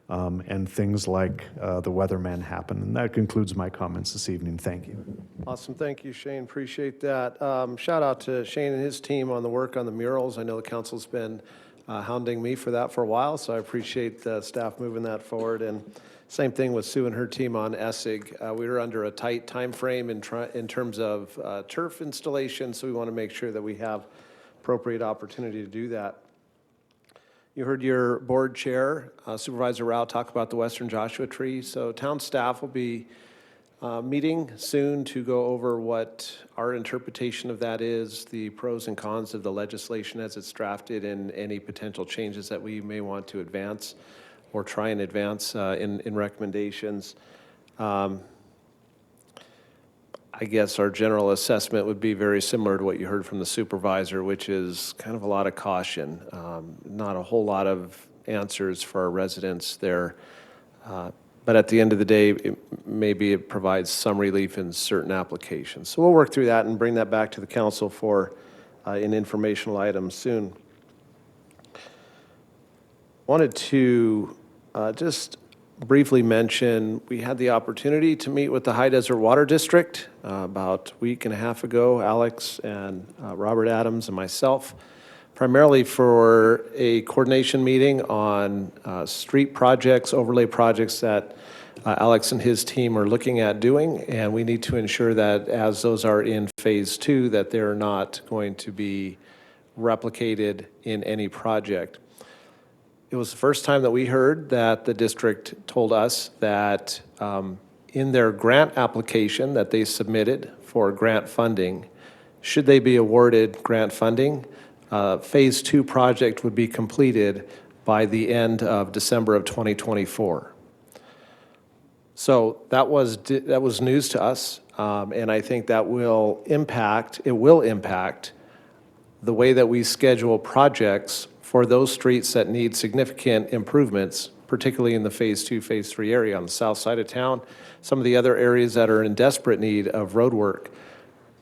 And things like the weatherman happen. And that concludes my comments this evening. Thank you. Awesome. Thank you, Shane. Appreciate that. Shout out to Shane and his team on the work on the murals. I know the council's been hounding me for that for a while, so I appreciate the staff moving that forward. And same thing with Sue and her team on Essig. We were under a tight time frame in terms of turf installation, so we want to make sure that we have appropriate opportunity to do that. You heard your board chair, Supervisor Rao, talk about the Western Joshua Tree. So town staff will be meeting soon to go over what our interpretation of that is, the pros and cons of the legislation as it's drafted, and any potential changes that we may want to advance or try and advance in recommendations. I guess our general assessment would be very similar to what you heard from the supervisor, which is kind of a lot of caution, not a whole lot of answers for our residents there. But at the end of the day, maybe it provides some relief in certain applications. So we'll work through that and bring that back to the council for an informational item soon. Wanted to just briefly mention, we had the opportunity to meet with the High Desert Water District about a week and a half ago, Alex and Robert Adams and myself, primarily for a coordination meeting on street projects, overlay projects that Alex and his team are looking at doing, and we need to ensure that as those are in phase 2, that they're not going to be replicated in any project. It was the first time that we heard that the district told us that in their grant application that they submitted for grant funding, should they be awarded grant funding, phase 2 project would be completed by the end of December of 2024. So that was news to us, and I think that will impact the way that we schedule projects for those streets that need significant improvements, particularly in the phase 2, phase 3 area on the south side of town. Some of the other areas that are in desperate need of road work,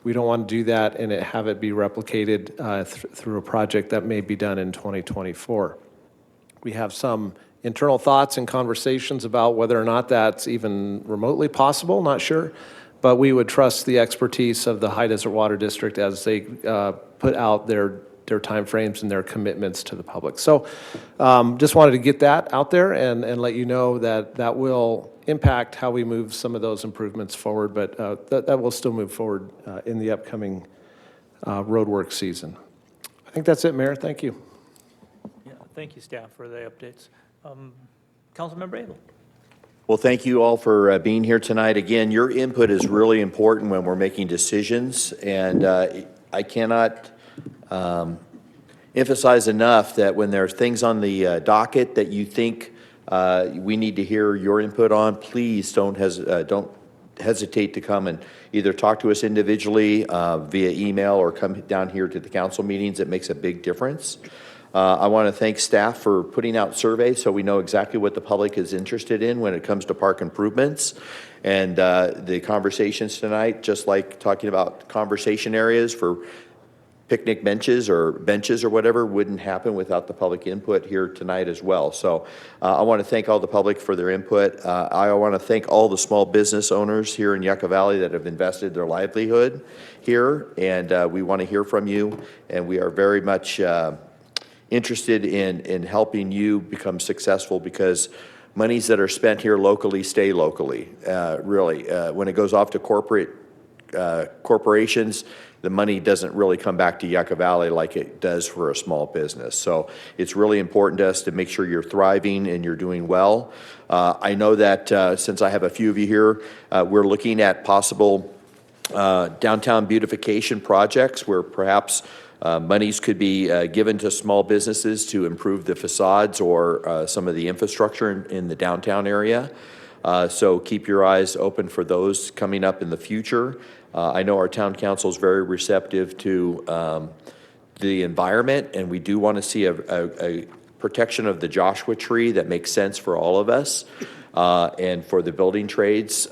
we don't want to do that and have it be replicated through a project that may be done in 2024. We have some internal thoughts and conversations about whether or not that's even remotely possible, not sure, but we would trust the expertise of the High Desert Water District as they put out their timeframes and their commitments to the public. So just wanted to get that out there and let you know that that will impact how we move some of those improvements forward, but that will still move forward in the upcoming roadwork season. I think that's it, Mayor. Thank you. Yeah, thank you, staff, for the updates. Councilmember Abel. Well, thank you all for being here tonight. Again, your input is really important when we're making decisions, and I cannot emphasize enough that when there's things on the docket that you think we need to hear your input on, please don't hesitate to come and either talk to us individually via email or come down here to the council meetings. It makes a big difference. I want to thank staff for putting out surveys so we know exactly what the public is interested in when it comes to park improvements. And the conversations tonight, just like talking about conversation areas for picnic benches or whatever, wouldn't happen without the public input here tonight as well. So I want to thank all the public for their input. I want to thank all the small business owners here in Yucca Valley that have invested their livelihood here, and we want to hear from you, and we are very much interested in helping you become successful, because monies that are spent here locally stay locally, really. When it goes off to corporations, the money doesn't really come back to Yucca Valley like it does for a small business. So it's really important to us to make sure you're thriving and you're doing well. I know that since I have a few of you here, we're looking at possible downtown beautification projects where perhaps monies could be given to small businesses to improve the facades or some of the infrastructure in the downtown area. So keep your eyes open for those coming up in the future. I know our town council is very receptive to the environment, and we do want to see a protection of the Joshua tree that makes sense for all of us and for the building trades.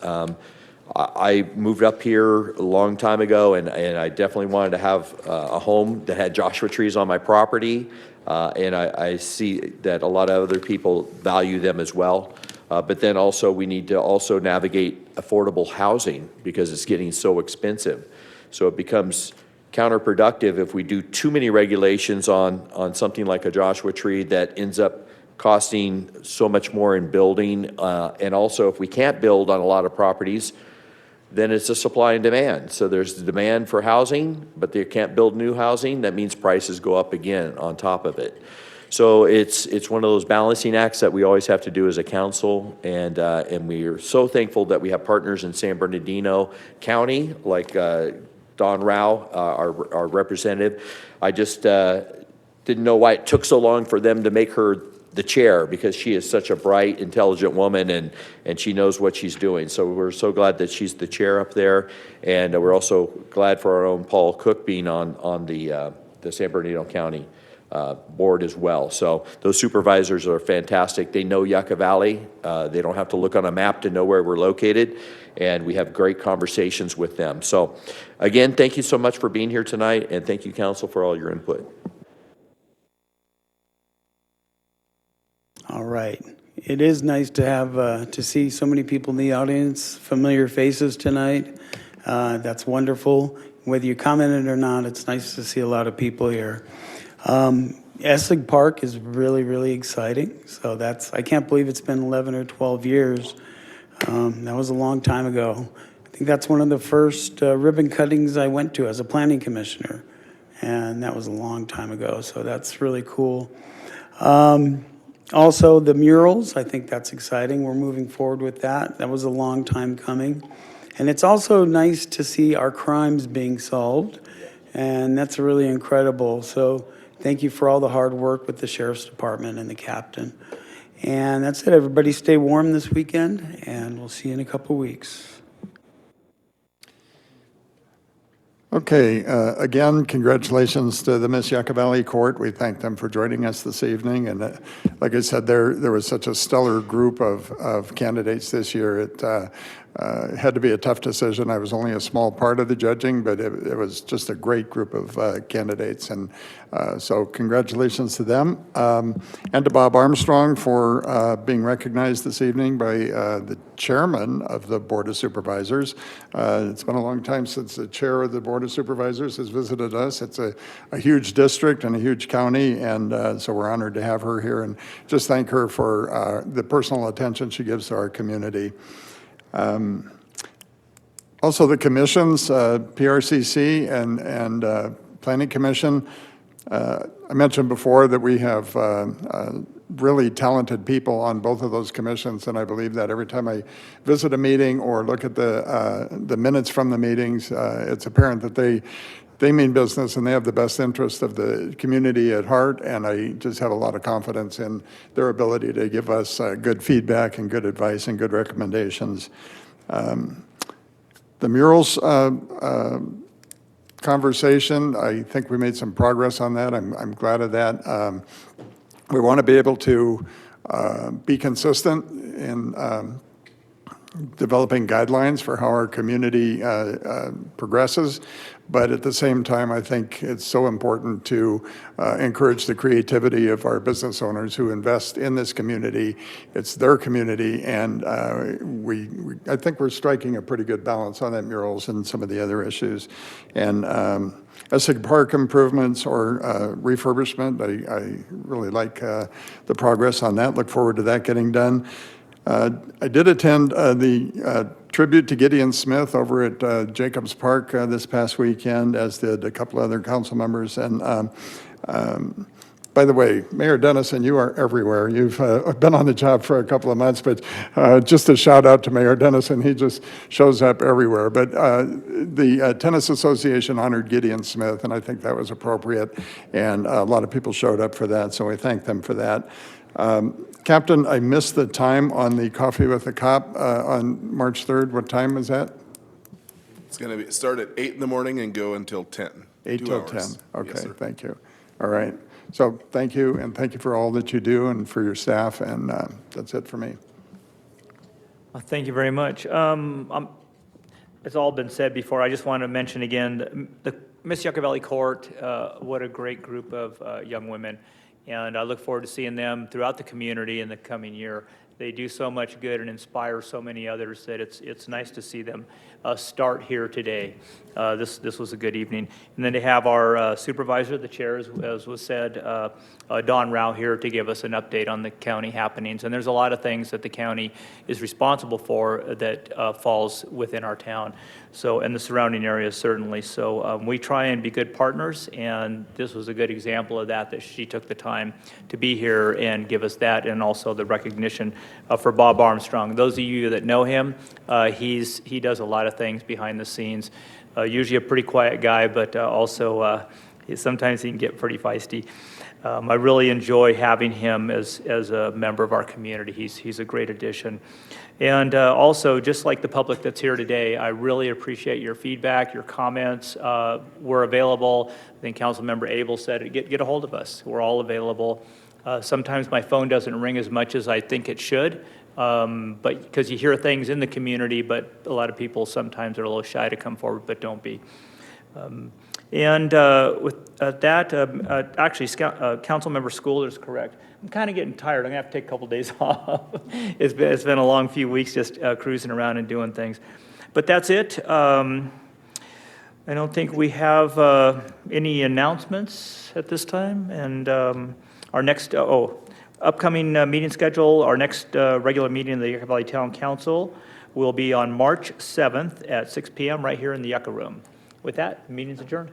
I moved up here a long time ago, and I definitely wanted to have a home that had Joshua trees on my property, and I see that a lot of other people value them as well. But then also we need to also navigate affordable housing because it's getting so expensive. So it becomes counterproductive if we do too many regulations on something like a Joshua tree that ends up costing so much more in building. And also if we can't build on a lot of properties, then it's a supply and demand. So there's the demand for housing, but they can't build new housing. That means prices go up again on top of it. So it's one of those balancing acts that we always have to do as a council, and we are so thankful that we have partners in San Bernardino County, like Don Rao, our representative. I just didn't know why it took so long for them to make her the chair, because she is such a bright, intelligent woman, and she knows what she's doing. So we're so glad that she's the chair up there, and we're also glad for our own Paul Cook being on the San Bernardino County board as well. So those supervisors are fantastic. They know Yucca Valley. They don't have to look on a map to know where we're located, and we have great conversations with them. So again, thank you so much for being here tonight, and thank you, council, for all your input. All right. It is nice to have, to see so many people in the audience, familiar faces tonight. That's wonderful. Whether you commented or not, it's nice to see a lot of people here. Essig Park is really, really exciting. So I can't believe it's been 11 or 12 years. That was a long time ago. I think that's one of the first ribbon cuttings I went to as a planning commissioner. And that was a long time ago. So that's really cool. Also, the murals, I think that's exciting. We're moving forward with that. That was a long time coming. And it's also nice to see our crimes being solved. And that's really incredible. So thank you for all the hard work with the Sheriff's Department and the captain. And that's it. Everybody stay warm this weekend, and we'll see you in a couple weeks. Okay, again, congratulations to the Miss Yucca Valley Court. We thank them for joining us this evening. And like I said, there was such a stellar group of candidates this year. It had to be a tough decision. I was only a small part of the judging, but it was just a great group of candidates. And so congratulations to them. And to Bob Armstrong for being recognized this evening by the chairman of the Board of Supervisors. It's been a long time since the chair of the Board of Supervisors has visited us. It's a huge district and a huge county, and so we're honored to have her here, and just thank her for the personal attention she gives to our community. Also the commissions, PRCC and Planning Commission. I mentioned before that we have really talented people on both of those commissions, and I believe that every time I visit a meeting or look at the minutes from the meetings, it's apparent that they mean business and they have the best interest of the community at heart, and I just have a lot of confidence in their ability to give us good feedback and good advice and good recommendations. The murals conversation, I think we made some progress on that. I'm glad of that. We want to be able to be consistent in developing guidelines for how our community progresses. But at the same time, I think it's so important to encourage the creativity of our business owners who invest in this community. It's their community, and I think we're striking a pretty good balance on that murals and some of the other issues. And Essig Park improvements or refurbishment, I really like the progress on that. Look forward to that getting done. I did attend the tribute to Gideon Smith over at Jacobs Park this past weekend, as did a couple other council members. And by the way, Mayor Dennison, you are everywhere. You've been on the job for a couple of months, but just a shout out to Mayor Dennison. He just shows up everywhere. But the Tennis Association honored Gideon Smith, and I think that was appropriate. And a lot of people showed up for that, so I thank them for that. Captain, I missed the time on the Coffee with a Cop on March 3rd. What time was that? It's going to start at 8 in the morning and go until 10. 8 2 till hours. 10. Okay, Yes, sir. thank you. All right. So thank you, and thank you for all that you do and for your staff, and that's it for me. Well, thank you very much. It's all been said before. I just want to mention again, the Miss Yucca Valley Court, what a great group of young women. And I look forward to seeing them throughout the community in the coming year. They do so much good and inspire so many others that it's nice to see them start here today. This was a good evening. And then to have our supervisor, the chair, as was said, Don Rao here to give us an update on the county happenings. And there's a lot of things that the county is responsible for that falls within our town. So, and the surrounding areas certainly. So we try and be good partners, and this was a good example of that she took the time to be here and give us that, and also the recognition for Bob Armstrong. Those of you that know him, he does a lot of things behind the scenes. Usually a pretty quiet guy, but also sometimes he can get pretty feisty. I really enjoy having him as a member of our community. He's a great addition. And also, just like the public that's here today, I really appreciate your feedback, your comments. We're available. I think Councilmember Abel said, get a hold of us. We're all available. Sometimes my phone doesn't ring as much as I think it should, but because you hear things in the community, but a lot of people sometimes are a little shy to come forward, but don't be. And with that, actually, Councilmember Schooler is correct. I'm kind of getting tired. I'm going to have to take a couple days off. It's been a long few weeks just cruising around and doing things. But that's it. I don't think we have any announcements at this time. And our next, upcoming meeting schedule, our next regular meeting of the Yucca Valley Town Council will be on March 7th at 6 p.m. right here in the Yucca Room. With that, the meeting's adjourned.